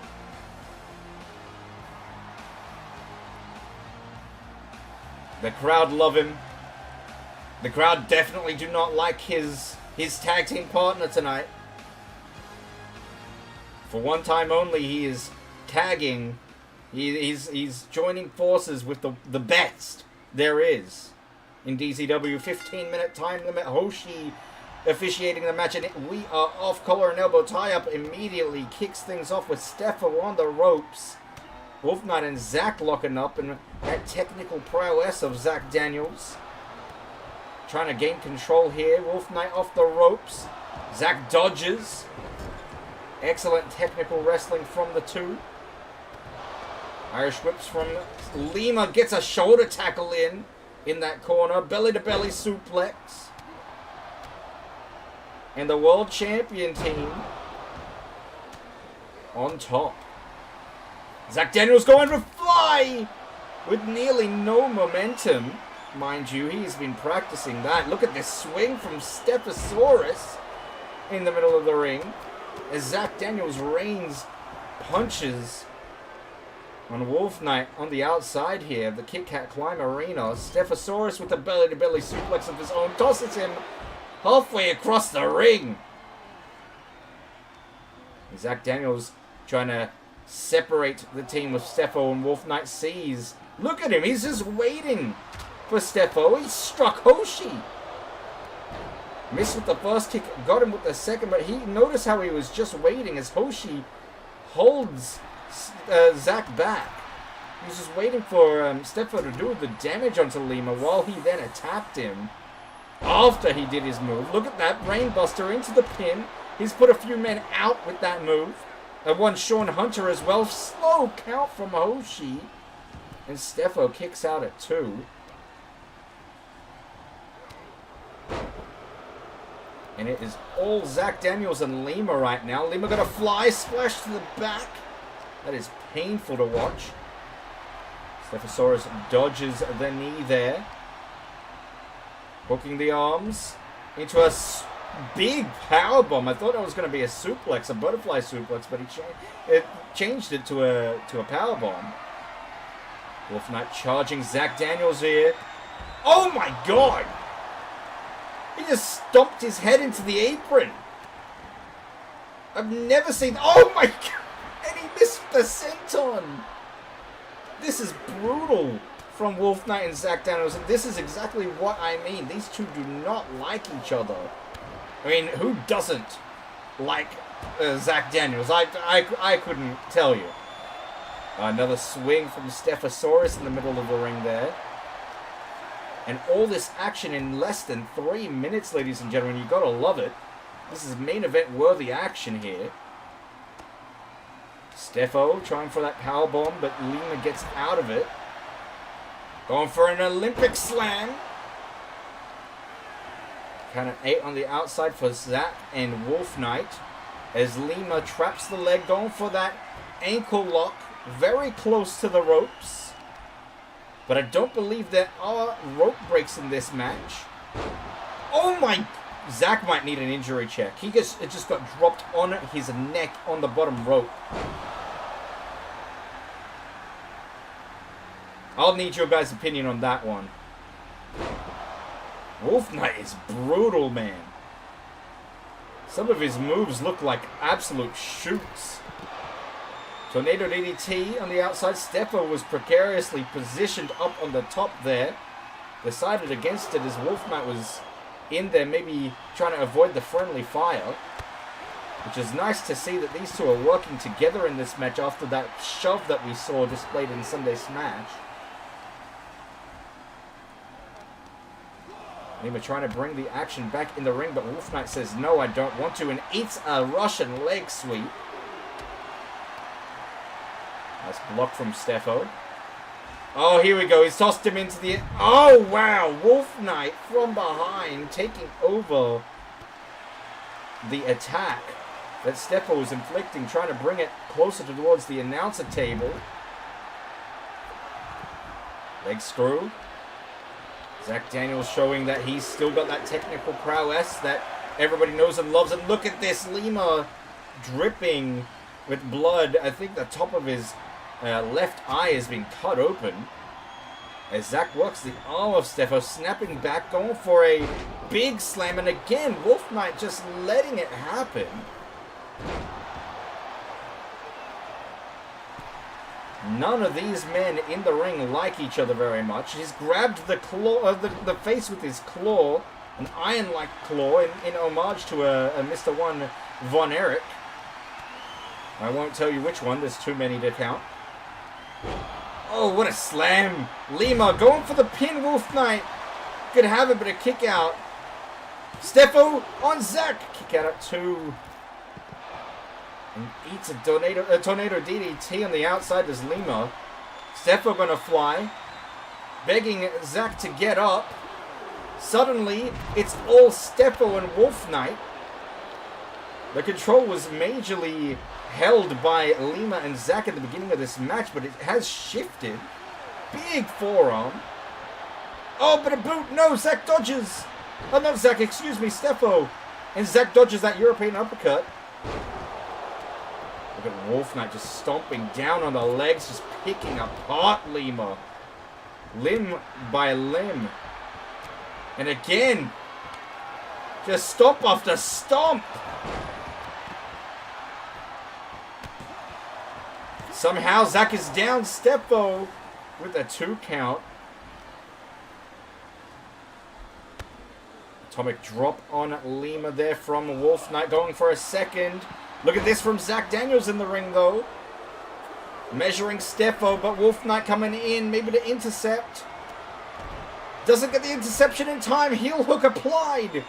Speaker 1: The crowd love him. The crowd definitely do not like his tag team partner tonight. For one time only, he is tagging. He's joining forces with the best there is in DZW. 15-minute time limit. Hoshi officiating the match, and we are off. Collar and elbow tie up immediately. Kicks things off with Steffo on the ropes. Wolf Knight and Zach locking up, and that technical prowess of Zach Daniels. Trying to gain control here. Wolf Knight off the ropes. Zach dodges. Excellent technical wrestling from the two. Irish whips from Lima. Gets a shoulder tackle in that corner. Belly-to-belly suplex. And the world champion team on top. Zach Daniels going to fly with nearly no momentum. Mind you, he's been practicing that. Look at this swing from Stephosaurus in the middle of the ring. As Zach Daniels rains punches on Wolf Knight on the outside here of the Kit Kat Climb Arena. Stephosaurus with a belly-to-belly suplex of his own tosses him halfway across the ring. Zach Daniels trying to separate the team with Steffo, and Wolf Knight sees. Look at him, he's just waiting for Steffo. He struck Hoshi. Missed with the first kick, got him with the second, but he noticed how he was just waiting as Hoshi holds Zach back. He was just waiting for Steffo to do the damage onto Lima while he then attacked him after he did his move. Look at that, brainbuster into the pin. He's put a few men out with that move. And one Sean Hunter as well. Slow count from Hoshi. And Steffo kicks out at 2. And it is all Zach Daniels and Lima right now. Lima got a fly splash to the back. That is painful to watch. Stephosaurus dodges the knee there. Hooking the arms into a big powerbomb. I thought it was going to be a suplex, a butterfly suplex, but he changed it to a powerbomb. Wolf Knight charging Zach Daniels here. Oh my god! He just stomped his head into the apron. I've never seen... Oh my god! And he missed the senton. This is brutal from Wolf Knight and Zach Daniels, and this is exactly what I mean. These two do not like each other. I mean, who doesn't like Zach Daniels? I couldn't tell you. Another swing from Stephosaurus in the middle of the ring there. And all this action in less than 3 minutes, ladies and gentlemen. You gotta love it. This is main event worthy action here. Steffo trying for that powerbomb, but Lima gets out of it. Going for an Olympic slam. Kind of 8 on the outside for Zach and Wolf Knight. As Lima traps the leg, going for that ankle lock. Very close to the ropes. But I don't believe there are rope breaks in this match. Oh my... Zach might need an injury check. It just got dropped on his neck on the bottom rope. I'll need your guys' opinion on that one. Wolf Knight is brutal, man. Some of his moves look like absolute shoots. Tornado DDT on the outside. Stefo was precariously positioned up on the top there. Decided against it as Wolf Knight was in there, maybe trying to avoid the friendly fire. Which is nice to see that these two are working together in this match after that shove that we saw displayed in Sunday Smash. Lima trying to bring the action back in the ring, but Wolf Knight says, no, I don't want to, and eats a Russian leg sweep. Nice block from Stefo. Oh, here we go. He's tossed him into the... Oh, wow. Wolf Knight from behind taking over the attack that Stefo was inflicting, trying to bring it closer towards the announcer table. Leg screw. Zach Daniels showing that he's still got that technical prowess that everybody knows and loves. And look at this, Lima dripping with blood. I think the top of his left eye has been cut open. As Zach works the arm of Stefo, snapping back, going for a big slam. And again, Wolf Knight just letting it happen. None of these men in the ring like each other very much. He's grabbed the claw, the face with his claw, an iron-like claw, in homage to a Mr. One Von Erich. I won't tell you which one, there's too many to count. Oh, what a slam. Lima going for the pin, Wolf Knight. Could have it, but a kick out. Stefo on Zach. Kick out at 2. And eats a tornado DDT on the outside as Lima. Stefo gonna fly. Begging Zach to get up. Suddenly, it's all Stefo and Wolf Knight. The control was majorly held by Lima and Zach at the beginning of this match, but it has shifted. Big forearm. Oh, but a boot. No, Zach dodges. Oh, not Zach, excuse me, Stefo. And Zach dodges that European uppercut. Look at Wolf Knight just stomping down on the legs, just picking apart Lima. Limb by limb. And again, just stomp after stomp. Somehow Zach is down. Stefo with a 2 count. Atomic drop on Lima there from Wolf Knight, going for a second. Look at this from Zach Daniels in the ring, though. Measuring Stefo, but Wolf Knight coming in, maybe to intercept. Doesn't get the interception in time. Heel hook applied.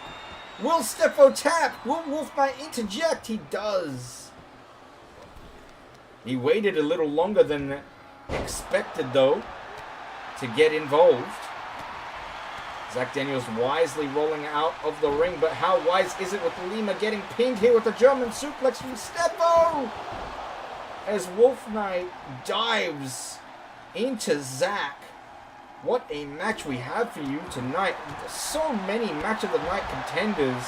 Speaker 1: Will Stefo tap? Will Wolf Knight interject? He does. He waited a little longer than expected, though, to get involved. Zach Daniels wisely rolling out of the ring, but how wise is it with Lima getting pinned here with the German suplex from Stefo? As Wolf Knight dives into Zach. What a match we have for you tonight. So many match of the night contenders.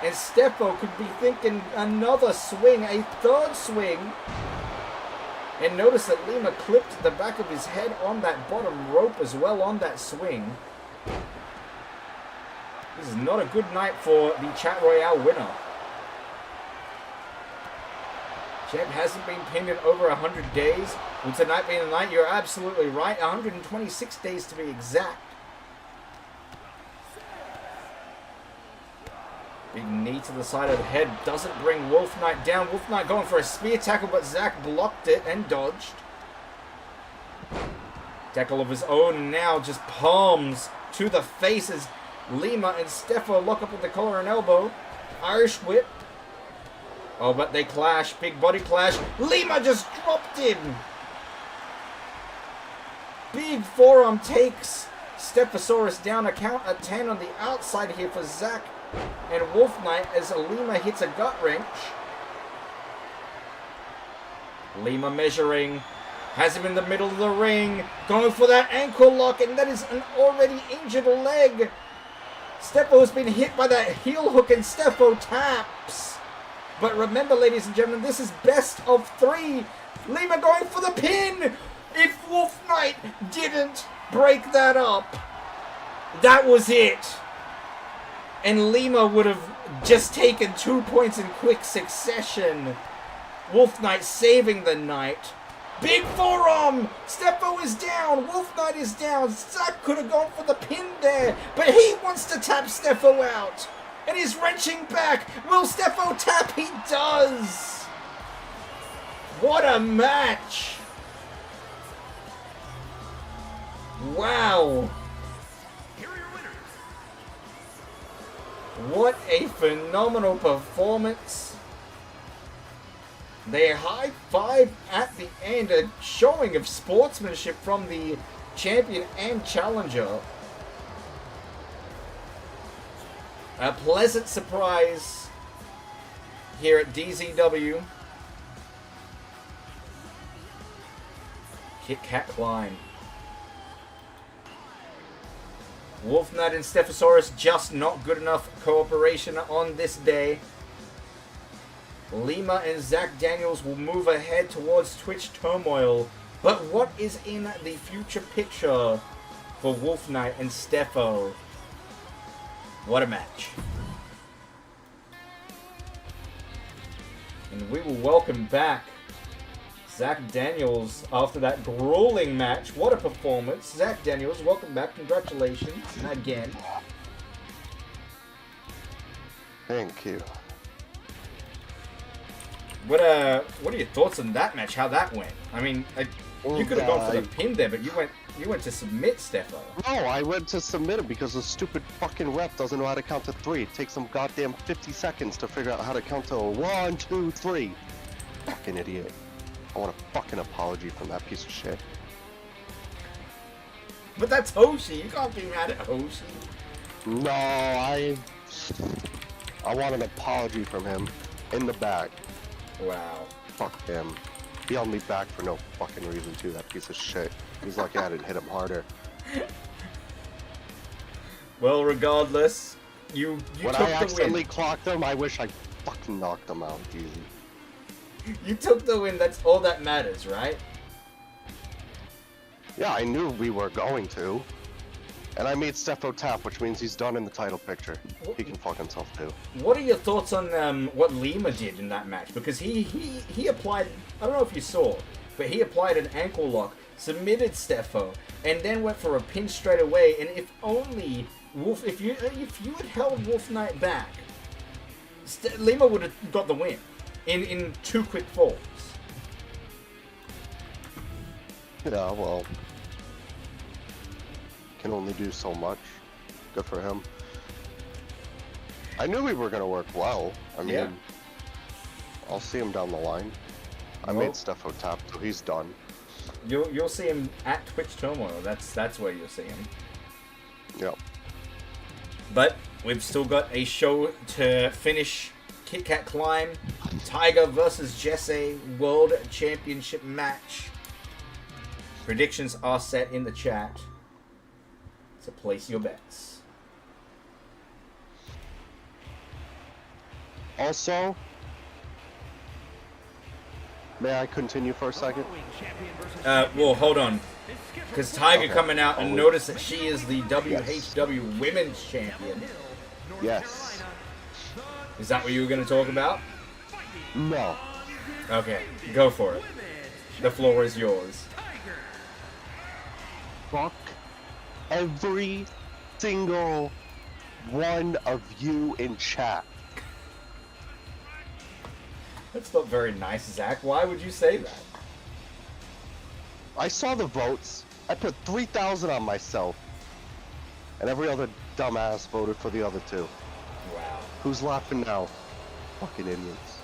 Speaker 1: And Stefo could be thinking another swing, a third swing. And notice that Lima clipped the back of his head on that bottom rope as well on that swing. This is not a good night for the Chat Royale winner. Champ hasn't been pinned in over 100 days. Will tonight be the night? You're absolutely right. 126 days to be exact. Big knee to the side of the head doesn't bring Wolf Knight down. Wolf Knight going for a spear tackle, but Zach blocked it and dodged. Tackle of his own, and now just palms to the faces. Lima and Stefo lock up with the collar and elbow. Irish whip. Oh, but they clash. Big body clash. Lima just dropped him. Big forearm takes Stefosaurus down. A count of 10 on the outside here for Zach and Wolf Knight as Lima hits a gut wrench. Lima measuring. Has him in the middle of the ring. Going for that ankle lock, and that is an already injured leg. Stefo has been hit by that heel hook, and Stefo taps. But remember, ladies and gentlemen, this is best of 3. Lima going for the pin. If Wolf Knight didn't break that up, that was it. And Lima would have just taken 2 points in quick succession. Wolf Knight saving the night. Big forearm! Steffo is down! Wolf Knight is down! Zack could have gone for the pin there, but he wants to tap Steffo out! And he's wrenching back! Will Steffo tap? He does! What a match! Wow!
Speaker 4: Here are your winners.
Speaker 1: What a phenomenal performance! They high five at the end, a showing of sportsmanship from the champion and challenger. A pleasant surprise here at DZW. Kit Kat climb. Wolf Knight and Stephosaurus just not good enough cooperation on this day. Lima and Zach Daniels will move ahead towards Twitch turmoil. But what is in the future picture for Wolf Knight and Steffo? What a match. And we will welcome back Zach Daniels after that grueling match. What a performance. Zach Daniels, welcome back. Congratulations again.
Speaker 2: Thank you.
Speaker 1: What are your thoughts on that match? How that went? I mean, you could have gone for the pin there, but you went to submit Steffo.
Speaker 2: No, I went to submit him because the stupid fucking ref doesn't know how to count to 3. It takes some goddamn 50 seconds to figure out how to count to 1, 2, 3. Fucking idiot. I want a fucking apology from that piece of shit.
Speaker 1: But that's Hoshi. You can't be mad at Hoshi.
Speaker 2: No, I want an apology from him in the back.
Speaker 1: Wow.
Speaker 2: Fuck him. He held me back for no fucking reason too, that piece of shit. He's lucky I didn't hit him harder.
Speaker 1: Well, regardless, you
Speaker 2: when
Speaker 1: took
Speaker 2: I
Speaker 1: the
Speaker 2: accidentally
Speaker 1: win.
Speaker 2: clocked him, I wish I fucking knocked him out easy.
Speaker 1: You took the win. That's all that matters, right?
Speaker 2: Yeah, I knew we were going to. And I made Steffo tap, which means he's done in the title picture. He can fuck himself too.
Speaker 1: What are your thoughts on what Lima did in that match? Because he applied, I don't know if you saw, but he applied an ankle lock, submitted Steffo, and then went for a pin straight away. And if only if you had held Wolf Knight back, Lima would have got the win in 2 quick falls.
Speaker 2: Yeah, well, can only do so much. Good for him. I knew we were gonna work well. I mean,
Speaker 1: Yeah.
Speaker 2: I'll see him down the line. I
Speaker 1: Well-
Speaker 2: made Steffo tap, so he's done.
Speaker 1: You'll see him at Twitch Turmoil. That's where you'll see him.
Speaker 2: Yep.
Speaker 1: But we've still got a show to finish. Kit Kat Climb, Tiger versus Jesse World Championship match. Predictions are set in the chat, so place your bets.
Speaker 2: Also, may I continue for a second?
Speaker 1: Well, hold on, because Tiger
Speaker 2: Okay.
Speaker 1: coming out and
Speaker 2: I'll
Speaker 1: notice that she is the WHW Women's Champion.
Speaker 2: Yes.
Speaker 1: Is that what you were going to talk about?
Speaker 2: No.
Speaker 1: Okay, go for it. The floor is yours.
Speaker 2: Fuck every single one of you in chat.
Speaker 1: That's not very nice, Zach. Why would you say that?
Speaker 2: I saw the votes. I put 3,000 on myself. And every other dumbass voted for the other two.
Speaker 1: Wow.
Speaker 2: Who's laughing now? Fucking idiots.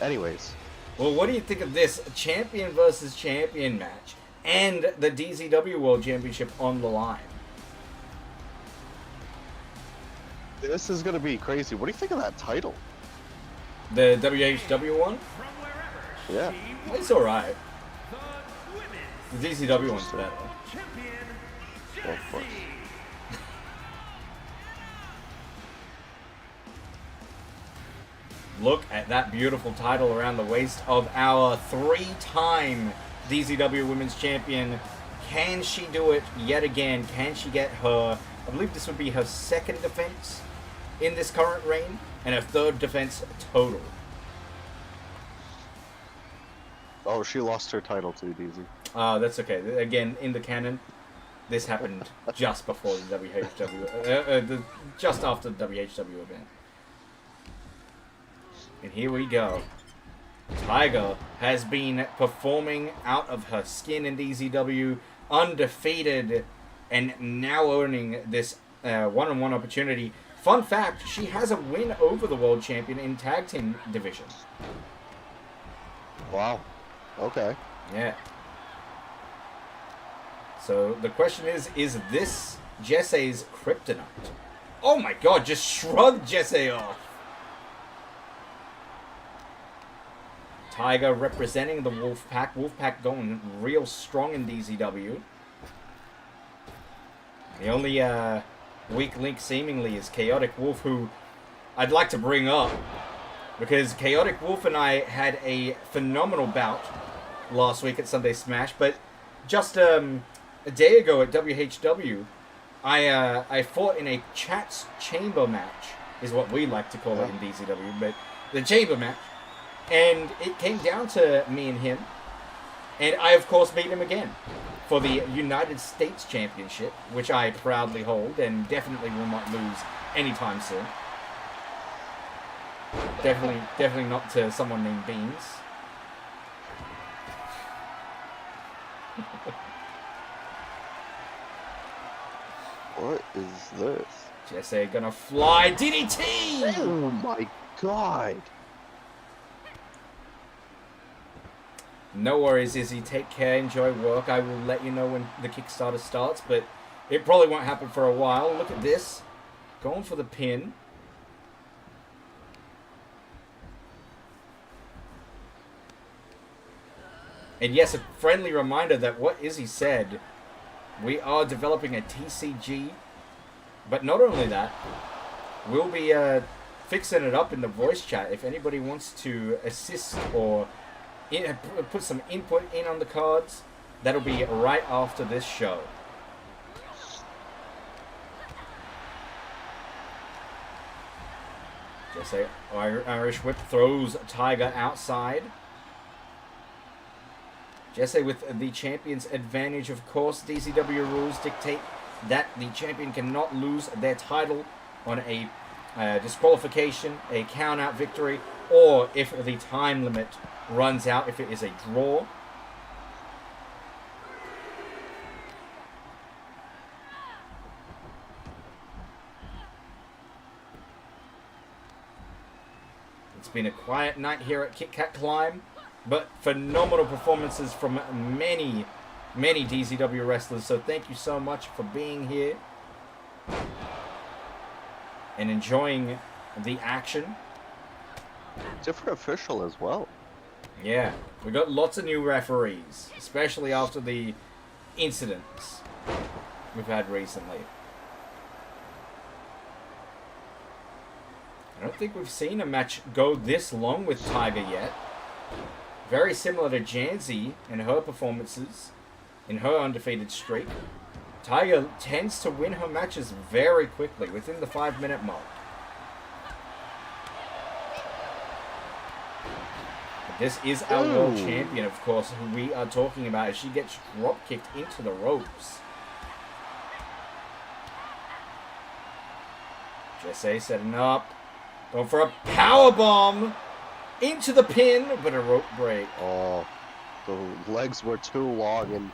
Speaker 2: Anyways,
Speaker 1: Well, what do you think of this champion versus champion match and the DZW World Championship on the line?
Speaker 2: this is gonna be crazy. What do you think of that title?
Speaker 1: The WHW one?
Speaker 2: Yeah.
Speaker 1: It's alright. The DZW one's better.
Speaker 2: Well, of course.
Speaker 1: Look at that beautiful title around the waist of our 3-time DZW Women's Champion. Can she do it yet again? Can she get her, I believe this would be her second defense in this current reign, and her third defense total.
Speaker 2: Oh, she lost her title too, DZ.
Speaker 1: That's okay. Again, in the canon, this happened just before the WHW, just after the WHW event. And here we go. Tiger has been performing out of her skin in DZW, undefeated, and now owning this one-on-one opportunity. Fun fact, she has a win over the world champion in tag team division.
Speaker 2: Wow. Okay.
Speaker 1: Yeah. So the question is this Jesse's kryptonite? Oh my god, just shrugged Jesse off. Tiger representing the Wolfpack. Wolfpack going real strong in DZW. The only weak link seemingly is Chaotic Wolf, who I'd like to bring up because Chaotic Wolf and I had a phenomenal bout last week at Sunday Smash, but just a day ago at WHW, I fought in a chat's chamber match, is what we like to call it in DZW, but the chamber match. And it came down to me and him. And I, of course, beat him again for the United States Championship, which I proudly hold and definitely will not lose anytime soon. Definitely not to someone named Beans.
Speaker 2: What is this?
Speaker 1: Jesse gonna fly DDT!
Speaker 2: Oh my god!
Speaker 1: No worries, Izzy. Take care. Enjoy work. I will let you know when the Kickstarter starts, but it probably won't happen for a while. Look at this. Going for the pin. And yes, a friendly reminder that what Izzy said, we are developing a TCG. But not only that, we'll be fixing it up in the voice chat. If anybody wants to assist or put some input in on the cards, that'll be right after this show. Jesse Irish Whip throws Tiger outside. Jesse with the champion's advantage, of course. DCW rules dictate that the champion cannot lose their title on a disqualification, a count-out victory, or if the time limit runs out, if it is a draw. It's been a quiet night here at Kit Kat Climb, but phenomenal performances from many DZW wrestlers, so thank you so much for being here and enjoying the action.
Speaker 2: Different official as well.
Speaker 1: Yeah, we got lots of new referees, especially after the incidents we've had recently. I don't think we've seen a match go this long with Tiger yet. Very similar to Janzi and her performances in her undefeated streak. Tiger tends to win her matches very quickly, within the 5-minute mark. But this is our world champion, of course, who we are talking about as she gets drop-kicked into the ropes. Jesse setting up. Going for a power bomb into the pin, but a rope break.
Speaker 2: Oh, the legs were too long and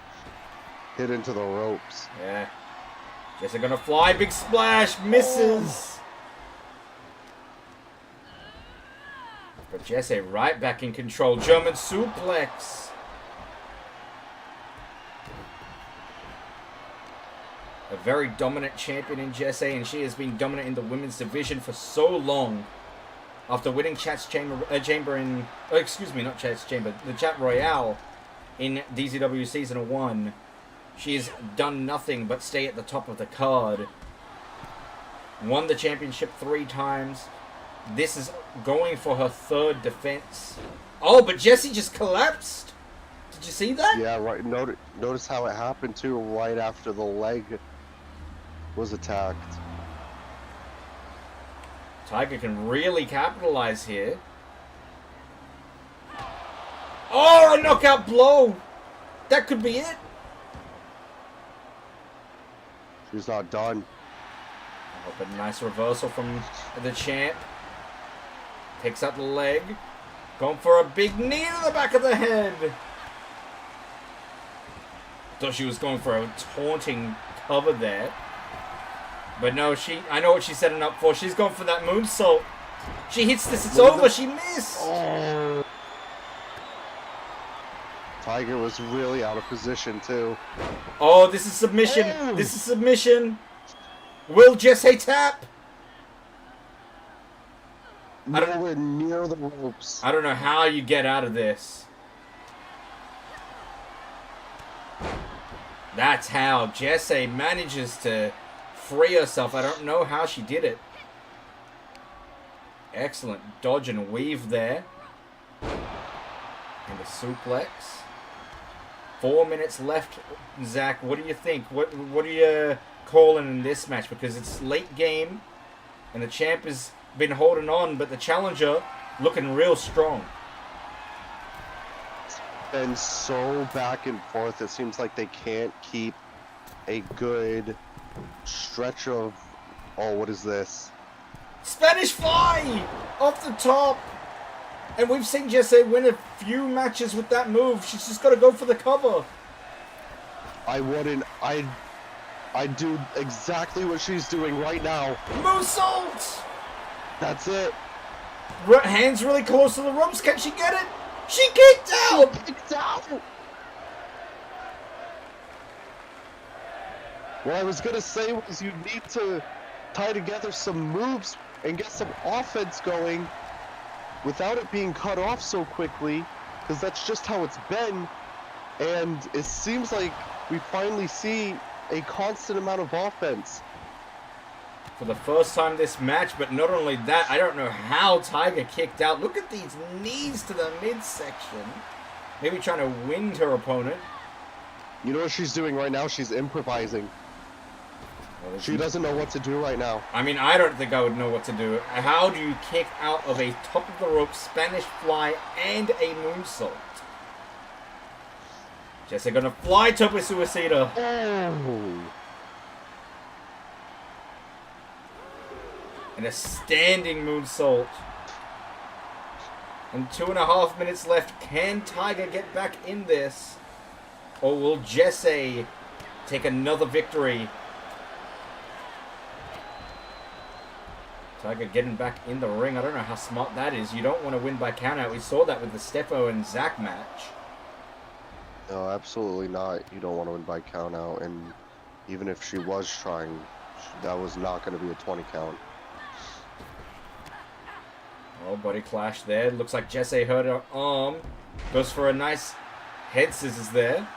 Speaker 2: hit into the ropes.
Speaker 1: Yeah. Jesse gonna fly, big splash, misses. But Jesse right back in control. German suplex. A very dominant champion in Jesse, and she has been dominant in the women's division for so long. After winning Chat's Chamber in... Oh, excuse me, not Chat's Chamber. The Chat Royale in DZW Season 1. She has done nothing but stay at the top of the card. Won the championship 3 times. This is going for her 3rd defense. Oh, but Jesse just collapsed. Did you see that?
Speaker 2: Yeah, right. Notice how it happened too, right after the leg was attacked.
Speaker 1: Tiger can really capitalize here. Oh, a knockout blow! That could be it.
Speaker 2: She's not done.
Speaker 1: Oh, but a nice reversal from the champ. Picks up the leg. Going for a big knee to the back of the head. Thought she was going for a taunting cover there. But no, I know what she's setting up for. She's going for that moonsault. She hits this, it's over. She missed.
Speaker 2: Oh. Tiger was really out of position too.
Speaker 1: Oh, this is submission.
Speaker 2: Oh.
Speaker 1: This is submission. Will Jesse tap?
Speaker 2: Nowhere near the ropes.
Speaker 1: I don't know how you get out of this. That's how Jesse manages to free herself. I don't know how she did it. Excellent dodge and weave there. And a suplex. 4 minutes left, Zach. What do you think? What are you calling in this match? Because it's late game, and the champ has been holding on, but the challenger looking real strong.
Speaker 2: And so back and forth, it seems like they can't keep a good stretch of, oh, what is this?
Speaker 1: Spanish fly off the top. And we've seen Jesse win a few matches with that move. She's just got to go for the cover.
Speaker 2: I'd do exactly what she's doing right now.
Speaker 1: Moonsault!
Speaker 2: That's it.
Speaker 1: Hands really close to the ropes. Can she get it? She kicked out!
Speaker 2: Kicked out. What I was going to say was you need to tie together some moves and get some offense going without it being cut off so quickly, because that's just how it's been. And it seems like we finally see a constant amount of offense.
Speaker 1: For the first time this match, but not only that, I don't know how Tiger kicked out. Look at these knees to the midsection. Maybe trying to wind her opponent.
Speaker 2: You know what she's doing right now? She's improvising.
Speaker 1: Well,
Speaker 2: She doesn't know what to do right now.
Speaker 1: I mean, I don't think I would know what to do. How do you kick out of a top of the rope Spanish fly and a moonsault? Jesse gonna fly Tope Suicida.
Speaker 2: Oh.
Speaker 1: And a standing moonsault. And 2.5 minutes left. Can Tiger get back in this? Or will Jesse take another victory? Tiger getting back in the ring. I don't know how smart that is. You don't want to win by countout. We saw that with the Stefo and Zach match.
Speaker 2: No, absolutely not. You don't want to win by count out, and even if she was trying, that was not going to be a 20 count.
Speaker 1: Oh, body clash there. Looks like Jesse hurt her arm. Goes for a nice head scissors there.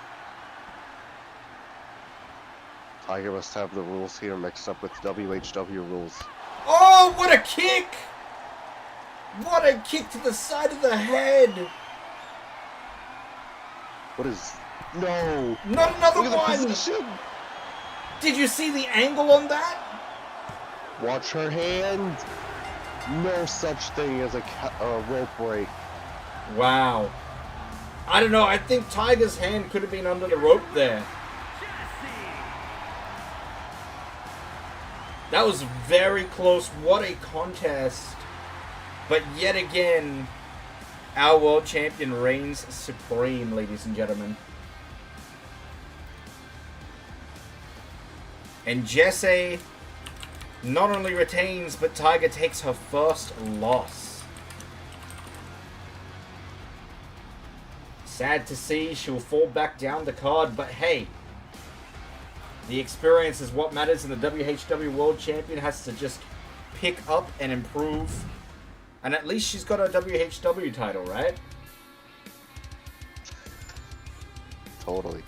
Speaker 2: Tiger must have the rules here mixed up with WHW rules.
Speaker 1: Oh, what a kick! What a kick to the side of the head!
Speaker 2: What is... No!
Speaker 1: Not another
Speaker 2: Look at the
Speaker 1: one!
Speaker 2: position!
Speaker 1: Did you see the angle on that?
Speaker 2: Watch her hand! No such thing as a rope break.
Speaker 1: Wow. I don't know, I think Tiger's hand could have been under the rope there. That was very close. What a contest. But yet again, our world champion reigns supreme, ladies and gentlemen. And Jesse not only retains, but Tiger takes her first loss. Sad to see, she'll fall back down the card, but hey, the experience is what matters, and the WHW World Champion has to just pick up and improve. And at least she's got a WHW title, right?
Speaker 2: Totally.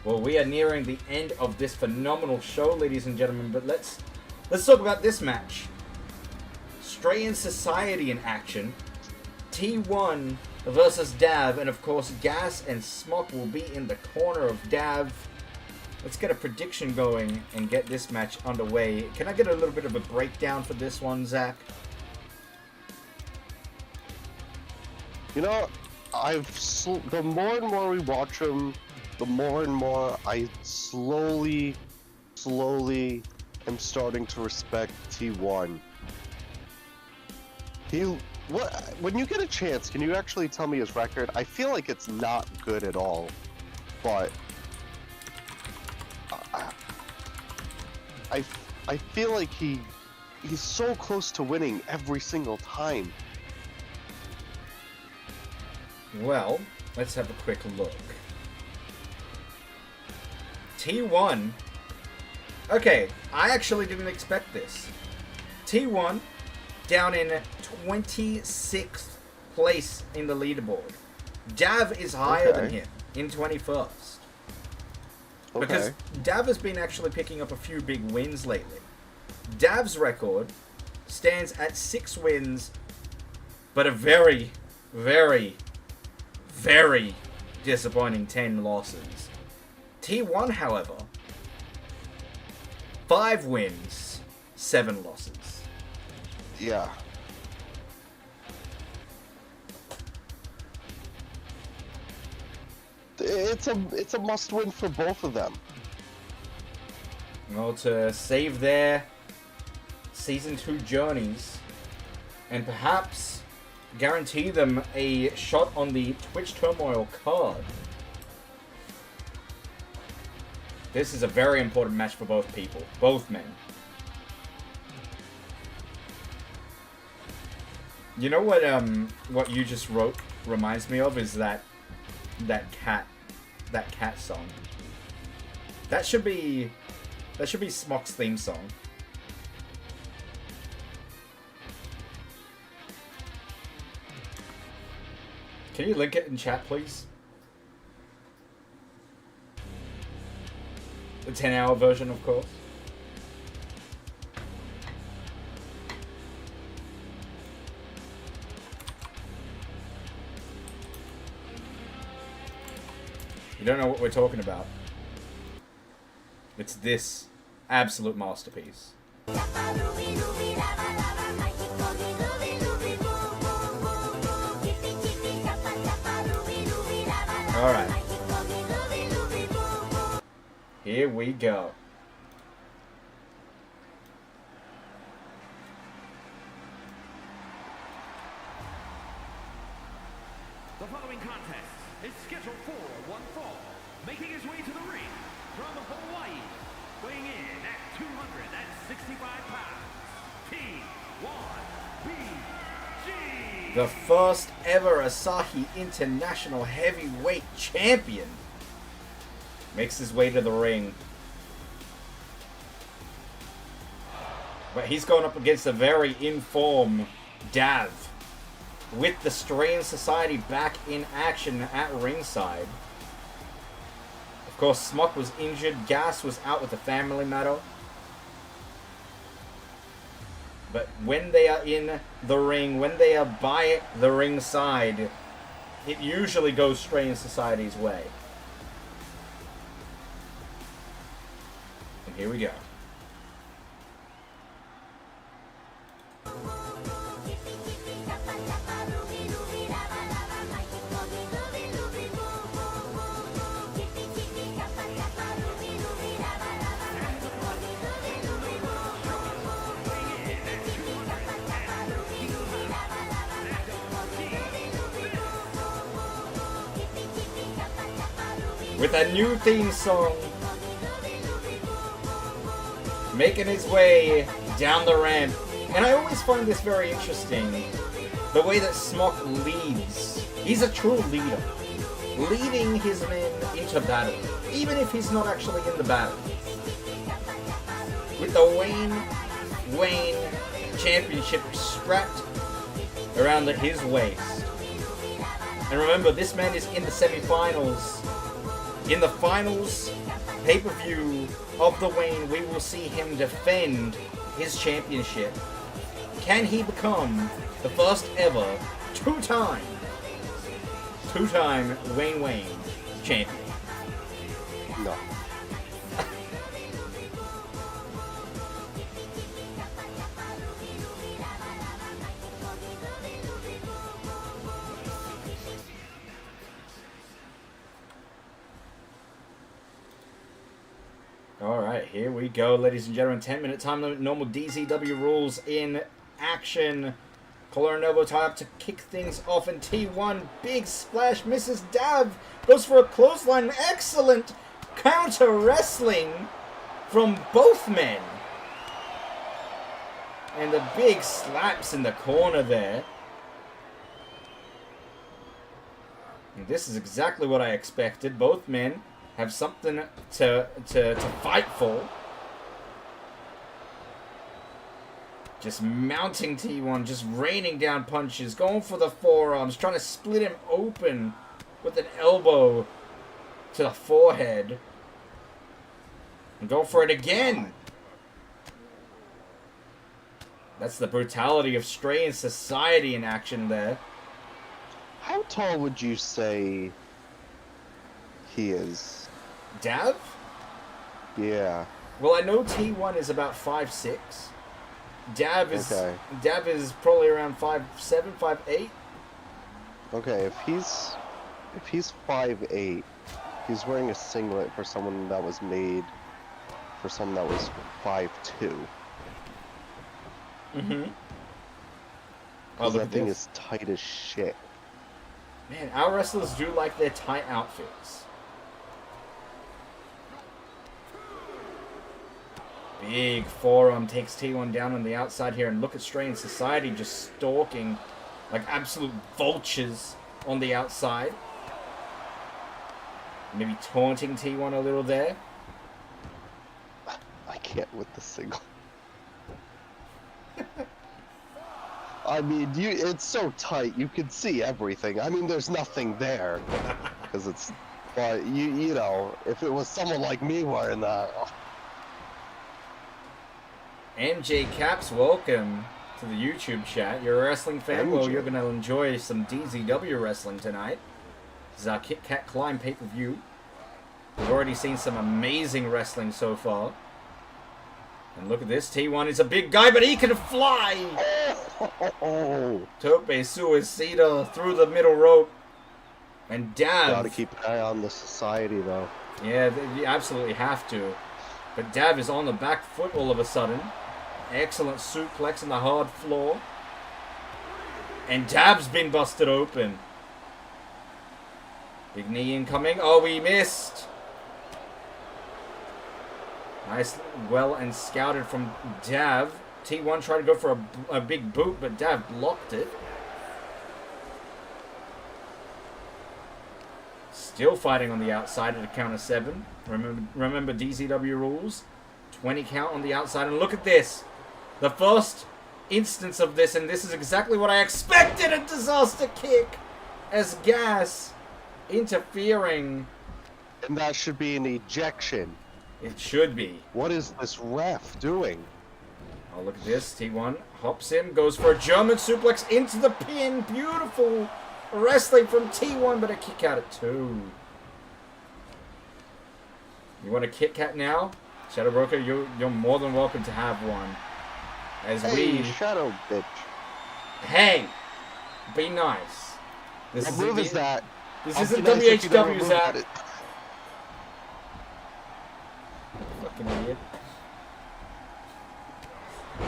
Speaker 1: Well, we are nearing the end of this phenomenal show, ladies and gentlemen, but let's talk about this match. Strayan Society in action. T1 versus Dav, and of course Gas and Smock will be in the corner of Dav. let's get a prediction going and get this match underway. Can I get a little bit of a breakdown for this one, Zach?
Speaker 2: You know, the more and more we watch him, the more and more I slowly am starting to respect T1. When you get a chance, can you actually tell me his record? I feel like it's not good at all, but I feel like he's so close to winning every single time.
Speaker 1: Well, let's have a quick look. T1. Okay, I actually didn't expect this. T1 down in 26th place in the leaderboard. Dav is higher than him in 21st. Because Dav has been actually picking up a few big wins lately. Dav's record stands at 6 wins, but a very, very, very disappointing 10 losses. T1, however, 5 wins, 7 losses.
Speaker 2: Yeah. It's a must-win for both of them.
Speaker 1: Well, to save their Season 2 journeys and perhaps guarantee them a shot on the Twitch Turmoil card. This is a very important match for both people, both men. You know what you just wrote reminds me of is that cat song. That should be Smock's theme song. Can you link it in chat, please? The 10-hour version, of course. You don't know what we're talking about. It's this absolute masterpiece. Alright. Here we go.
Speaker 4: The following contest is scheduled for one fall, making his way to the ring from Hawaii, weighing in at 265 pounds, T1BG.
Speaker 1: The first ever Asahi International Heavyweight Champion makes his way to the ring. But he's going up against a very in-form Dav, with the Strain Society back in action at ringside. Of course, Smock was injured, Gas was out with a family matter. But when they are in the ring, when they are by the ringside, it usually goes Strain Society's way. And here we go. With a new theme song, making his way down the ramp. And I always find this very interesting, the way that Smock leads. He's a true leader, leading his men into battle, even if he's not actually in the battle. With the Wayne Championship strapped around his waist. And remember, this man is in the semi-finals. In the finals pay-per-view of the Wayne, we will see him defend his championship. Can he become the first ever two-time Wayne champion?
Speaker 2: No.
Speaker 1: Alright, here we go, ladies and gentlemen. 10-minute time limit, normal DZW rules in action. Collar and elbow tie up to kick things off, and T1, big splash, misses Dav, goes for a clothesline. Excellent counter wrestling from both men. And the big slaps in the corner there. And this is exactly what I expected. Both men have something to fight for. Just mounting T1, just raining down punches, going for the forearms, trying to split him open with an elbow to the forehead. And go for it again. That's the brutality of Stray Society in action there.
Speaker 2: How tall would you say he is?
Speaker 1: Dav?
Speaker 2: Yeah.
Speaker 1: Well, I know T1 is about 5'6". Dav is
Speaker 2: Okay.
Speaker 1: Dav is probably around 5'7", 5'8".
Speaker 2: Okay, if he's 5'8", he's wearing a singlet for someone that was made for someone that was 5'2".
Speaker 1: Mm-hmm.
Speaker 2: Because that thing is tight as shit.
Speaker 1: Man, our wrestlers do like their tight outfits. Big forearm takes T1 down on the outside here, and look at Stray Society just stalking like absolute vultures on the outside. Maybe taunting T1 a little there.
Speaker 2: I can't with the single. I mean, it's so tight, you can see everything. I mean, there's nothing there. Because it's... But, you know, if it was someone like me wearing that... Oh.
Speaker 1: MJ Caps, welcome to the YouTube chat. You're a wrestling fan? Well, you're going to enjoy some DZW wrestling tonight. This is our Kit Kat Climb pay-per-view. We've already seen some amazing wrestling so far. And look at this, T1 is a big guy, but he can fly!
Speaker 2: Oh.
Speaker 1: Tope Suicida through the middle rope. And Dav...
Speaker 2: Gotta keep an eye on the Society, though.
Speaker 1: Yeah, you absolutely have to. But Dav is on the back foot all of a sudden. Excellent suplex on the hard floor. And Dav's been busted open. Big knee incoming. Oh, we missed. Nice, well and scouted from Dav. T1 tried to go for a big boot, but Dav blocked it. Still fighting on the outside at a count of 7. Remember DZW rules. 20 count on the outside. And look at this. The first instance of this, and this is exactly what I expected. A disaster kick as Gas interfering.
Speaker 2: And that should be an ejection.
Speaker 1: It should be.
Speaker 2: What is this ref doing?
Speaker 1: Oh, look at this. T1 hops in, goes for a German suplex into the pin. Beautiful wrestling from T1, but a kick out at 2. You want a Kit Kat now? Shadow Broker, you're more than welcome to have one. As
Speaker 2: hey, Shadow bitch.
Speaker 1: Hey! Be nice. This
Speaker 2: What move is that?
Speaker 1: This
Speaker 2: I'll
Speaker 1: isn't
Speaker 2: be nice if you don't
Speaker 1: WHW,
Speaker 2: move
Speaker 1: Zach.
Speaker 2: at it.
Speaker 1: Fucking idiot.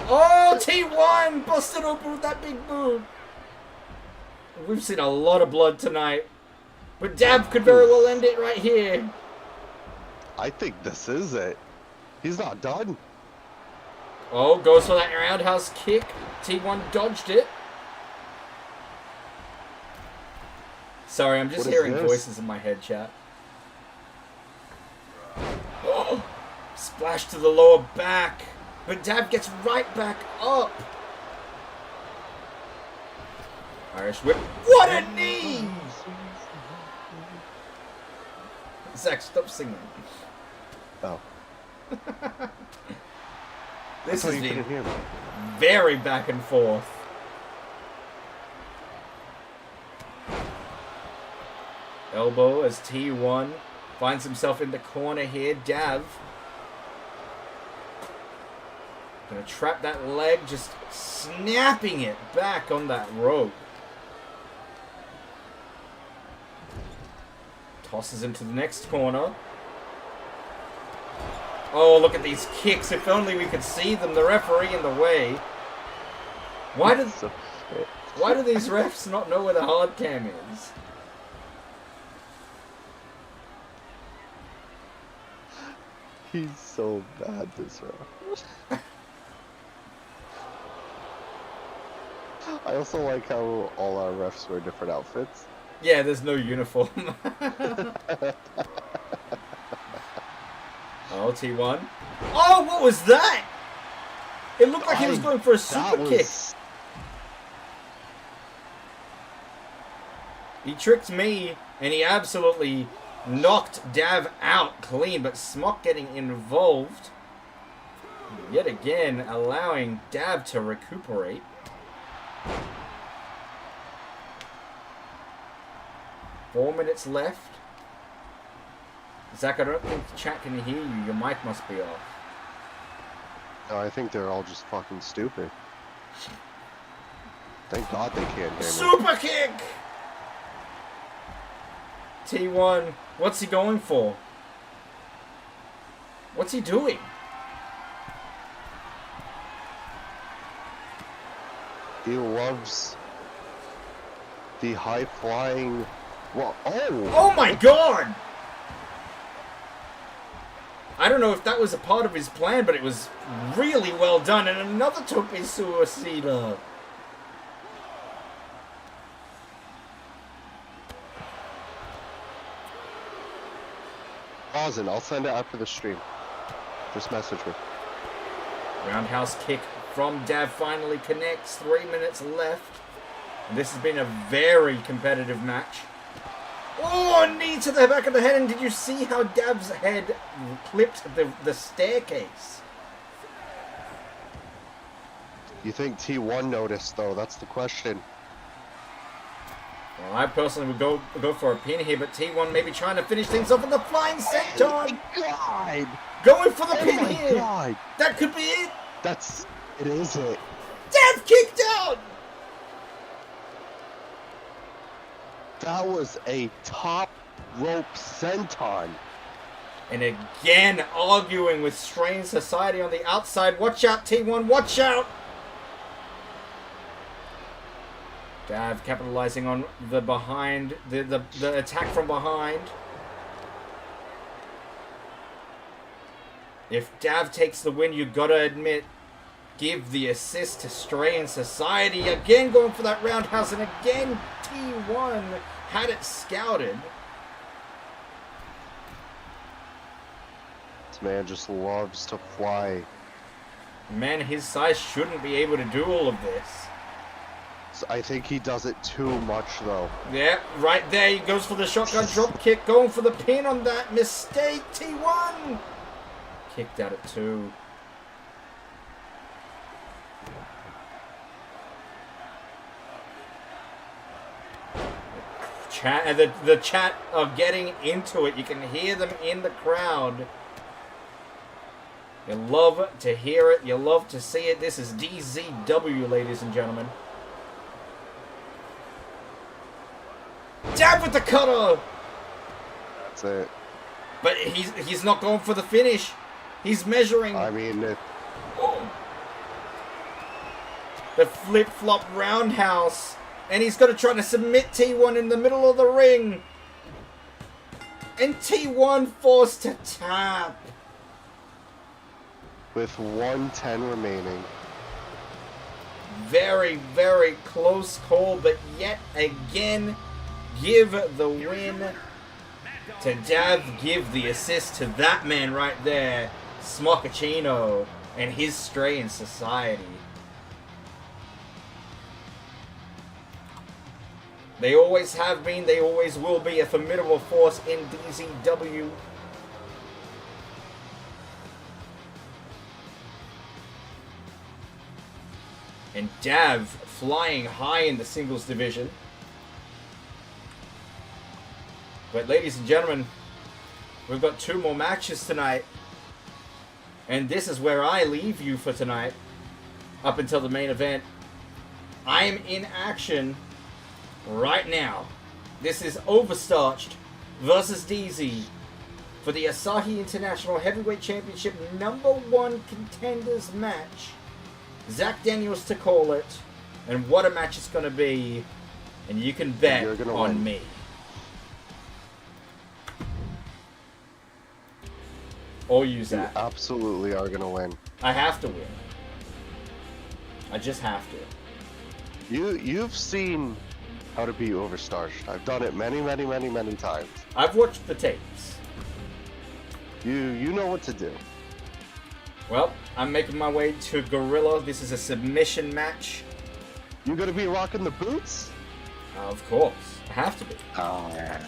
Speaker 1: Oh, T1 busted open with that big boot. We've seen a lot of blood tonight. But Dav could very well end it right here.
Speaker 2: I think this is it. He's not done.
Speaker 1: Oh, goes for that roundhouse kick. T1 dodged it. Sorry, I'm just
Speaker 2: What is
Speaker 1: hearing
Speaker 2: this?
Speaker 1: voices in my head, chat. Oh, splash to the lower back. But Dav gets right back up. Irish whip. What a knee! Zach, stop singing.
Speaker 2: Oh.
Speaker 1: This
Speaker 2: That's
Speaker 1: has
Speaker 2: why you
Speaker 1: been
Speaker 2: couldn't hear me.
Speaker 1: very back and forth. Elbow as T1 finds himself in the corner here. Dav gonna trap that leg, just snapping it back on that rope. Tosses him to the next corner. Oh, look at these kicks. If only we could see them. The referee in the way. Why do these refs not know where the hard cam is?
Speaker 2: He's so bad, this ref. I also like how all our refs wear different outfits.
Speaker 1: Yeah, there's no uniform. Oh, T1. Oh, what was that? It looked like he was going for a super kick. He tricked me, and he absolutely knocked Dav out clean, but Smock getting involved. Yet again, allowing Dav to recuperate. Four minutes left. Zach, I don't think the chat can hear you. Your mic must be off.
Speaker 2: No, I think they're all just fucking stupid. Thank God they can't hear me.
Speaker 1: Super kick! T1, what's he going for? What's he doing?
Speaker 2: He loves the high flying. Well,
Speaker 1: Oh my God! I don't know if that was a part of his plan, but it was really well done. And another tope suicida.
Speaker 2: Pause it. I'll send it after the stream. Just message me.
Speaker 1: Roundhouse kick from Dav finally connects. 3 minutes left. And this has been a very competitive match. Oh, knee to the back of the head. And did you see how Dav's head clipped the staircase?
Speaker 2: You think T1 noticed, though? That's the question.
Speaker 1: Well, I personally would go for a pin here, but T1 maybe trying to finish things off in the flying senton.
Speaker 2: Oh my God!
Speaker 1: Going for the
Speaker 2: Oh
Speaker 1: pin
Speaker 2: my
Speaker 1: here.
Speaker 2: God!
Speaker 1: That could be it.
Speaker 2: It is it.
Speaker 1: Dav kicked out.
Speaker 2: That was a top rope senton.
Speaker 1: And again, arguing with Strain Society on the outside. Watch out, T1, watch out! Dav capitalizing on the behind, the attack from behind. If Dav takes the win, you gotta admit, give the assist to Strain Society. Again going for that roundhouse, and again T1 had it scouted.
Speaker 2: This man just loves to fly.
Speaker 1: Man his size shouldn't be able to do all of this.
Speaker 2: I think he does it too much, though.
Speaker 1: Yeah, right there. He goes for the shotgun drop kick, going for the pin on that mistake. T1 kicked out at 2. Chat, the chat are getting into it. You can hear them in the crowd. You love to hear it. You love to see it. This is DZW, ladies and gentlemen. Dab with the cutter!
Speaker 2: That's it.
Speaker 1: But he's not going for the finish. He's measuring.
Speaker 2: I mean,
Speaker 1: The flip-flop roundhouse. And he's got to try to submit T1 in the middle of the ring. And T1 forced to tap.
Speaker 2: with 1:10 remaining.
Speaker 1: Very, very close call, but yet again, give the win to Dav, give the assist to that man right there, Smoccacino, and his Strain Society. They always have been, they always will be a formidable force in DZW. And Dav flying high in the singles division. But ladies and gentlemen, we've got 2 more matches tonight. And this is where I leave you for tonight, up until the main event. I am in action right now. This is Overstarched versus DZ. for the Asahi International Heavyweight Championship #1 contenders match. Zach Daniels to call it, and what a match it's going to be, and you can bet
Speaker 2: You're gonna
Speaker 1: on
Speaker 2: win.
Speaker 1: me. Or you,
Speaker 2: You
Speaker 1: Zach.
Speaker 2: absolutely are gonna win.
Speaker 1: I have to win. I just have to.
Speaker 2: You've seen how to be overstarched. I've done it many times.
Speaker 1: I've watched the tapes.
Speaker 2: You know what to do.
Speaker 1: Well, I'm making my way to Gorilla. This is a submission match.
Speaker 2: You gonna be rocking the boots?
Speaker 1: Of course. I have to be.
Speaker 2: Alright.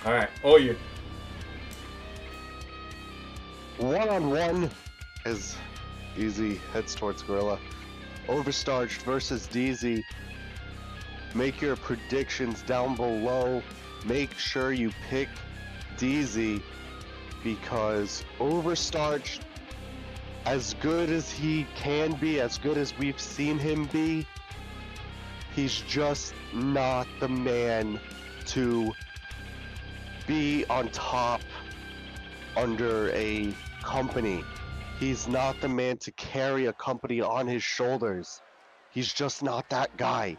Speaker 1: Alright, or you.
Speaker 2: 1-on-1 as Easy heads towards Gorilla. Overstarched versus DZ. Make your predictions down below. Make sure you pick DZ because Overstarched, as good as he can be, as good as we've seen him be, he's just not the man to be on top under a company. He's not the man to carry a company on his shoulders. He's just not that guy.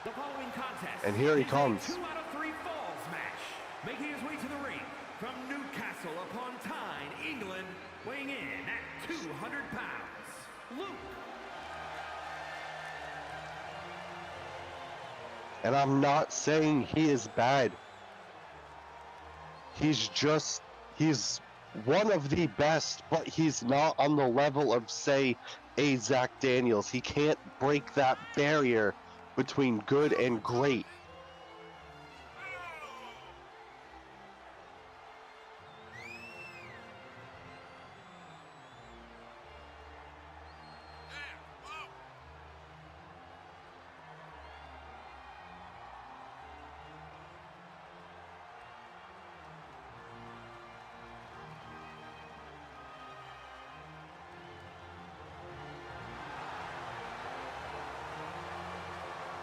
Speaker 4: The following contest
Speaker 2: And here he
Speaker 4: is
Speaker 2: comes.
Speaker 4: a 2 out of 3 falls match. Making his way to the ring from Newcastle upon Tyne, England, weighing in at 200 pounds, Luke.
Speaker 2: And I'm not saying he is bad. He's one of the best, but he's not on the level of, say, a Zach Daniels. He can't break that barrier between good and great.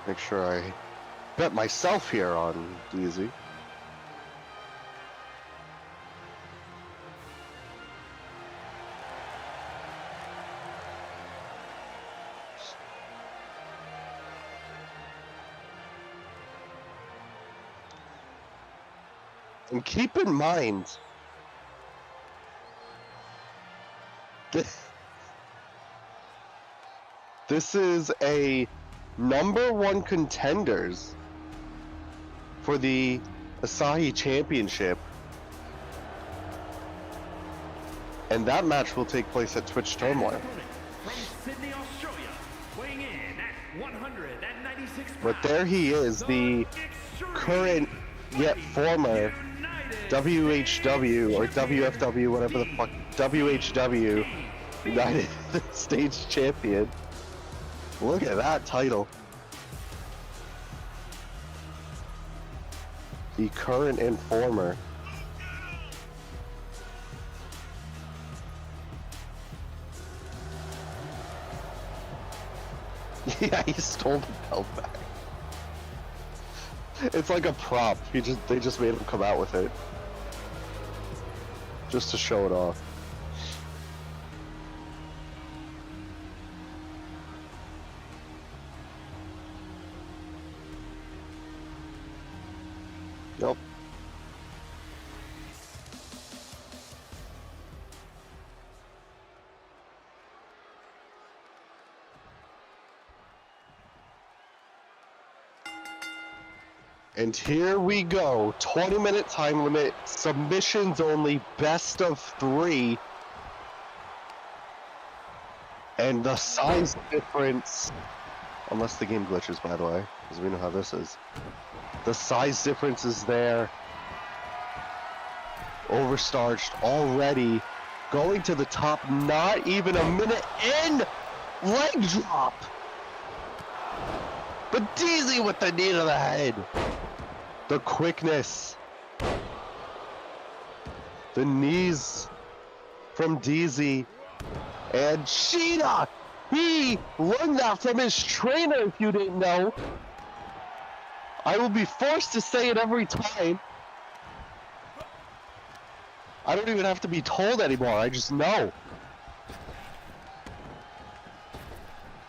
Speaker 2: Make sure I bet myself here on DZ. And keep in mind, this is a #1 contenders for the Asahi Championship, and that match will take place at Twitch Turmoil.
Speaker 4: From Sydney, Australia, weighing in at 196 pounds.
Speaker 2: But there he is, the current yet former WHW or WFW, whatever the fuck, WHW United States Champion. Look at that title. The current and former. Yeah, he stole the belt back. It's like a prop. They just made him come out with it. Just to show it off. Yep. And here we go. 20-minute time limit. Submissions only. Best of 3. And the size difference, unless the game glitches, by the way, because we know how this is. The size difference is there. Overstarched already. Going to the top, not even a minute in. Leg drop. But DZ with the knee to the head. The quickness. The knees from DZ. And Sheena, He learned that from his trainer, if you didn't know. I will be forced to say it every time. I don't even have to be told anymore, I just know.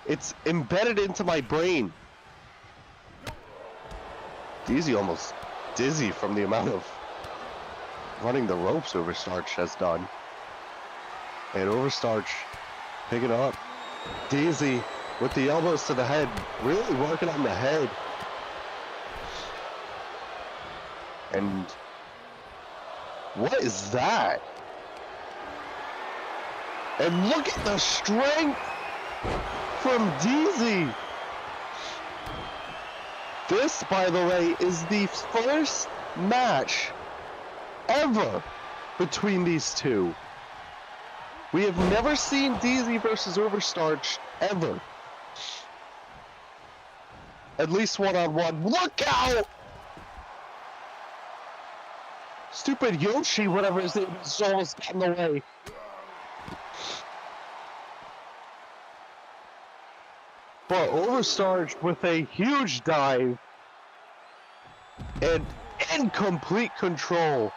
Speaker 2: It's embedded into my brain. DZ almost dizzy from the amount of running the ropes Overstarch has done. And Overstarch picking up. DZ with the elbows to the head, really working on the head. And what is that? And look at the strength from DZ. This, by the way, is the first match ever between these two. We have never seen DZ versus Overstarch ever. At least one-on-one. Look out! Stupid Yoshi, whatever his name is, almost got in the way. But Overstarch with a huge dive and incomplete control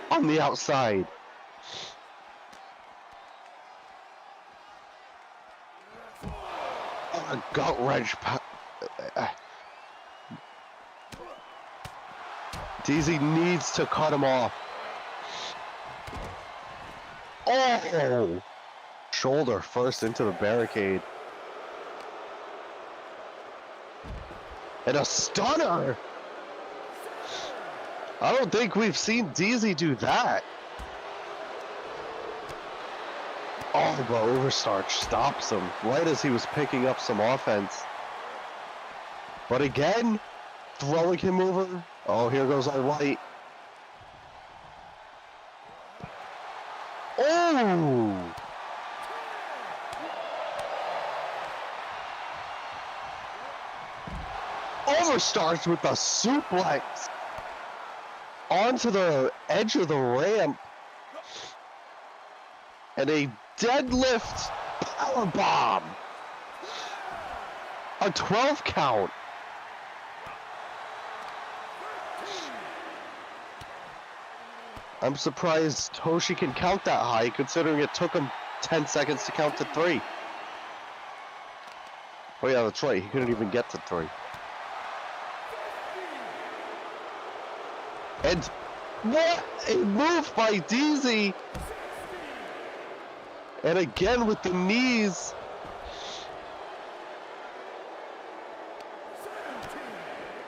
Speaker 2: on the outside. A gut wrench. DZ needs to cut him off. Oh! Shoulder first into the barricade. And a stunner! I don't think we've seen DZ do that. Oh, but Overstarch stops him right as he was picking up some offense. But again, throwing him over. Oh, here goes our white. Oh! Overstarch with a suplex onto the edge of the ramp. And a deadlift powerbomb. A 12 count. I'm surprised Toshi can count that high, considering it took him 10 seconds to count to 3. Oh yeah, that's right, he couldn't even get to 3. And what a move by DZ! And again with the knees.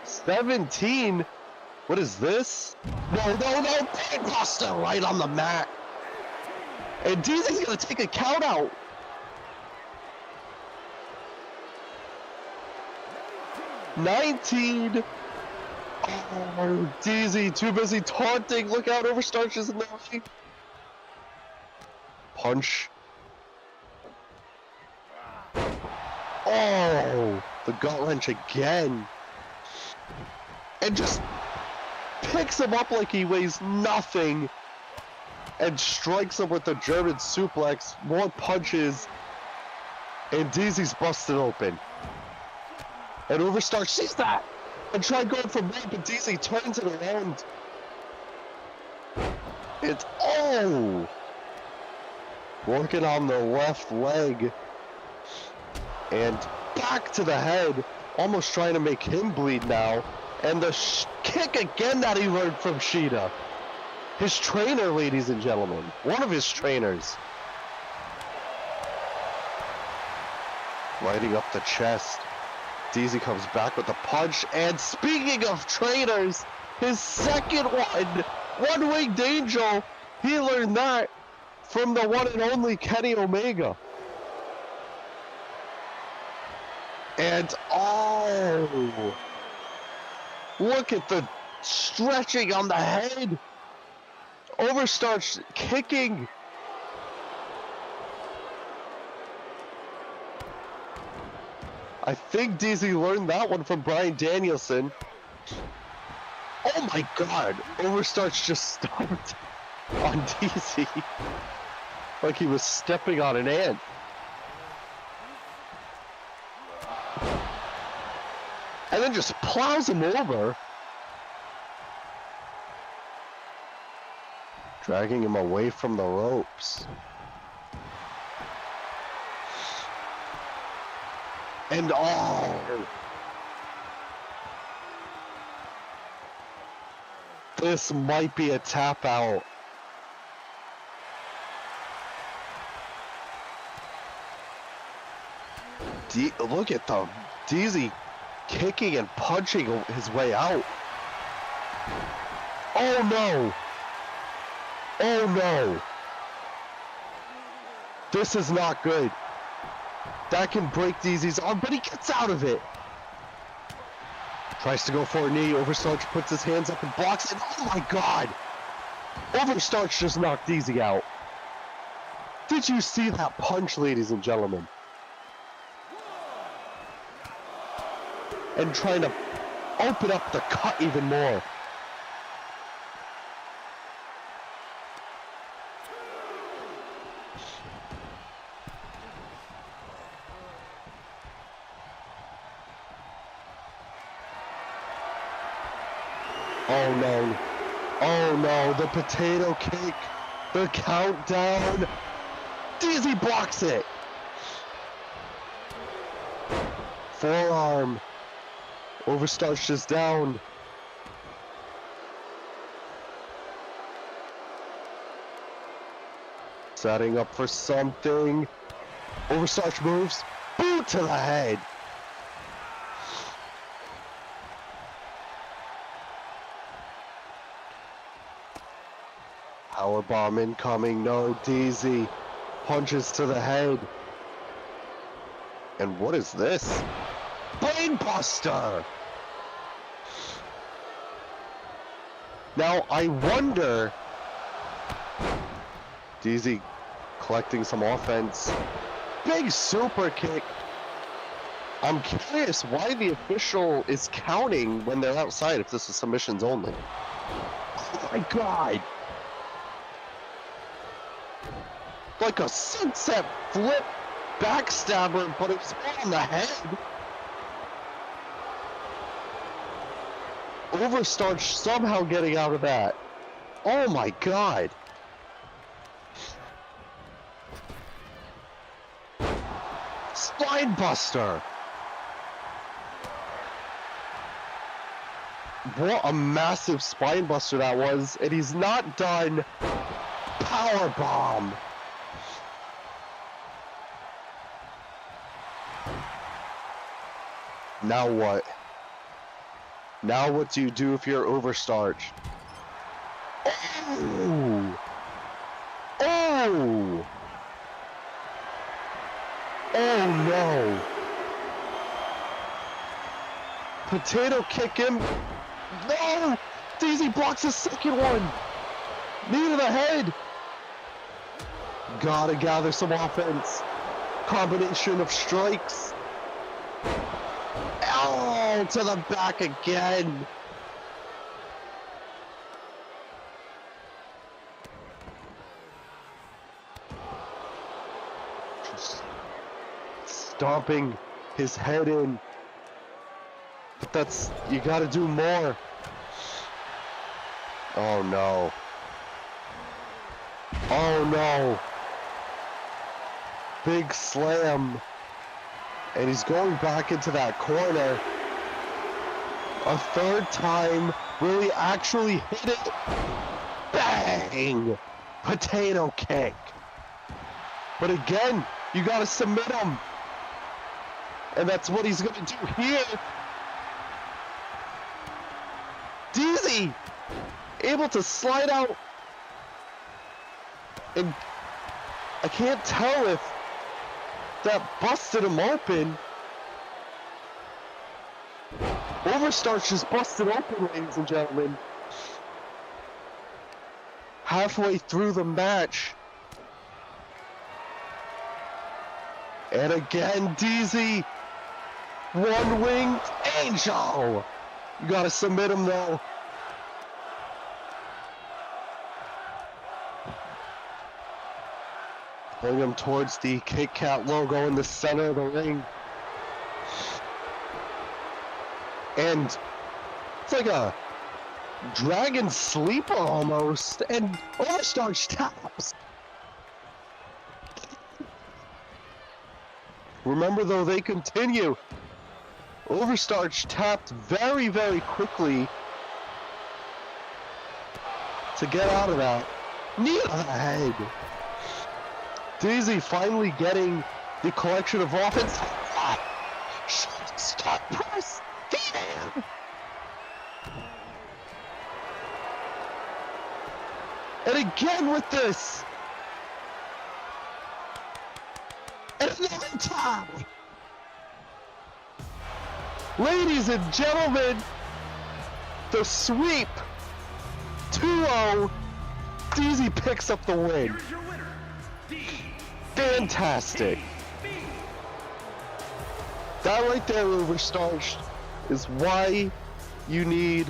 Speaker 2: 17? What is this? No, Buster right on the mat. And DZ's gonna take a count out. $19. Oh, DZ too busy taunting. Look out, Overstarch is in the way. Punch. Oh, the gut wrench again. And just picks him up like he weighs nothing and strikes him with the German suplex. More punches, and DZ's busted open. And Overstarch sees that and tried going for more, but DZ turns it around. It's working on the left leg and back to the head, almost trying to make him bleed now. And the kick again that he learned from Shida. His trainer, ladies and gentlemen. One of his trainers. Lighting up the chest. DZ comes back with a punch. And speaking of trainers, his second one-winged angel. He learned that from the one and only Kenny Omega. And look at the stretching on the head. Overstarch kicking. I think DZ learned that one from Bryan Danielson. Oh my god. Overstarch just stomped on DZ like he was stepping on an ant. and then just plows him over. Dragging him away from the ropes. And oh! This might be a tap out. Look at the DZ kicking and punching his way out. Oh no! Oh no! This is not good. That can break DZ's arm, but he gets out of it. Tries to go for a knee. Overstarch puts his hands up and blocks it. Oh my god! Overstarch just knocked DZ out. Did you see that punch, ladies and gentlemen? And trying to open up the cut even more. Oh no. Oh no, the potato kick. The countdown. DZ blocks it. Forearm. Overstarch is down. Setting up for something. Overstarch moves. Boot to the head. Powerbomb incoming. No, DZ. Punches to the head. And what is this? Brainbuster! Now, I wonder... DZ collecting some offense. Big super kick. I'm curious why the official is counting when they're outside if this is submissions only. Oh my god! Like a sunset flip backstabber, but it was on the head. Overstarch somehow getting out of that. Oh my god. Spinebuster. What a massive spinebuster that was, and he's not done. Powerbomb. Now what? Now what do you do if you're Overstarch? Oh! Oh! Oh no! Potato kick him. No! DZ blocks the second one! Knee to the head! Gotta gather some offense. Combination of strikes. Oh, to the back again. Just stomping his head in. But that's, you gotta do more. Oh no. Oh no. Big slam. And he's going back into that corner. A third time. Will he actually hit it? Bang! Potato kick. But again, you gotta submit him. And that's what he's gonna do here. DZ! Able to slide out. And I can't tell if that busted him open. Overstarch just busted open, ladies and gentlemen. Halfway through the match. And again, DZ. One-winged angel. You gotta submit him though. Pulling him towards the Kit Kat logo in the center of the ring. And it's like a dragon sleeper almost, and overstarch taps. Remember though, they continue. Overstarch tapped very, very quickly to get out of that. Knee to the head. Daisy finally getting the collection of offense. Stop press. Damn. And again with this. And another tap. Ladies and gentlemen, the sweep. 2-0. Daisy picks up the win.
Speaker 4: Here's your winner,
Speaker 2: Fantastic. That right there, Overstarch, is why you need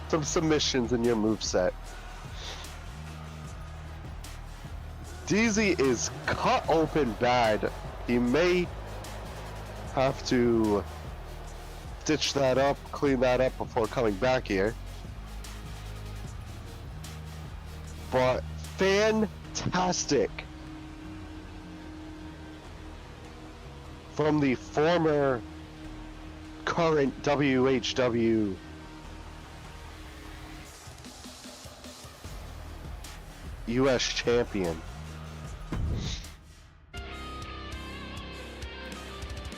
Speaker 2: some submissions in your moveset. DZ is cut open bad. He may have to stitch that up, clean that up before coming back here. But fantastic from the former current WHW US champion.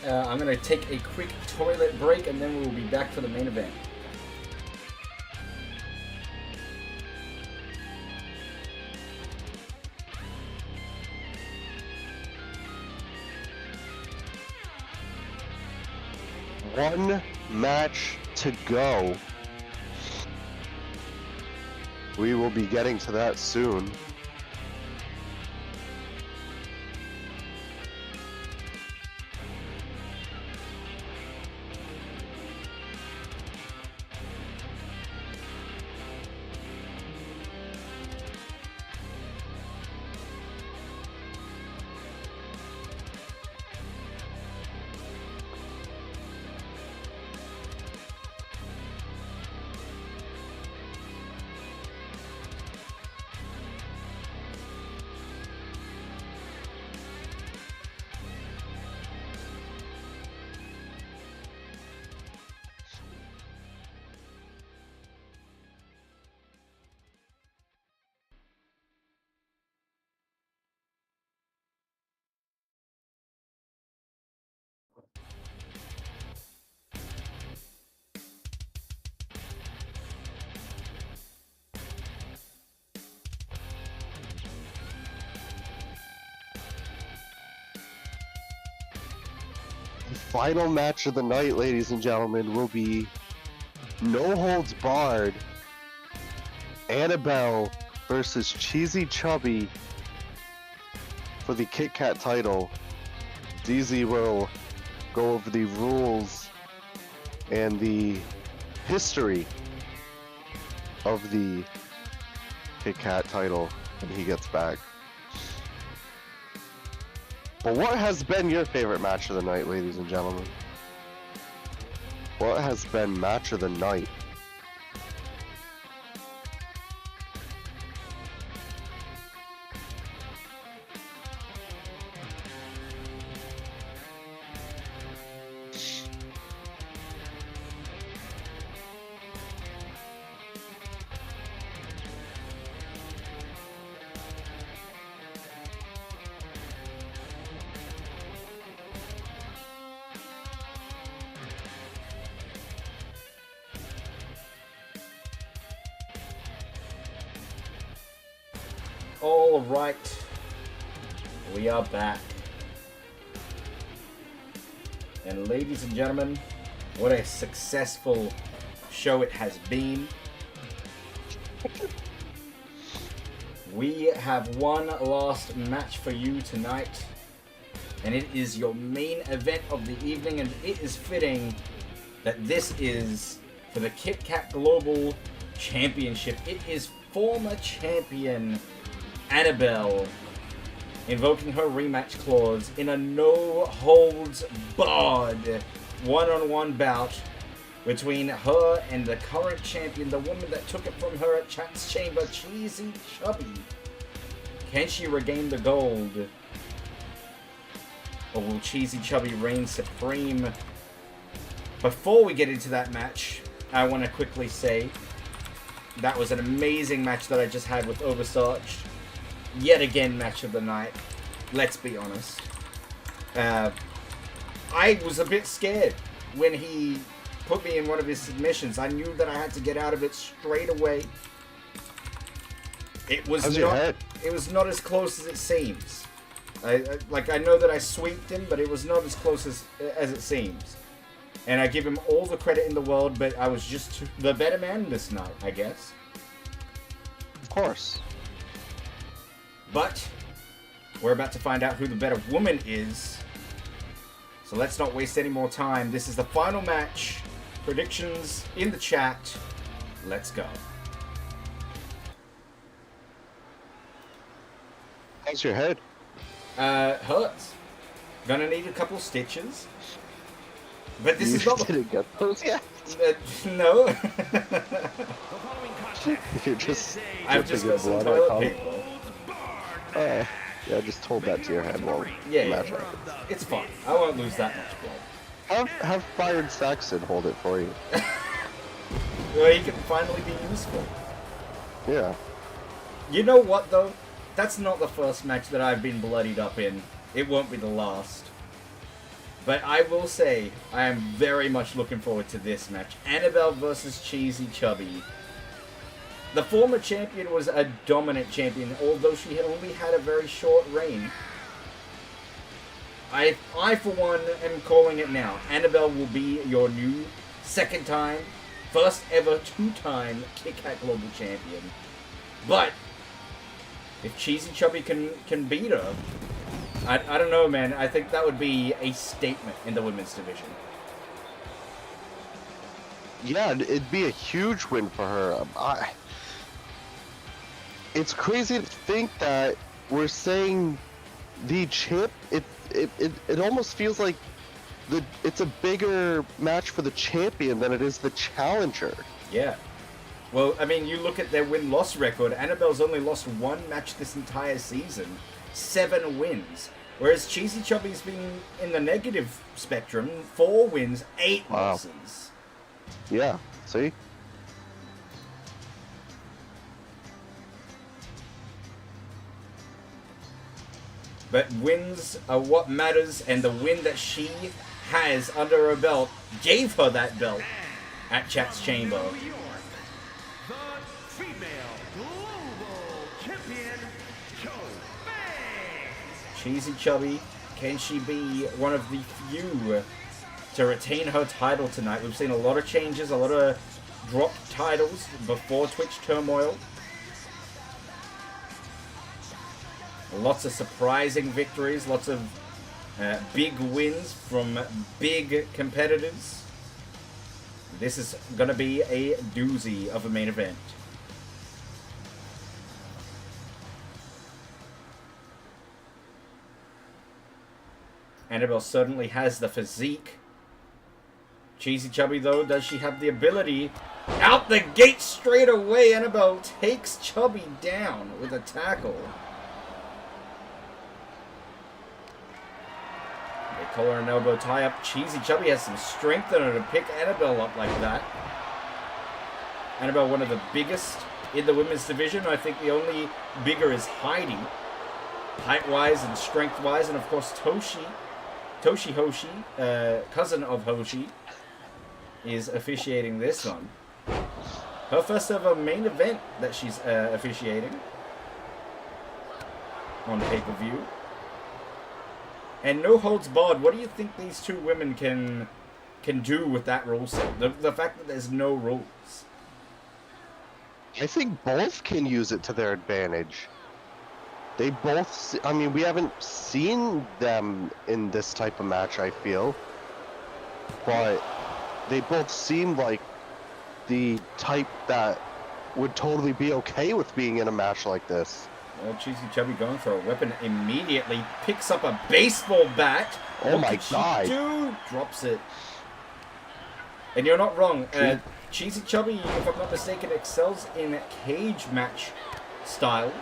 Speaker 1: I'm going to take a quick toilet break and then we'll be back for the main event.
Speaker 2: One match to go. We will be getting to that soon. The final match of the night, ladies and gentlemen, will be No Holds Barred. Annabelle versus Cheesy Chubby for the Kit Kat title. DZ will go over the rules and the history of the Kit Kat title when he gets back. But what has been your favorite match of the night, ladies and gentlemen? What has been match of the night?
Speaker 1: All right, we are back. And ladies and gentlemen, what a successful show it has been. We have one last match for you tonight, and it is your main event of the evening, and it is fitting that this is for the Kit Kat Global Championship. It is former champion Annabelle invoking her rematch clause in a no-holds-barred one-on-one bout between her and the current champion, the woman that took it from her at Chat's Chamber, Cheesy Chubby. Can she regain the gold? Or will Cheesy Chubby reign supreme? Before we get into that match, I want to quickly say that was an amazing match that I just had with Oversarch. Yet again, match of the night. Let's be honest. I was a bit scared when he put me in one of his submissions. I knew that I had to get out of it straight away. It was not as close as it seems. I know that I sweeped him, but it was not as close as it seems. And I give him all the credit in the world, but I was just the better man this night, I guess.
Speaker 2: Of course.
Speaker 1: But we're about to find out who the better woman is. So let's not waste any more time. This is the final match. Predictions in the chat. Let's go.
Speaker 2: How's your head?
Speaker 1: Hurts. Gonna need a couple stitches. But this is not the...
Speaker 2: didn't get those yet.
Speaker 1: No.
Speaker 4: The following contest
Speaker 2: You're just
Speaker 1: I've just got some
Speaker 2: blood out,
Speaker 1: toilet
Speaker 2: huh?
Speaker 1: paper.
Speaker 2: Yeah, I just told that to your head while
Speaker 1: Yeah,
Speaker 2: match
Speaker 1: yeah.
Speaker 2: happens.
Speaker 1: It's fine. I won't lose that much blood.
Speaker 2: Have Fired Saxon hold it for you.
Speaker 1: Well, he can finally be useful.
Speaker 2: Yeah.
Speaker 1: You know what, though? That's not the first match that I've been bloodied up in. It won't be the last. But I will say, I am very much looking forward to this match. Annabelle versus Cheesy Chubby. The former champion was a dominant champion, although she had only had a very short reign. I for one, am calling it now. Annabelle will be your new second time, first ever two-time Kit Kat Global Champion. But if Cheesy Chubby can beat her, I don't know, man. I think that would be a statement in the women's division.
Speaker 2: Yeah, it'd be a huge win for her. It's crazy to think that we're saying the champ. It almost feels like it's a bigger match for the champion than it is the challenger.
Speaker 1: Yeah. Well, I mean, you look at their win-loss record. Annabelle's only lost one match this entire season. 7 wins. Whereas Cheesy Chubby's been in the negative spectrum. 4 wins, 8 losses.
Speaker 2: Yeah, see?
Speaker 1: But wins are what matters, and the win that she has under her belt gave her that belt at Chat's Chamber.
Speaker 4: New York, the female global champion,
Speaker 1: Cheesy Chubby, can she be one of the few to retain her title tonight? We've seen a lot of changes, a lot of dropped titles before Twitch turmoil. Lots of surprising victories, lots of big wins from big competitors. This is going to be a doozy of a main event. Annabelle certainly has the physique. Cheesy Chubby, though, does she have the ability? Out the gate straight away, Annabelle takes Chubby down with a tackle. They collar and elbow tie up. Cheesy Chubby has some strength in her to pick Annabelle up like that. Annabelle, one of the biggest in the women's division. I think the only bigger is Heidi. Height-wise and strength-wise. And, of course, Toshi Hoshi, cousin of Hoshi, is officiating this one. Her first ever main event that she's officiating on pay-per-view. And no holds barred. What do you think these two women can do with that rule set? The fact that there's no rules.
Speaker 2: I think both can use it to their advantage. They both, I mean, we haven't seen them in this type of match, I feel. But they both seem like the type that would totally be okay with being in a match like this.
Speaker 1: Well, Cheesy Chubby going for a weapon immediately. Picks up a baseball bat.
Speaker 2: Oh my
Speaker 1: God.
Speaker 2: God.
Speaker 1: What did she do? Drops it. And you're not wrong. Cheesy Chubby, if I'm not mistaken, excels in cage match styles.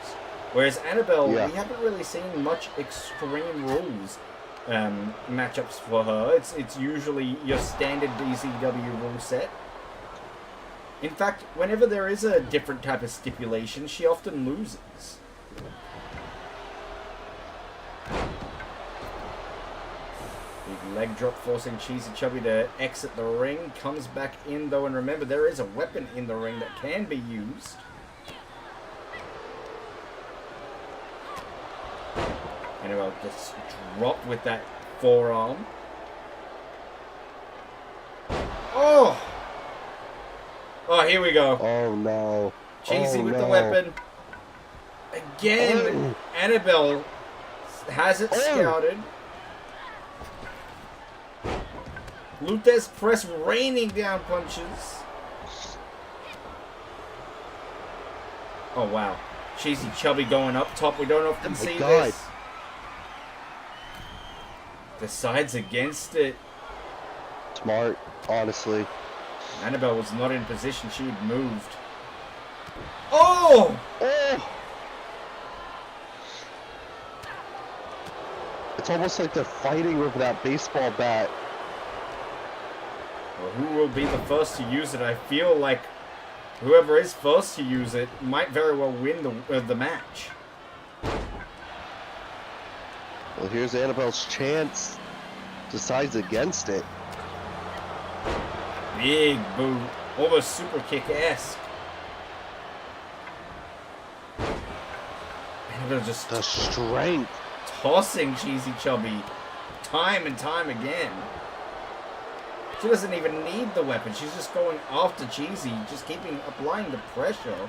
Speaker 1: Whereas Annabelle, we haven't really seen much extreme rules matchups for her. It's usually your standard DCW rule set. In fact, whenever there is a different type of stipulation, she often loses. Big leg drop forcing Cheesy Chubby to exit the ring. Comes back in though, and remember there is a weapon in the ring that can be used. Anyway, just dropped with that forearm. Oh! Oh, here we go.
Speaker 2: Oh no.
Speaker 1: Cheesy with the weapon. Again, Annabelle has it scouted. Luthez press raining down punches. Oh wow. Cheesy Chubby going up top. We don't often see this. Decides against it.
Speaker 2: Smart, honestly.
Speaker 1: Annabelle was not in position. She had moved. Oh!
Speaker 2: Oh! It's almost like they're fighting with that baseball bat.
Speaker 1: Well, who will be the first to use it? I feel like whoever is first to use it might very well win the match.
Speaker 2: Well, here's Annabelle's chance. Decides against it.
Speaker 1: Big boot. Almost super kick-esque. Annabelle just
Speaker 2: The strength.
Speaker 1: tossing Cheesy Chubby time and time again. She doesn't even need the weapon. She's just going after Cheesy, just applying the pressure.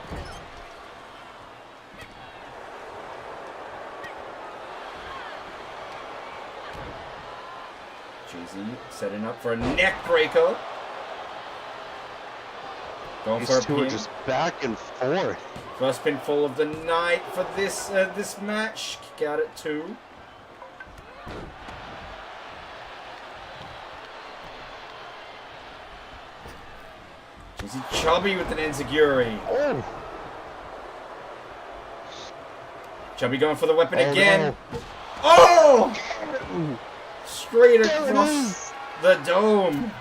Speaker 1: Cheesy setting up for a neck breaker. Going for a
Speaker 2: These two are
Speaker 1: pin.
Speaker 2: just back and forth.
Speaker 1: First pinfall of the night for this match. Kick out at 2. Cheesy Chubby with an enziguri.
Speaker 2: Oh!
Speaker 1: Chubby going for the weapon again.
Speaker 2: No.
Speaker 1: Oh! Straight
Speaker 2: There it
Speaker 1: across
Speaker 2: is.
Speaker 1: the dome.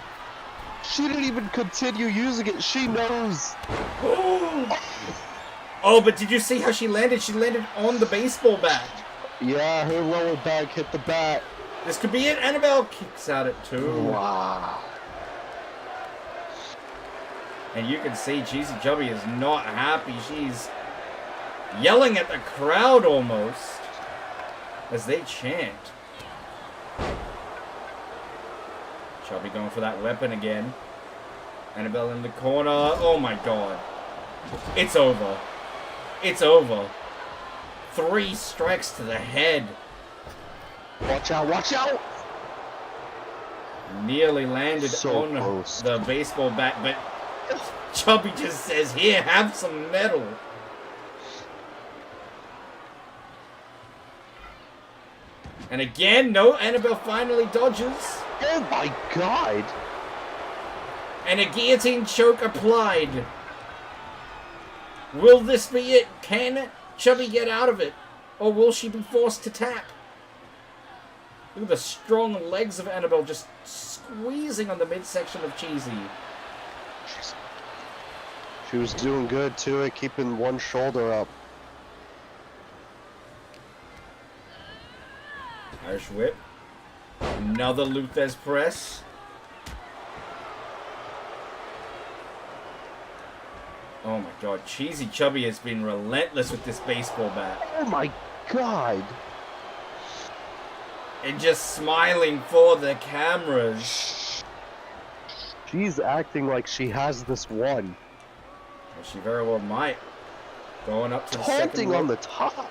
Speaker 2: She didn't even continue using it. She knows.
Speaker 1: Oh, but did you see how she landed? She landed on the baseball bat.
Speaker 2: Yeah, her lower back hit the bat.
Speaker 1: This could be it. Annabelle kicks out at 2.
Speaker 2: Wow.
Speaker 1: And you can see Cheesy Chubby is not happy. She's yelling at the crowd almost as they chant. Chubby going for that weapon again. Annabelle in the corner. Oh my god. It's over. It's over. 3 strikes to the head.
Speaker 2: Watch out, watch out!
Speaker 1: Nearly landed
Speaker 2: So
Speaker 1: on
Speaker 2: close.
Speaker 1: the baseball bat, but Chubby just says, here, have some metal. And again, no, Annabelle finally dodges.
Speaker 2: Oh my god!
Speaker 1: And a guillotine choke applied. Will this be it? Can Chubby get out of it? Or will she be forced to tap? Look at the strong legs of Annabelle just squeezing on the midsection of Cheesy.
Speaker 2: She was doing good to it, keeping one shoulder up.
Speaker 1: Irish whip. Another Luthez press. Oh my god, Cheesy Chubby has been relentless with this baseball bat.
Speaker 2: Oh my god!
Speaker 1: And just smiling for the cameras.
Speaker 2: She's acting like she has this one.
Speaker 1: Well, she very well might. Going up to the second
Speaker 2: Taunting
Speaker 1: rope.
Speaker 2: on the top.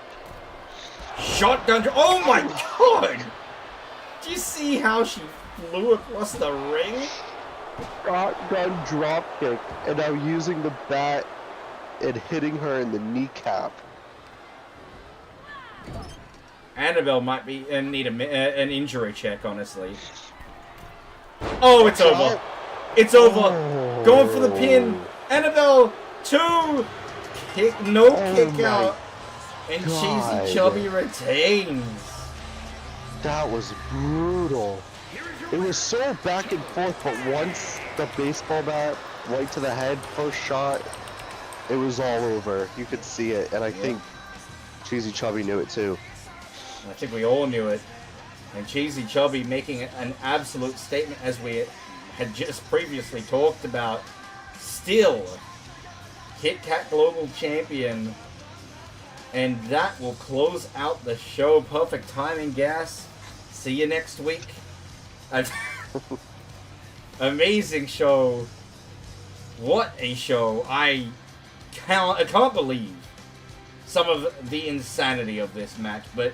Speaker 1: Shotgun. Oh my god! Do you see how she flew across the ring?
Speaker 2: Shotgun dropkick, and now using the bat and hitting her in the kneecap.
Speaker 1: Annabelle might be need an injury check, honestly. Oh, it's over. It's over. Going for the pin. Annabelle, 2. Kick, no kick
Speaker 2: my
Speaker 1: out. And
Speaker 2: God.
Speaker 1: Cheesy Chubby retains.
Speaker 2: That was brutal. It was so back and forth, but once the baseball bat right to the head, first shot, it was all over. You could see it, and I think Cheesy Chubby knew it too.
Speaker 1: I think we all knew it. And Cheesy Chubby making an absolute statement, as we had just previously talked about. Still, Kit Kat Global Champion. And that will close out the show. Perfect timing, Gas. See you next week. Amazing show. What a show. I can't believe some of the insanity of this match. But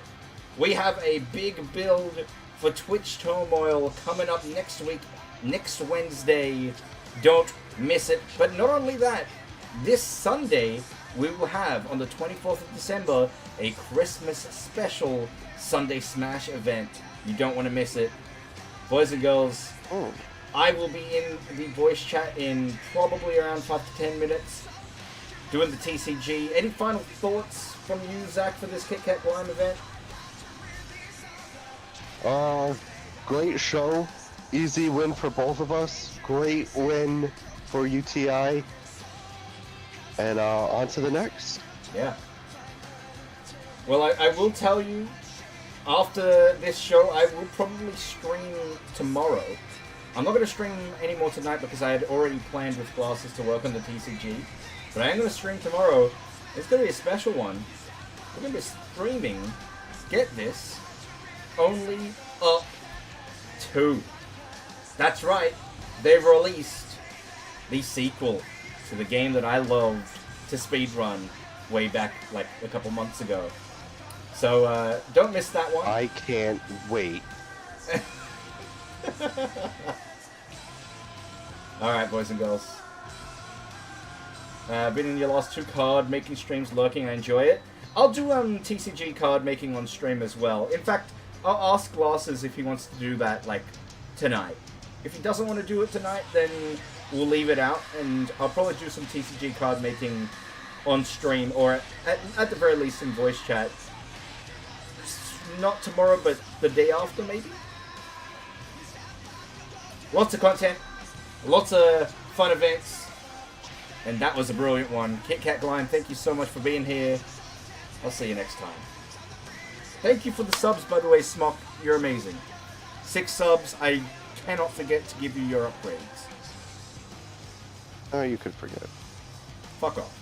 Speaker 1: we have a big build for Twitch Turmoil coming up next week, next Wednesday. Don't miss it. But not only that, this Sunday we will have, on the 24th of December, a Christmas special Sunday Smash event. You don't want to miss it. Boys and girls, I will be in the voice chat in probably around 5 to 10 minutes, doing the TCG. Any final thoughts from you, Zach, for this Kit Kat Grime event?
Speaker 2: Great show. Easy win for both of us. Great win for UTI. And on to the next.
Speaker 1: Yeah. Well, I will tell you, after this show, I will probably stream tomorrow. I'm not going to stream anymore tonight because I had already planned with Glasses to work on the TCG. But I am going to stream tomorrow. It's going to be a special one. We're going to be streaming, get this, only up 2. That's right. They've released the sequel to the game that I loved to speedrun way back like a couple months ago. So don't miss that one.
Speaker 2: I can't wait.
Speaker 1: Alright, boys and girls. Been in your last 2 card making streams, lurking. I enjoy it. I'll do TCG card making on stream as well. In fact, I'll ask Glasses if he wants to do that like tonight. If he doesn't want to do it tonight, then we'll leave it out, and I'll probably do some TCG card making on stream, or at the very least in voice chat. Not tomorrow, but the day after, maybe? Lots of content, lots of fun events, and that was a brilliant one. Kit Kat Glime, thank you so much for being here. I'll see you next time. Thank you for the subs, by the way, Smock. You're amazing. 6 subs. I cannot forget to give you your upgrades.
Speaker 2: Oh, you could forget.
Speaker 1: Fuck off.